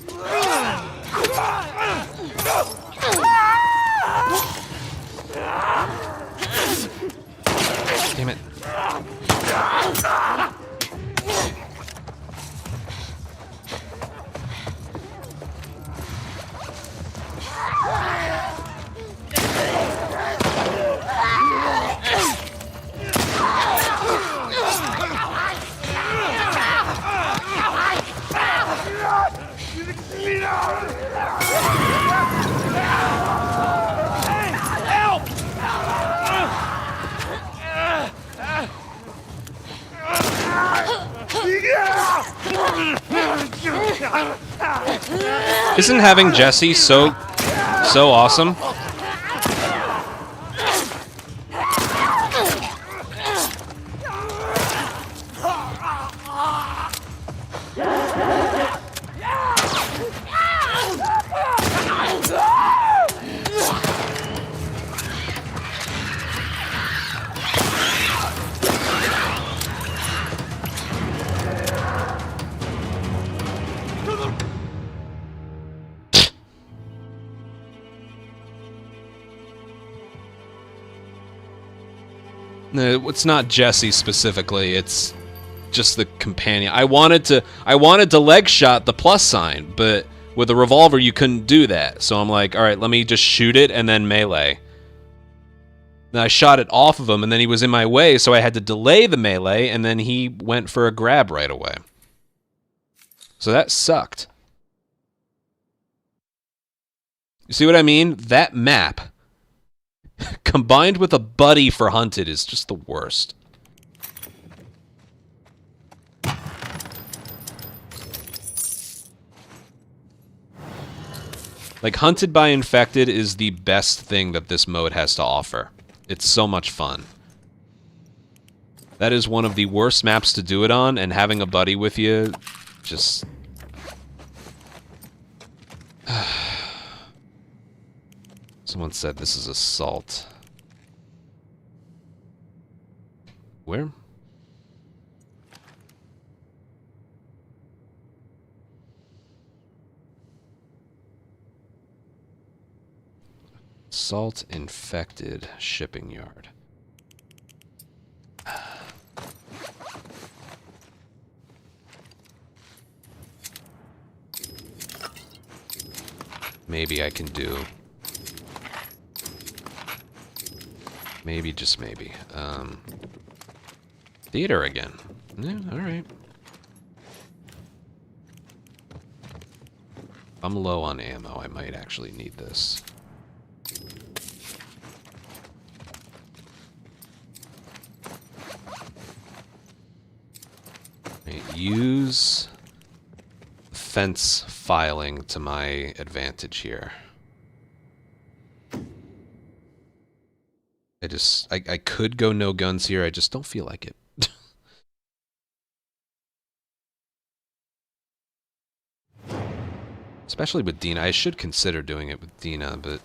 [SPEAKER 1] Damn it. Isn't having Jesse so awesome? No, it's not Jesse specifically. It's just the companion. I wanted to leg shot the plus sign, but with a revolver you couldn't do that. So I'm like, all right, let me just shoot it and then melee. Then I shot it off of him, and then he was in my way, so I had to delay the melee, and then he went for a grab right away. So that sucked. You see what I mean? That map, combined with a buddy for Hunted, is just the worst. Like, Hunted by Infected is the best thing that this mode has to offer. It's so much fun. That is one of the worst maps to do it on, and having a buddy with you just... Someone said this is assault. Where? Assault infected shipping yard. Maybe I can do... Maybe, just maybe. Theater again. Yeah, alright. I'm low on ammo. I might actually need this. Use fence filing to my advantage here. I could go no guns here, I just don't feel like it. Especially with Dina. I should consider doing it with Dina, but...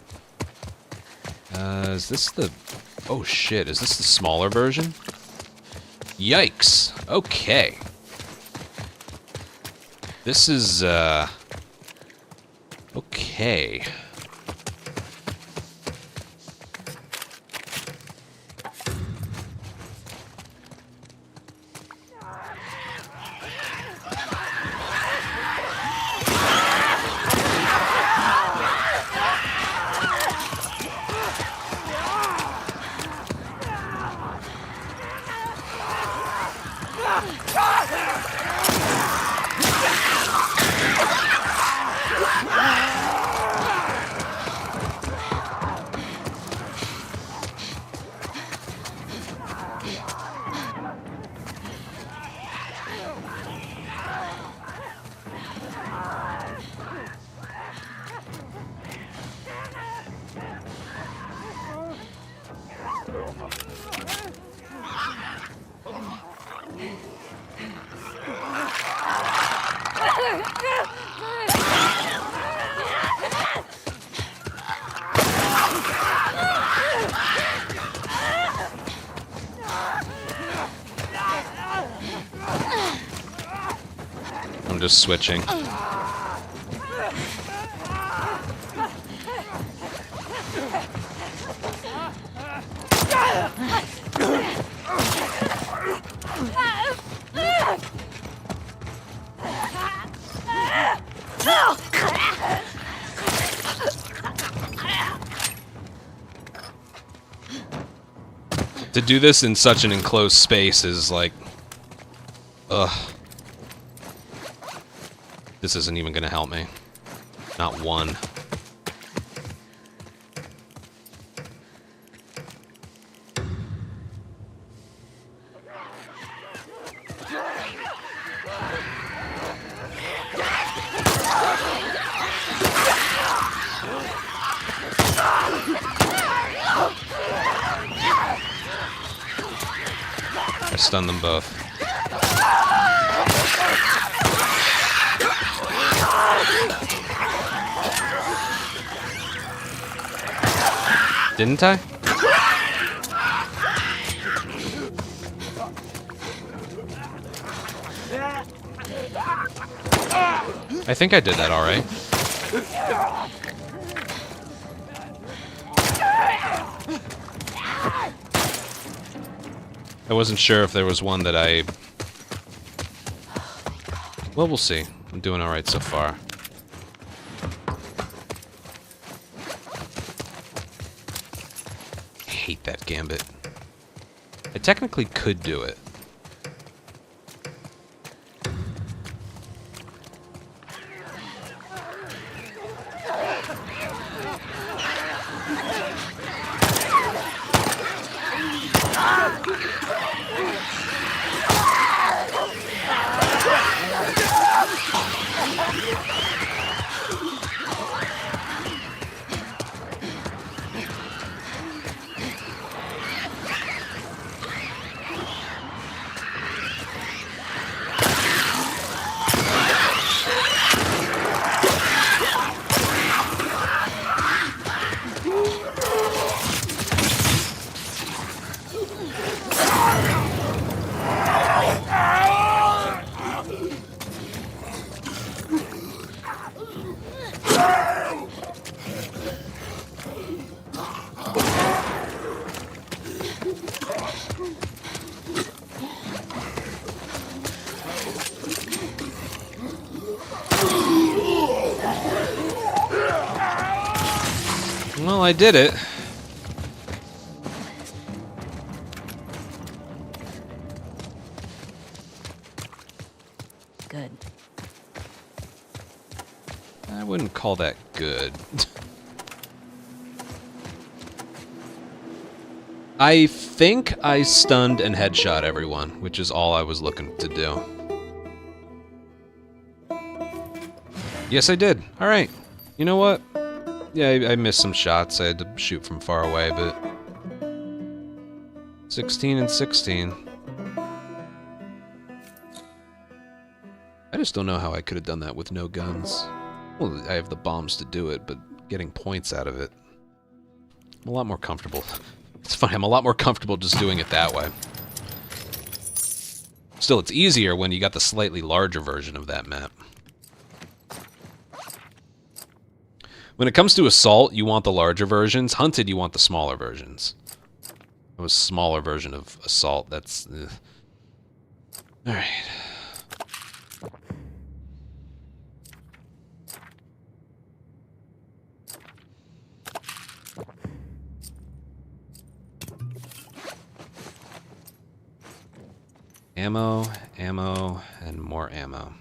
[SPEAKER 1] is this the... Oh shit, is this the smaller version? Yikes! Okay. This is, okay. I'm just switching. To do this in such an enclosed space is like... Ugh. This isn't even gonna help me. Not one. I stunned them both. Didn't I? I think I did that all right. I wasn't sure if there was one that I... Well, we'll see. I'm doing alright so far. I hate that gambit. I technically could do it. Well, I did it.
[SPEAKER 7] Good.
[SPEAKER 1] I wouldn't call that good. I think I stunned and headshot everyone, which is all I was looking to do. Yes, I did. Alright. You know what? Yeah, I missed some shots. I had to shoot from far away, but... 16 and 16. I just don't know how I could have done that with no guns. Well, I have the bombs to do it, but getting points out of it... I'm a lot more comfortable. It's funny, I'm a lot more comfortable just doing it that way. Still, it's easier when you got the slightly larger version of that map. When it comes to Assault, you want the larger versions. Hunted, you want the smaller versions. It was a smaller version of Assault. That's... Alright. Ammo, ammo, and more ammo.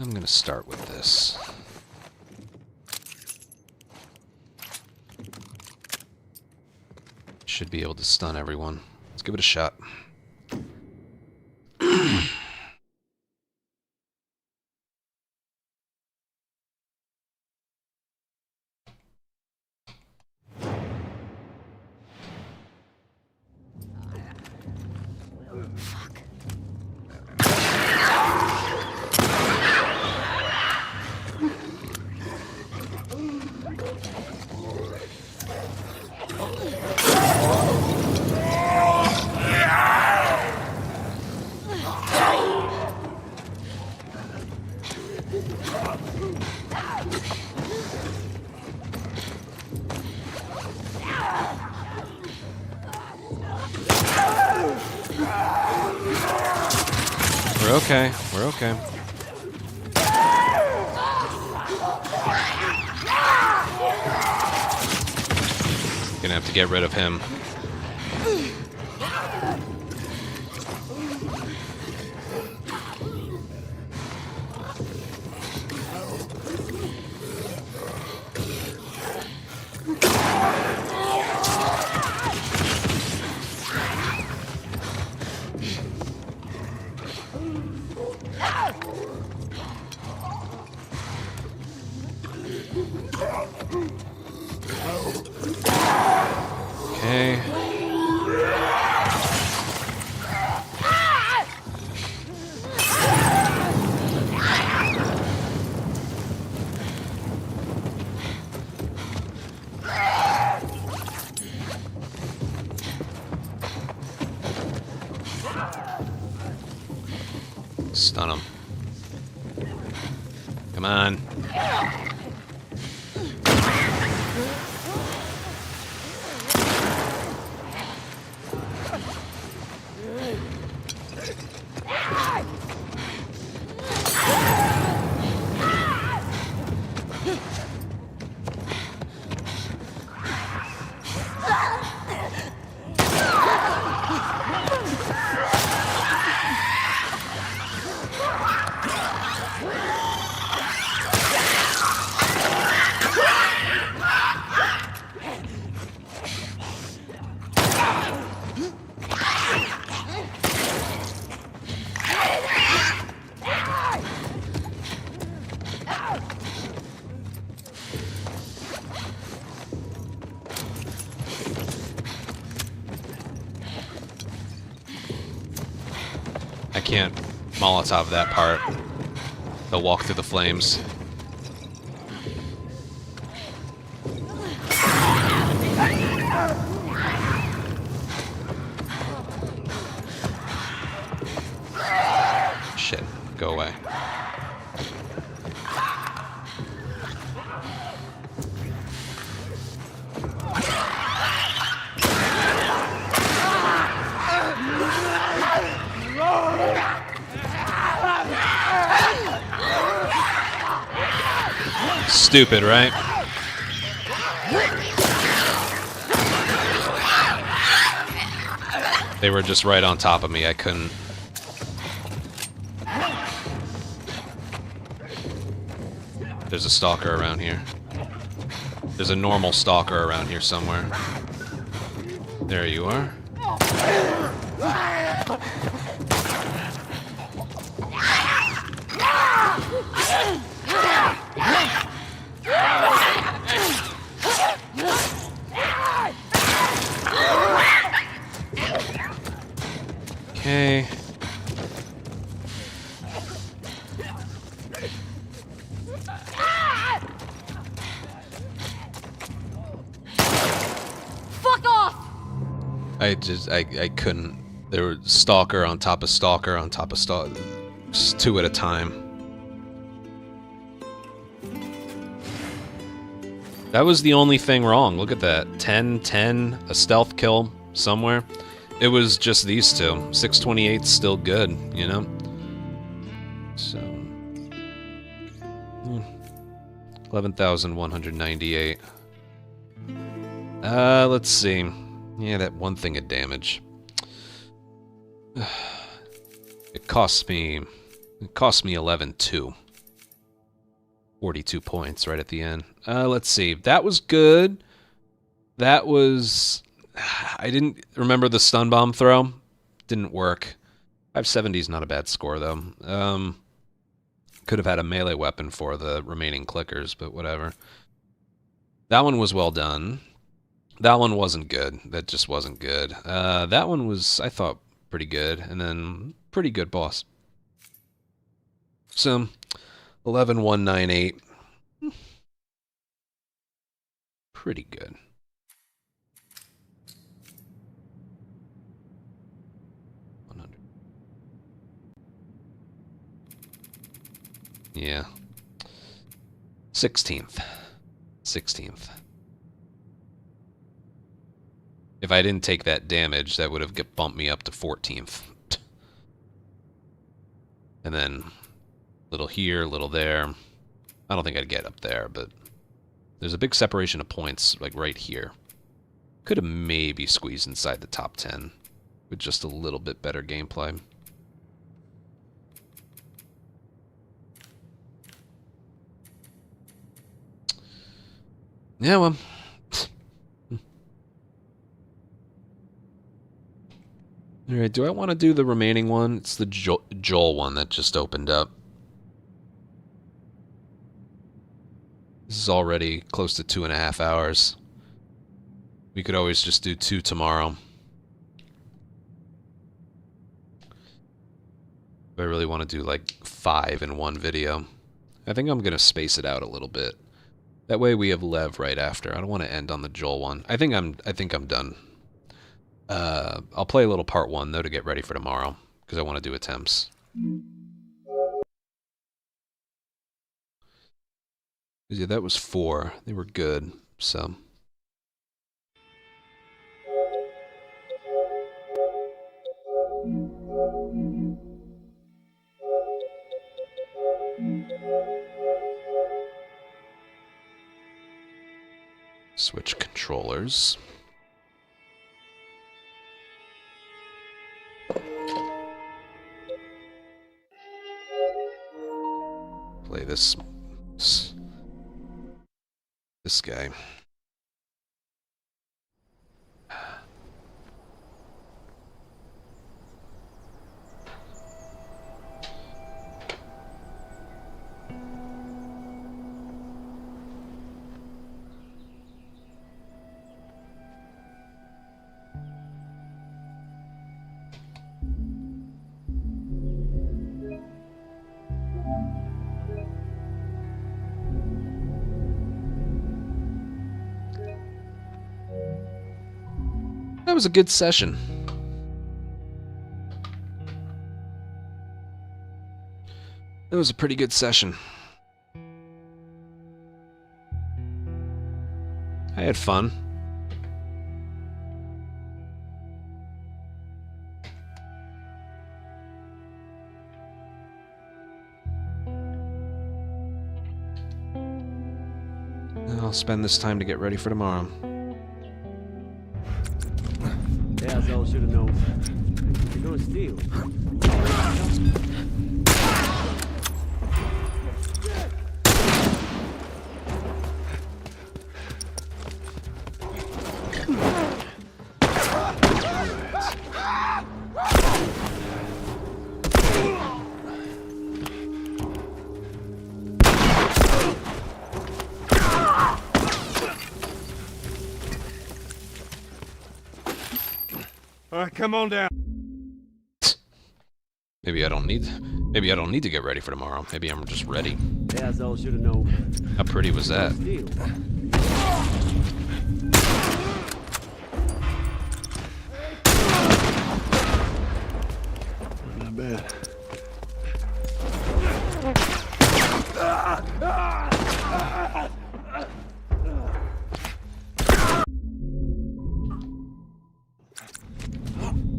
[SPEAKER 1] I'm gonna start with this. Should be able to stun everyone. Let's give it a shot. We're okay. We're okay. Gonna have to get rid of him. Okay. Stun him. Come on. I can't Molotov that part. They'll walk through the flames. Shit, go away. Stupid, right? They were just right on top of me. I couldn't. There's a stalker around here. There's a normal stalker around here somewhere. There you are. Okay.
[SPEAKER 7] Fuck off!
[SPEAKER 1] I couldn't. There were stalker on top of stalker on top of stalker. Just two at a time. That was the only thing wrong. Look at that. 10-10, a stealth kill somewhere. It was just these two. 628's still good, you know? So... 11,198. Let's see. Yeah, that one thing of damage. It cost me 11-2. 42 points right at the end. Let's see. That was good. That was... I didn't remember the stun bomb throw. Didn't work. 570 is not a bad score, though. Could have had a melee weapon for the remaining clickers, but whatever. That one was well done. That one wasn't good. That just wasn't good. That one was, I thought, pretty good. And then, pretty good boss. So, 11,198. Pretty good. Yeah. 16th. 16th. If I didn't take that damage, that would have bumped me up to 14th. And then, little here, little there. I don't think I'd get up there, but there's a big separation of points, like right here. Could have maybe squeezed inside the top 10 with just a little bit better gameplay. Yeah, well. Alright, do I want to do the remaining one? It's the Joel one that just opened up. This is already close to 2.5 hours. We could always just do 2 tomorrow. If I really want to do like 5 in one video. I think I'm going to space it out a little bit. That way we have Lev right after. I don't want to end on the Joel one. I think I'm done. I'll play a little part 1 though to get ready for tomorrow because I want to do attempts. Yeah, that was 4. They were good, so. Switch controllers. Play this guy. That was a good session. That was a pretty good session. I had fun. I'll spend this time to get ready for tomorrow.
[SPEAKER 2] Yeah, I should have known. You're gonna steal.
[SPEAKER 4] All right, come on down.
[SPEAKER 1] Maybe I don't need to get ready for tomorrow. Maybe I'm just ready.
[SPEAKER 2] Yeah, I should have known.
[SPEAKER 1] How pretty was that?
[SPEAKER 2] Steal.
[SPEAKER 5] Not bad.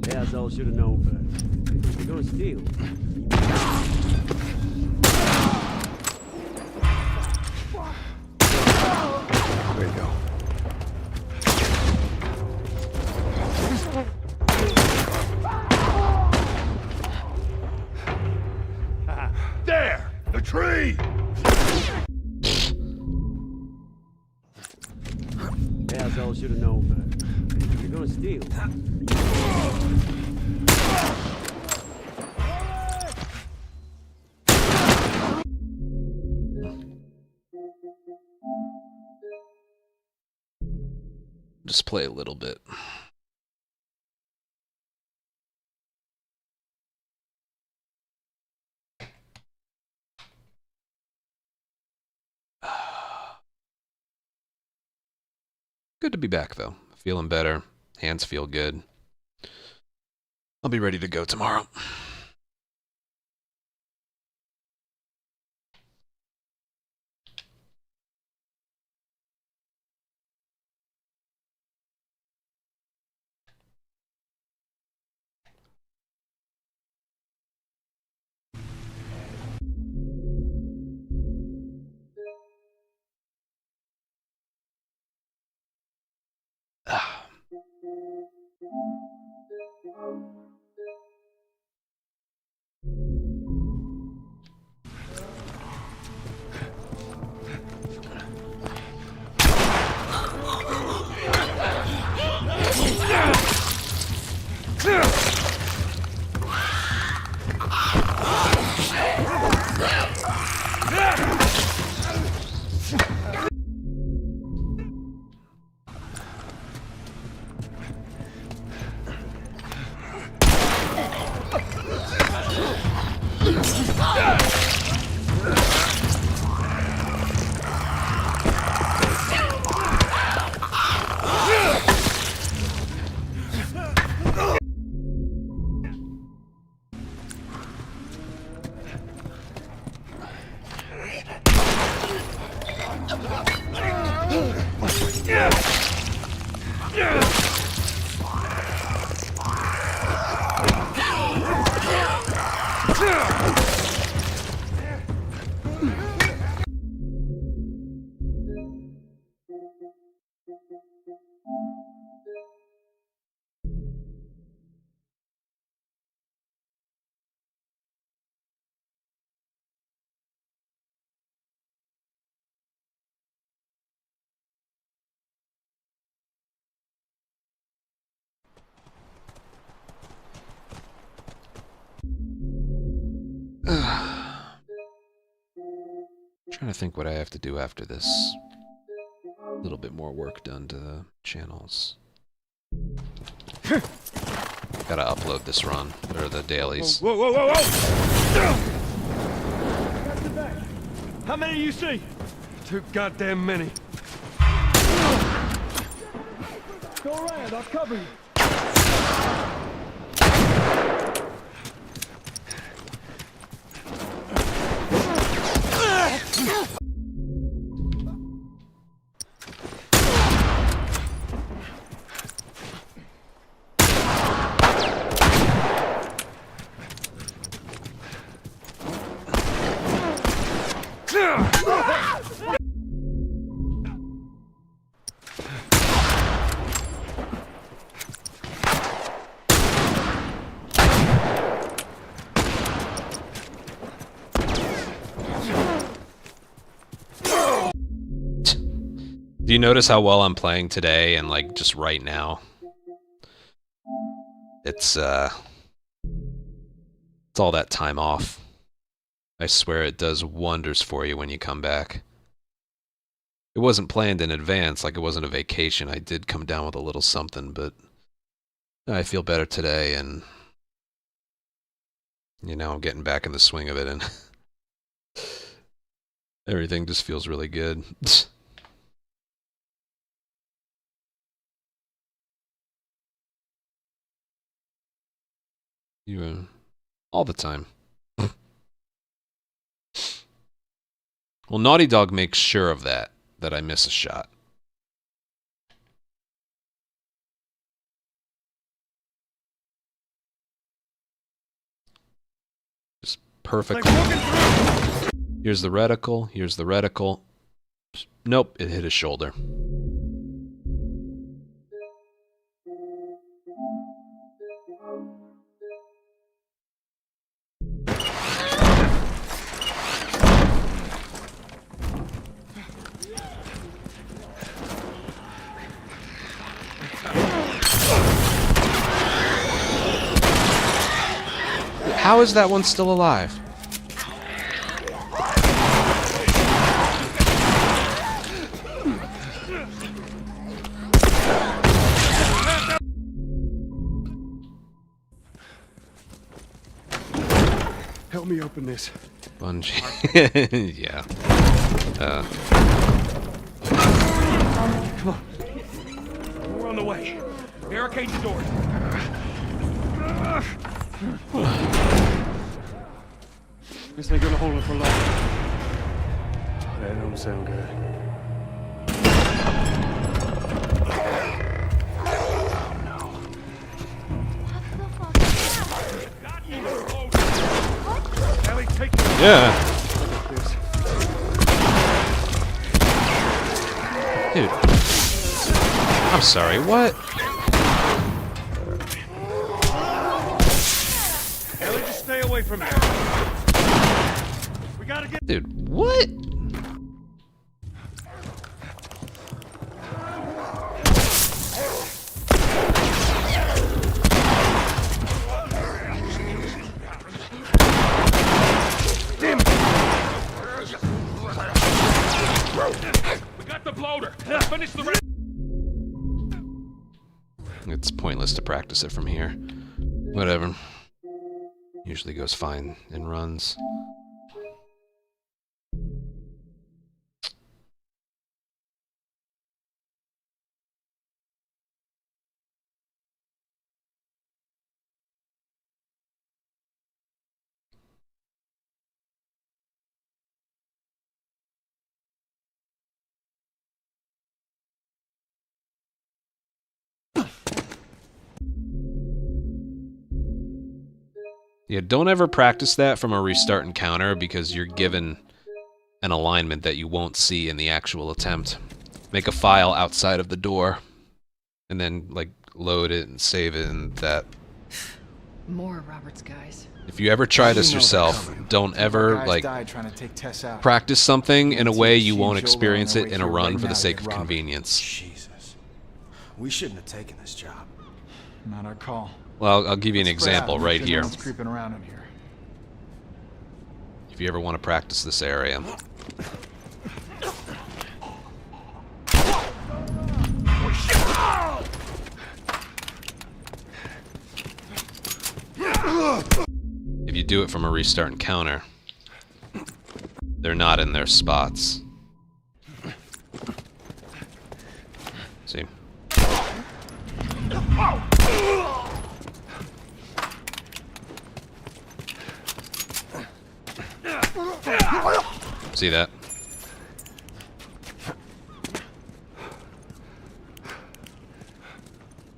[SPEAKER 2] Yeah, I should have known. You're gonna steal.
[SPEAKER 5] There you go.
[SPEAKER 4] There! The tree!
[SPEAKER 2] Yeah, I should have known. You're gonna steal.
[SPEAKER 1] Just play a little bit. Good to be back, though. Feeling better. Hands feel good. I'll be ready to go tomorrow. Trying to think what I have to do after this. A little bit more work done to the channels. Gotta upload this run, or the dailies.
[SPEAKER 5] Whoa, whoa, whoa, whoa! How many do you see? Too goddamn many. Go around, I'll cover you.
[SPEAKER 1] Do you notice how well I'm playing today and like just right now? It's all that time off. I swear it does wonders for you when you come back. It wasn't planned in advance, like it wasn't a vacation. I did come down with a little something, but I feel better today, and you know, I'm getting back in the swing of it, and everything just feels really good. You, all the time. Well, Naughty Dog makes sure of that I miss a shot. Just perfect. Here's the reticle, here's the reticle. Nope, it hit his shoulder. How is that one still alive?
[SPEAKER 5] Help me open this.
[SPEAKER 1] Bungee. Yeah.
[SPEAKER 5] Come on. We're on the way. Barricade the doors. This ain't gonna hold it for long. That don't sound good. Ellie, take it.
[SPEAKER 1] Yeah. Dude. I'm sorry, what?
[SPEAKER 5] Ellie, just stay away from here. We gotta get.
[SPEAKER 1] Dude, what?
[SPEAKER 4] We got the bloater. Let's finish the rest.
[SPEAKER 1] It's pointless to practice it from here. Whatever. Usually goes fine in runs. Yeah, don't ever practice that from a restart encounter because you're given an alignment that you won't see in the actual attempt. Make a file outside of the door, and then, like, load it and save it and that.
[SPEAKER 7] More Robert's guys.
[SPEAKER 1] If you ever try this yourself, don't ever, like, practice something in a way you won't experience it in a run for the sake of convenience.
[SPEAKER 8] Jesus. We shouldn't have taken this job.
[SPEAKER 9] Not our call.
[SPEAKER 1] Well, I'll give you an example right here.
[SPEAKER 9] Creeping around in here.
[SPEAKER 1] If you ever want to practice this area. If you do it from a restart encounter, they're not in their spots. See? See that?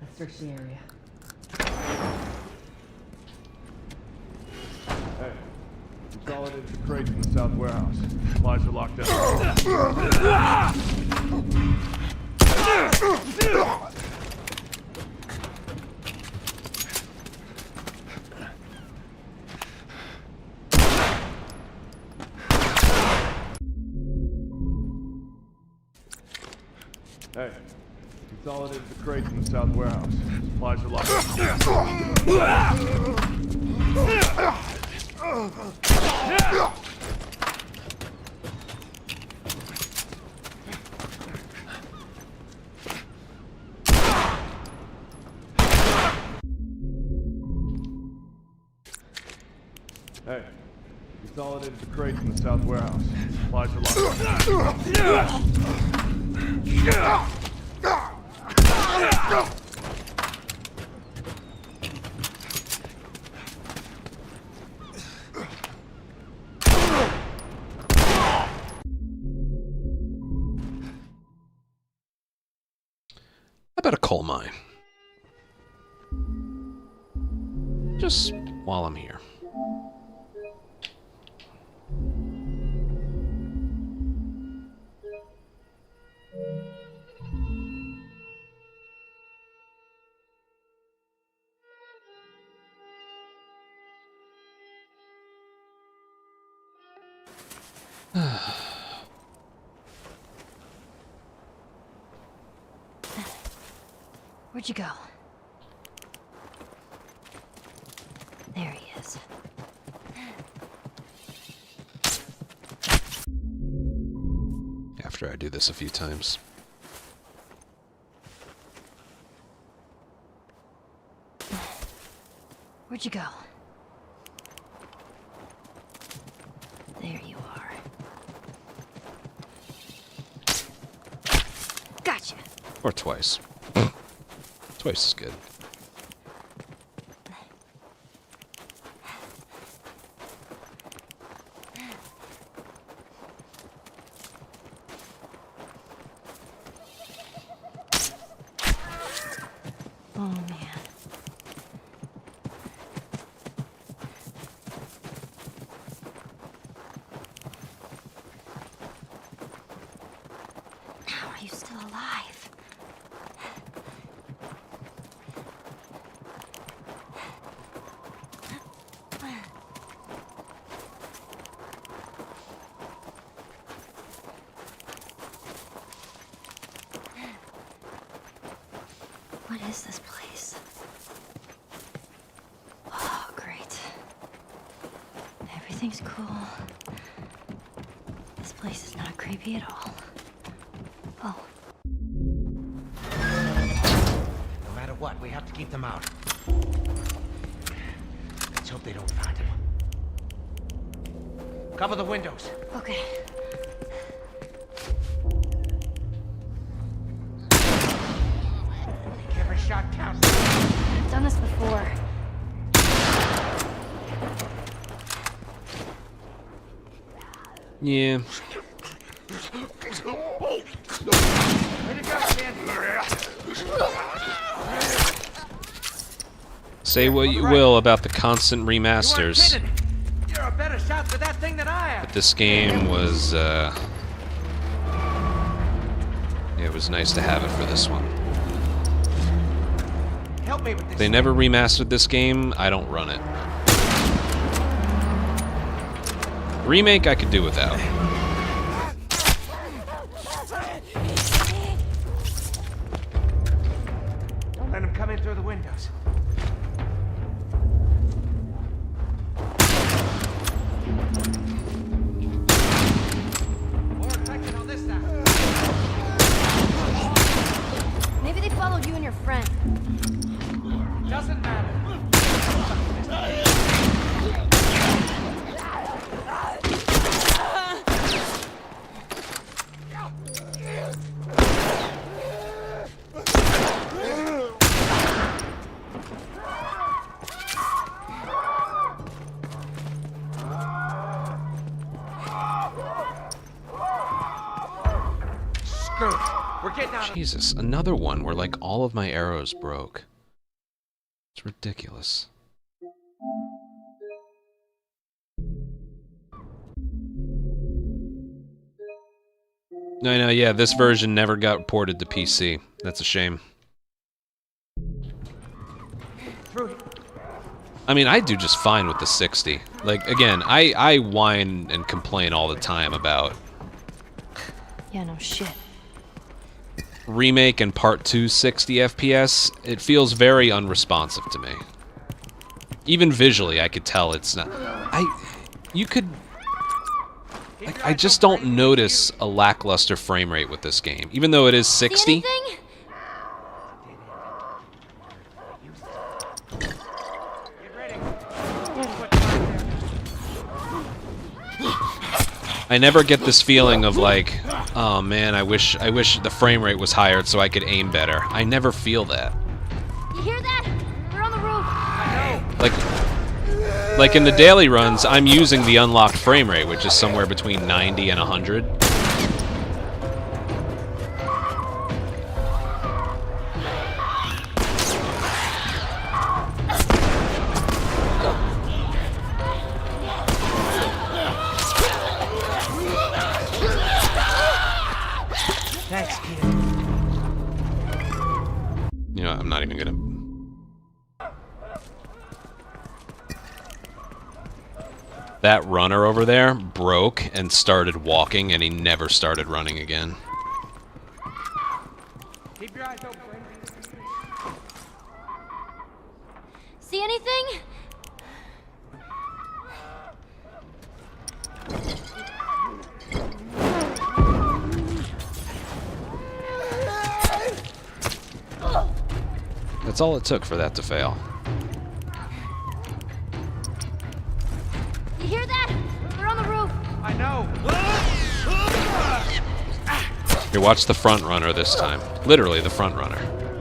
[SPEAKER 7] Let's search the area.
[SPEAKER 5] Hey, consolidated the crates in the south warehouse. Supplies are locked up. Hey, consolidated the crates in the south warehouse. Supplies are locked up. Hey, consolidated the crates in the south warehouse. Supplies are locked up.
[SPEAKER 1] How about a coal mine? Just while I'm here.
[SPEAKER 7] Where'd you go? There he is.
[SPEAKER 1] After I do this a few times.
[SPEAKER 7] Where'd you go? There you are. Gotcha.
[SPEAKER 1] Or twice. Twice is good.
[SPEAKER 7] Oh man. How are you still alive? What is this place? Oh, great. Everything's cool. This place is not creepy at all. Oh.
[SPEAKER 10] No matter what, we have to keep them out. Let's hope they don't find him. Cover the windows.
[SPEAKER 7] Okay.
[SPEAKER 10] Every shot counts.
[SPEAKER 7] I've done this before.
[SPEAKER 1] Yeah. Say what you will about the constant remasters.
[SPEAKER 10] You're a better shot with that thing than I am.
[SPEAKER 1] But this game was, yeah, it was nice to have it for this one.
[SPEAKER 10] Help me with this.
[SPEAKER 1] If they never remastered this game, I don't run it. Remake, I could do without.
[SPEAKER 10] Don't let him come in through the windows. More infected on this side.
[SPEAKER 7] Maybe they followed you and your friend.
[SPEAKER 10] Doesn't matter. Screw it. We're getting out of
[SPEAKER 1] Jesus, another one where like all of my arrows broke. It's ridiculous. No, yeah, this version never got ported to PC. That's a shame.
[SPEAKER 10] through.
[SPEAKER 1] I mean, I do just fine with the 60. Like, again, I whine and complain all the time about
[SPEAKER 7] Yeah, no shit.
[SPEAKER 1] Remake and Part 2 60 FPS. It feels very unresponsive to me. Even visually, I could tell it's not... You could... Like, I just don't notice a lackluster frame rate with this game. Even though it is 60...
[SPEAKER 7] See anything?
[SPEAKER 1] I never get this feeling of like, oh man, I wish the frame rate was higher so I could aim better. I never feel that.
[SPEAKER 7] You hear that? They're on the roof.
[SPEAKER 1] Like in the daily runs, I'm using the unlocked frame rate, which is somewhere between 90 and 100.
[SPEAKER 10] Thanks, kid.
[SPEAKER 1] You know, I'm not even gonna... That runner over there broke and started walking, and he never started running again.
[SPEAKER 10] Keep your eyes open.
[SPEAKER 7] See anything?
[SPEAKER 1] That's all it took for that to fail.
[SPEAKER 7] You hear that? They're on the roof.
[SPEAKER 10] I know.
[SPEAKER 1] Here, watch the front runner this time. Literally the front runner.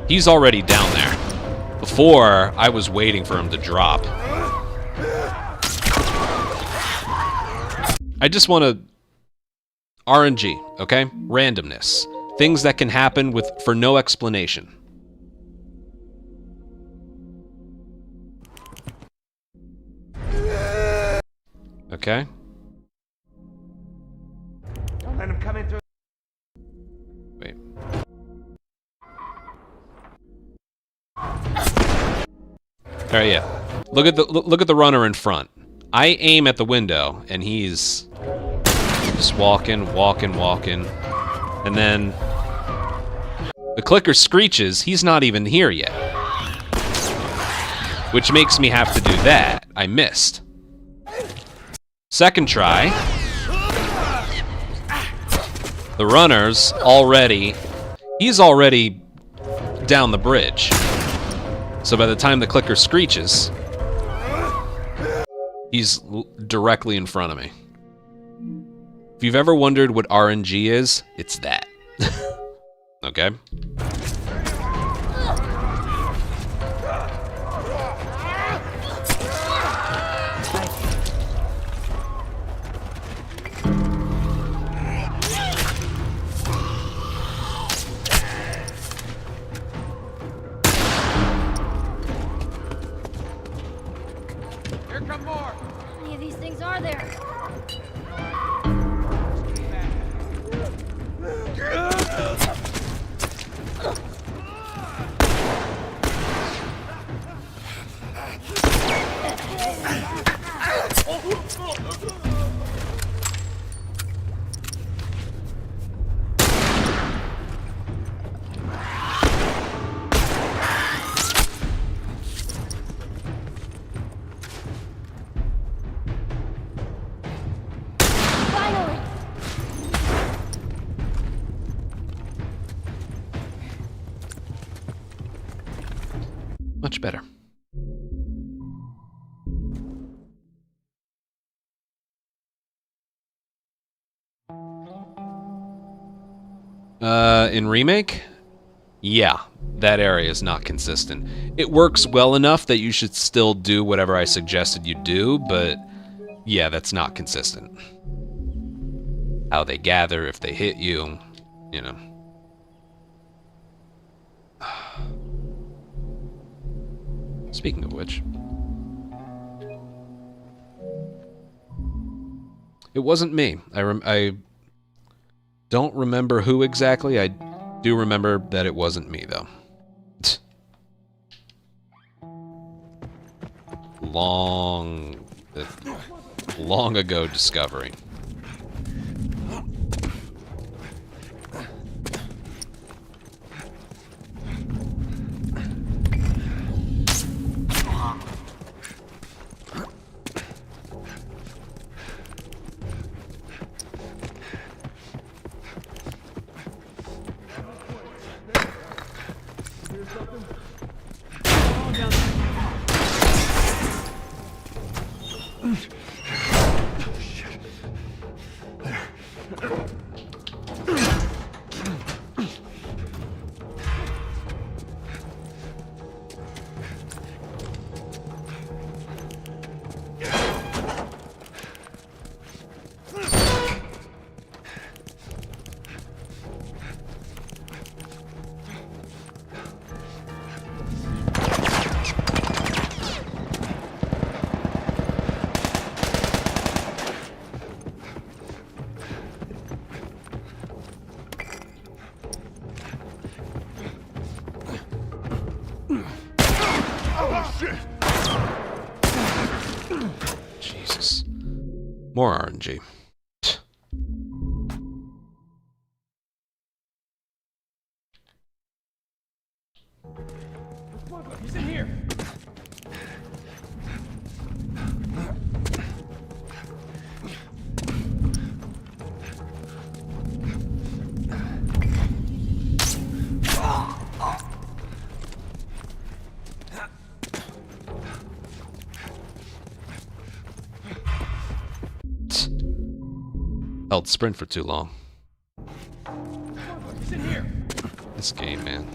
[SPEAKER 1] He's already down there. Before, I was waiting for him to drop. I just want to... RNG, okay? Randomness. Things that can happen for no explanation. Okay?
[SPEAKER 10] Don't let him come in through.
[SPEAKER 1] Wait. Alright, yeah. Look at the runner in front. I aim at the window, and he's just walking. And then the clicker screeches, he's not even here yet. Which makes me have to do that. I missed. Second try. The runner's already... He's already down the bridge. So by the time the clicker screeches, he's directly in front of me. If you've ever wondered what RNG is, it's that. Okay?
[SPEAKER 10] Here come more.
[SPEAKER 7] How many of these things are there? Finally!
[SPEAKER 1] Much better. In Remake? Yeah, that area is not consistent. It works well enough that you should still do whatever I suggested you do, but yeah, that's not consistent. How they gather, if they hit you, you know. Speaking of which, it wasn't me. I don't remember who exactly. I do remember that it wasn't me, though. Long ago discovery. Jesus. More RNG.
[SPEAKER 5] He's in here.
[SPEAKER 1] Held sprint for too long.
[SPEAKER 5] He's in here.
[SPEAKER 1] This game, man.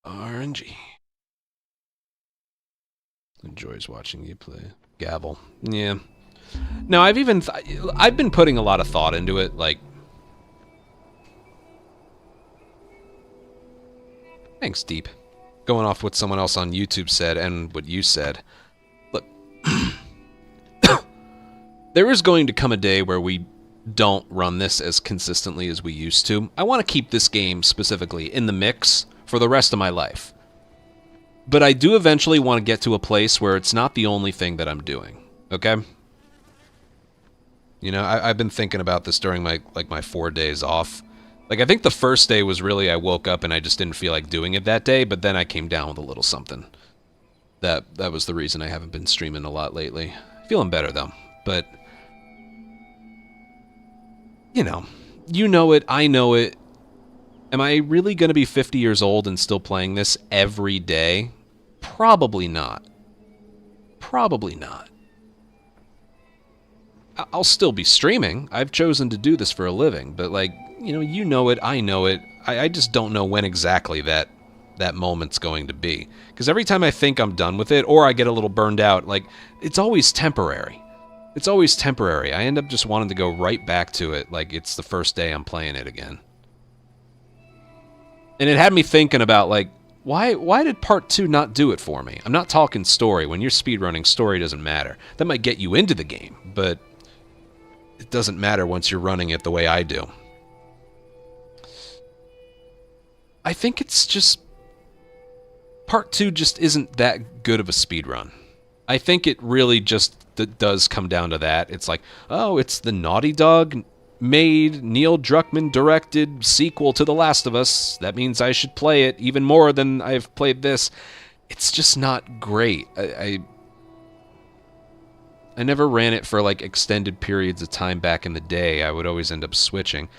[SPEAKER 1] RNG. Enjoys watching you play. Gavel. Yeah. No, I've been putting a lot of thought into it, like... Thanks, Deep. Going off what someone else on YouTube said and what you said. Look, There is going to come a day where we don't run this as consistently as we used to. I want to keep this game specifically in the mix for the rest of my life. But I do eventually want to get to a place where it's not the only thing that I'm doing. Okay? You know, I've been thinking about this during my 4 days off. Like, I think the first day was really I woke up and I just didn't feel like doing it that day, but then I came down with a little something. That was the reason I haven't been streaming a lot lately. Feeling better, though. But, you know it, I know it. Am I really going to be 50 years old and still playing this every day? Probably not. Probably not. I'll still be streaming. I've chosen to do this for a living, but like, you know it, I know it. I just don't know when exactly that moment's going to be. Because every time I think I'm done with it, or I get a little burned out, like, it's always temporary. It's always temporary. I end up just wanting to go right back to it like it's the first day I'm playing it again. And it had me thinking about, like, why did Part 2 not do it for me? I'm not talking story. When you're speedrunning, story doesn't matter. That might get you into the game, but it doesn't matter once you're running it the way I do. I think it's just... Part 2 just isn't that good of a speedrun. I think it really just does come down to that. It's like, oh, it's the Naughty Dog made, Neil Druckmann directed sequel to The Last of Us. That means I should play it even more than I've played this. It's just not great. I never ran it for like extended periods of time back in the day. I would always end up switching.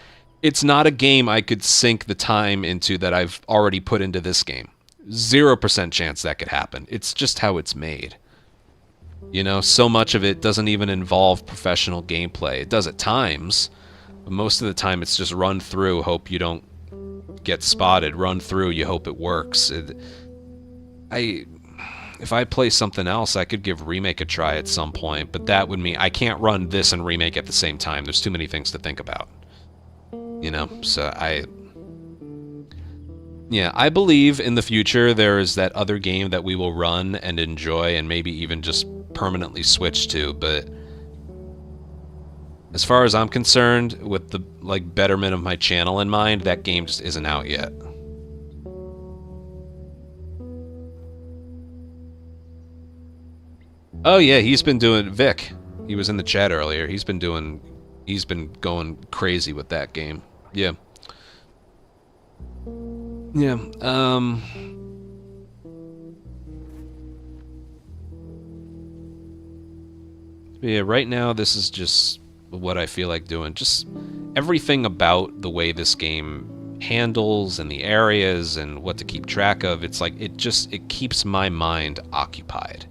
[SPEAKER 1] It's not a game I could sink the time into that I've already put into this game. 0% chance that could happen. It's just how it's made. So much of it doesn't even involve professional gameplay. It does at times, but most of the time it's just run through, hope you don't get spotted. Run through, you hope it works. If I play something else, I could give Remake a try at some point, but that would mean I can't run this and Remake at the same time. There's too many things to think about. So I believe in the future there is that other game that we will run and enjoy and maybe even just permanently switch to, but as far as I'm concerned, with the betterment of my channel in mind, that game just isn't out yet. Oh yeah, he's been doing Vic. He was in the chat earlier. He's been going crazy with that game. Yeah. Yeah, yeah, right now this is just what I feel like doing. Just everything about the way this game handles and the areas and what to keep track of. It's like it keeps my mind occupied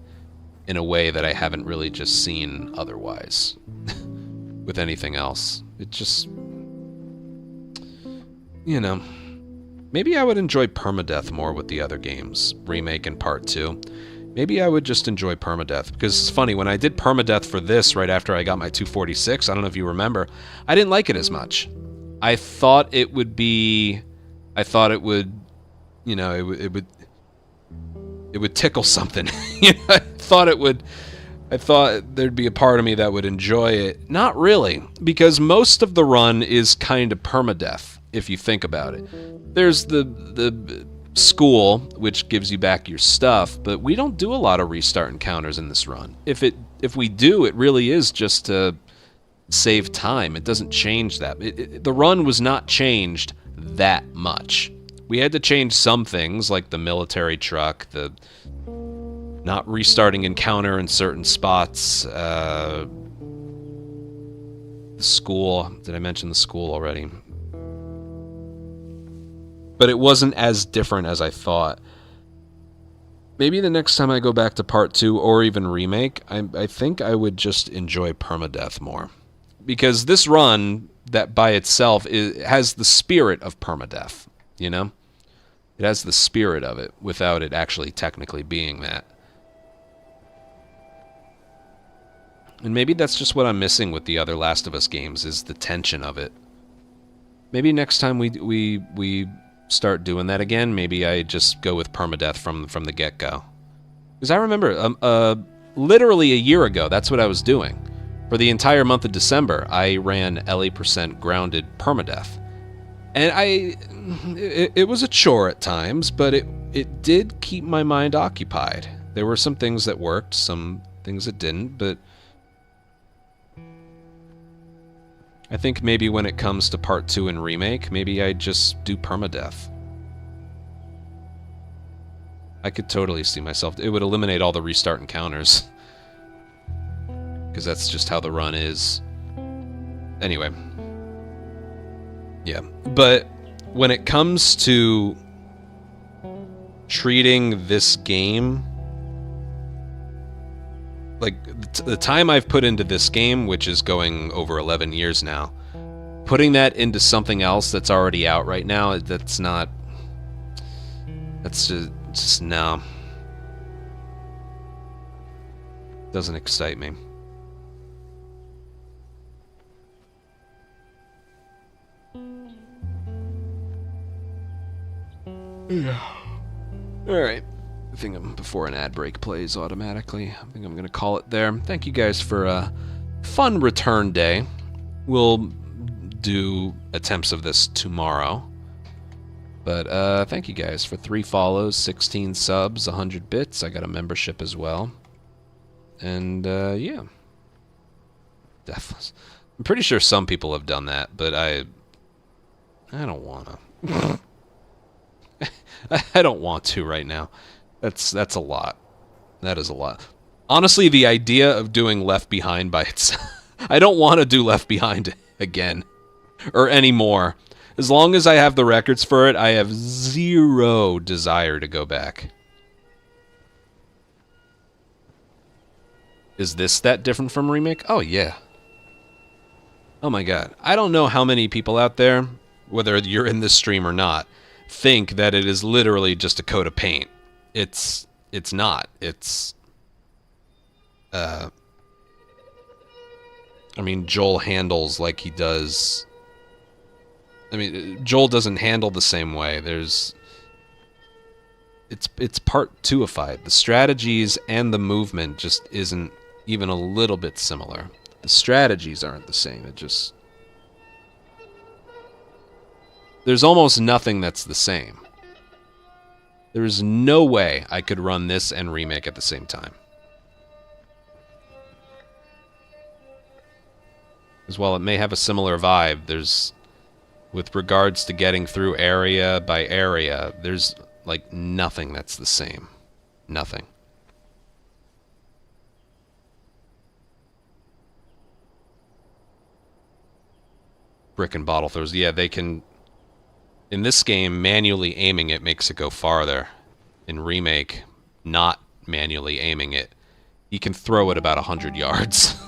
[SPEAKER 1] in a way that I haven't really just seen otherwise with anything else. It just, maybe I would enjoy permadeath more with the other games, Remake and Part 2. Maybe I would just enjoy permadeath, because it's funny, when I did permadeath for this right after I got my 246, I don't know if you remember, I didn't like it as much. I thought it would, it would tickle something. I thought there'd be a part of me that would enjoy it. Not really, because most of the run is kind of permadeath, if you think about it. There's the school, which gives you back your stuff, but we don't do a lot of restart encounters in this run. If we do, it really is just to save time. It doesn't change that. The run was not changed that much. We had to change some things, like the military truck, the not restarting encounter in certain spots, the school. Did I mention the school already? But it wasn't as different as I thought. Maybe the next time I go back to Part 2 or even Remake, I think I would just enjoy permadeath more. Because this run, that by itself, has the spirit of permadeath, It has the spirit of it, without it actually technically being that. And maybe that's just what I'm missing with the other Last of Us games, is the tension of it. Maybe next time we start doing that again, maybe I just go with permadeath from the get-go. Because I remember, literally a year ago, that's what I was doing. For the entire month of December, I ran LA% grounded permadeath. And it was a chore at times, but it did keep my mind occupied. There were some things that worked, some things that didn't, but I think maybe when it comes to part 2 and remake, maybe I just do permadeath. I could totally see myself. It would eliminate all the restart encounters. Because that's just how the run is. Anyway. Yeah. But when it comes to treating this game, like the time I've put into this game, which is going over 11 years now, putting that into something else that's already out right now, that's just no. Doesn't excite me. Yeah. Alright. I think before an ad break plays automatically, I think I'm going to call it there. Thank you guys for a fun return day. We'll do attempts of this tomorrow. But thank you guys for 3 follows, 16 subs, 100 bits. I got a membership as well. And yeah. Deathless. I'm pretty sure some people have done that, but I don't want to. I don't want to right now. That's a lot. That is a lot. Honestly, the idea of doing Left Behind by itself... I don't want to do Left Behind again. Or anymore. As long as I have the records for it, I have zero desire to go back. Is this that different from Remake? Oh, yeah. Oh my god. I don't know how many people out there, whether you're in this stream or not, think that it is literally just a coat of paint. It's not. It's I mean, Joel handles like he does. I mean, Joel doesn't handle the same way. It's part 2ified. The strategies and the movement just isn't even a little bit similar. The strategies aren't the same. There's almost nothing that's the same. There is no way I could run this and Remake at the same time. Because while it may have a similar vibe, there's, with regards to getting through area by area, there's like nothing that's the same. Nothing. Brick and bottle throws. Yeah, they can... In this game, manually aiming it makes it go farther. In Remake, not manually aiming it, you can throw it about 100 yards.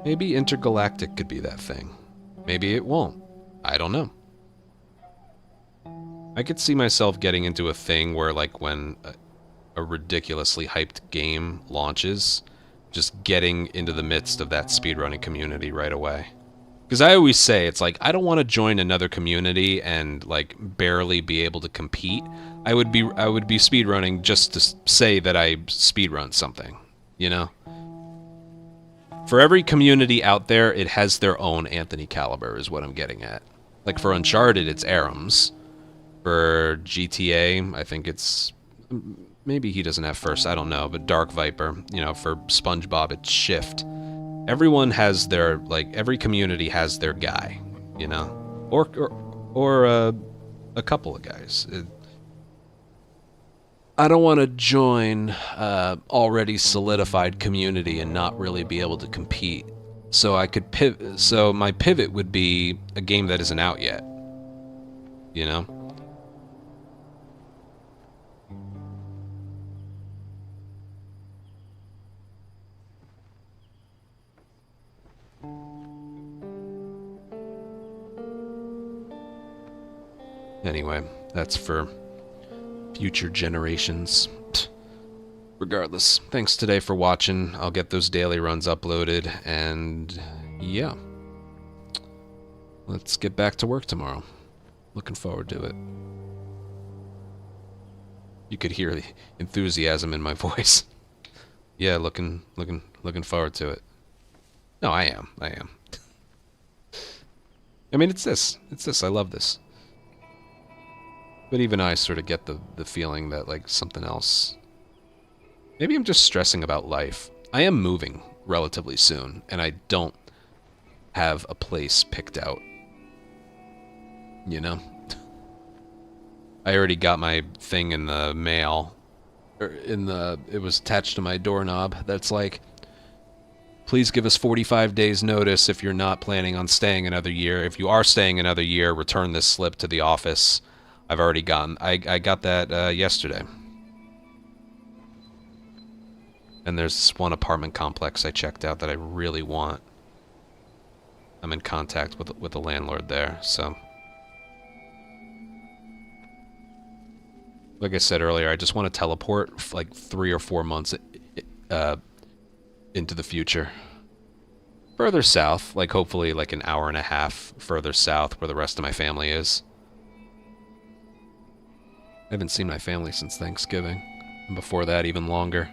[SPEAKER 1] Maybe Intergalactic could be that thing. Maybe it won't. I don't know. I could see myself getting into a thing where, like, when a ridiculously hyped game launches, just getting into the midst of that speedrunning community right away. Because I always say, it's like, I don't want to join another community and, like, barely be able to compete. I would be speedrunning just to say that I speedrun something, you know? For every community out there, it has their own Anthony Caliber, is what I'm getting at. Like, for Uncharted, it's Arams. For GTA, I think it's... Maybe he doesn't have first, I don't know, but Dark Viper. You know, for SpongeBob, it's Shift. Everyone has their, like, every community has their guy, you know? Or a couple of guys. I don't want to join already solidified community and not really be able to compete. So I could pivot. So my pivot would be a game that isn't out yet. You know? Anyway, that's for future generations. Regardless, thanks today for watching. I'll get those daily runs uploaded, and yeah. Let's get back to work tomorrow. Looking forward to it. You could hear the enthusiasm in my voice. Yeah, looking forward to it. No, I am. I mean, it's this. I love this. But even I sort of get the feeling that, like, something else... Maybe I'm just stressing about life. I am moving relatively soon, and I don't have a place picked out. You know? I already got my thing in the mail. It was attached to my doorknob. That's like, please give us 45 days notice if you're not planning on staying another year. If you are staying another year, return this slip to the office. I've already gotten... I got that yesterday. And there's this one apartment complex I checked out that I really want. I'm in contact with the landlord there, so... Like I said earlier, I just want to teleport like 3 or 4 months into the future. Further south, like hopefully like an hour and a half further south where the rest of my family is. I haven't seen my family since Thanksgiving, and before that even longer.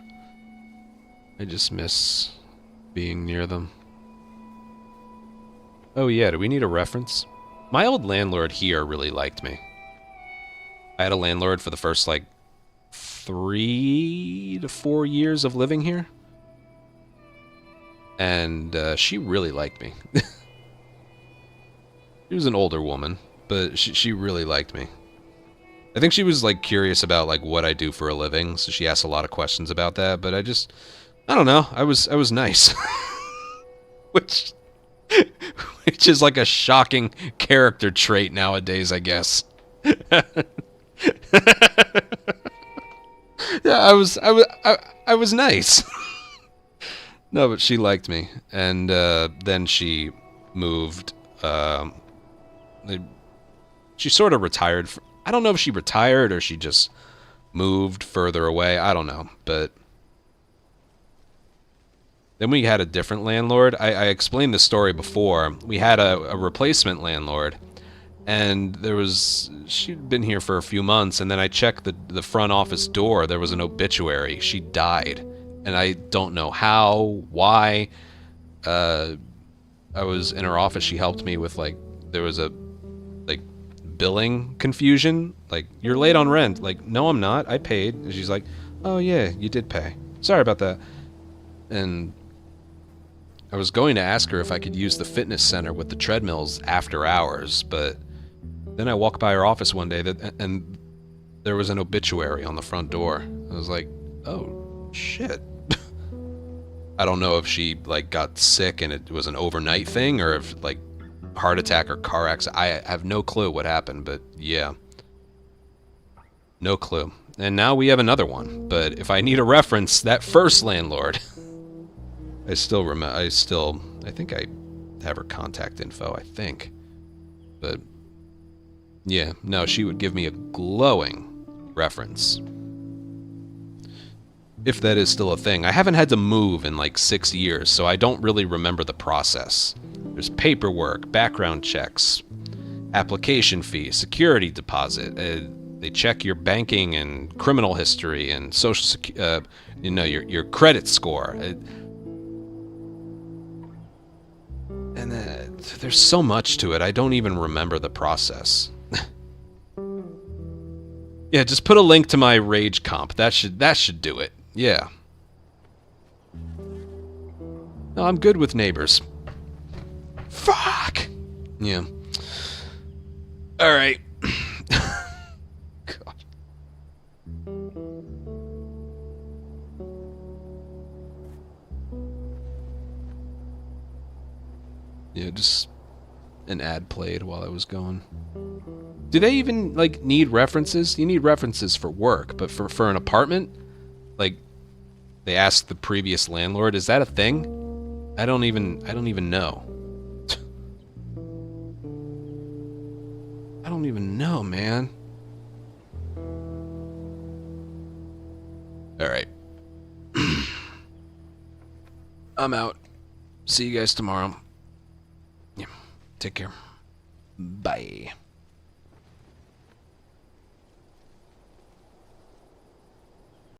[SPEAKER 1] I just miss being near them. Oh yeah, do we need a reference? My old landlord here really liked me. I had a landlord for the first, like, 3 to 4 years of living here. And she really liked me. She was an older woman, but she really liked me. I think she was, like, curious about, like, what I do for a living, so she asked a lot of questions about that, but I don't know, I was nice. Which is like a shocking character trait nowadays, I guess. Yeah, I was nice. No, but she liked me, and then she moved. She sort of retired. I don't know if she retired or she just moved further away. I don't know, but then we had a different landlord. I explained the story before. We had a replacement landlord. And she'd been here for a few months, and then I checked the front office door. There was an obituary. She died. And I don't know how, why. I was in her office. She helped me with, like, there was a, like, billing confusion. Like, you're late on rent. Like, no, I'm not. I paid. And she's like, oh, yeah, you did pay. Sorry about that. And I was going to ask her if I could use the fitness center with the treadmills after hours, but... Then I walked by her office one day, and there was an obituary on the front door. I was like, oh, shit. I don't know if she, like, got sick and it was an overnight thing, or if, like, heart attack or car accident. I have no clue what happened, but yeah. No clue. And now we have another one. But if I need a reference, that first landlord... I think I have her contact info, I think. But... yeah, no, she would give me a glowing reference. If that is still a thing. I haven't had to move in like 6 years, so I don't really remember the process. There's paperwork, background checks, application fee, security deposit. They check your banking and criminal history and your credit score. And there's so much to it, I don't even remember the process. Yeah, just put a link to my Rage comp. That should do it. Yeah. No, I'm good with neighbors. Fuck! Yeah. Alright. God. Yeah, just an ad played while I was going. Do they even, like, need references? You need references for work, but for an apartment? Like, they asked the previous landlord, is that a thing? I don't even know. I don't even know, man. Alright. I'm out. See you guys tomorrow. Yeah. Take care. Bye.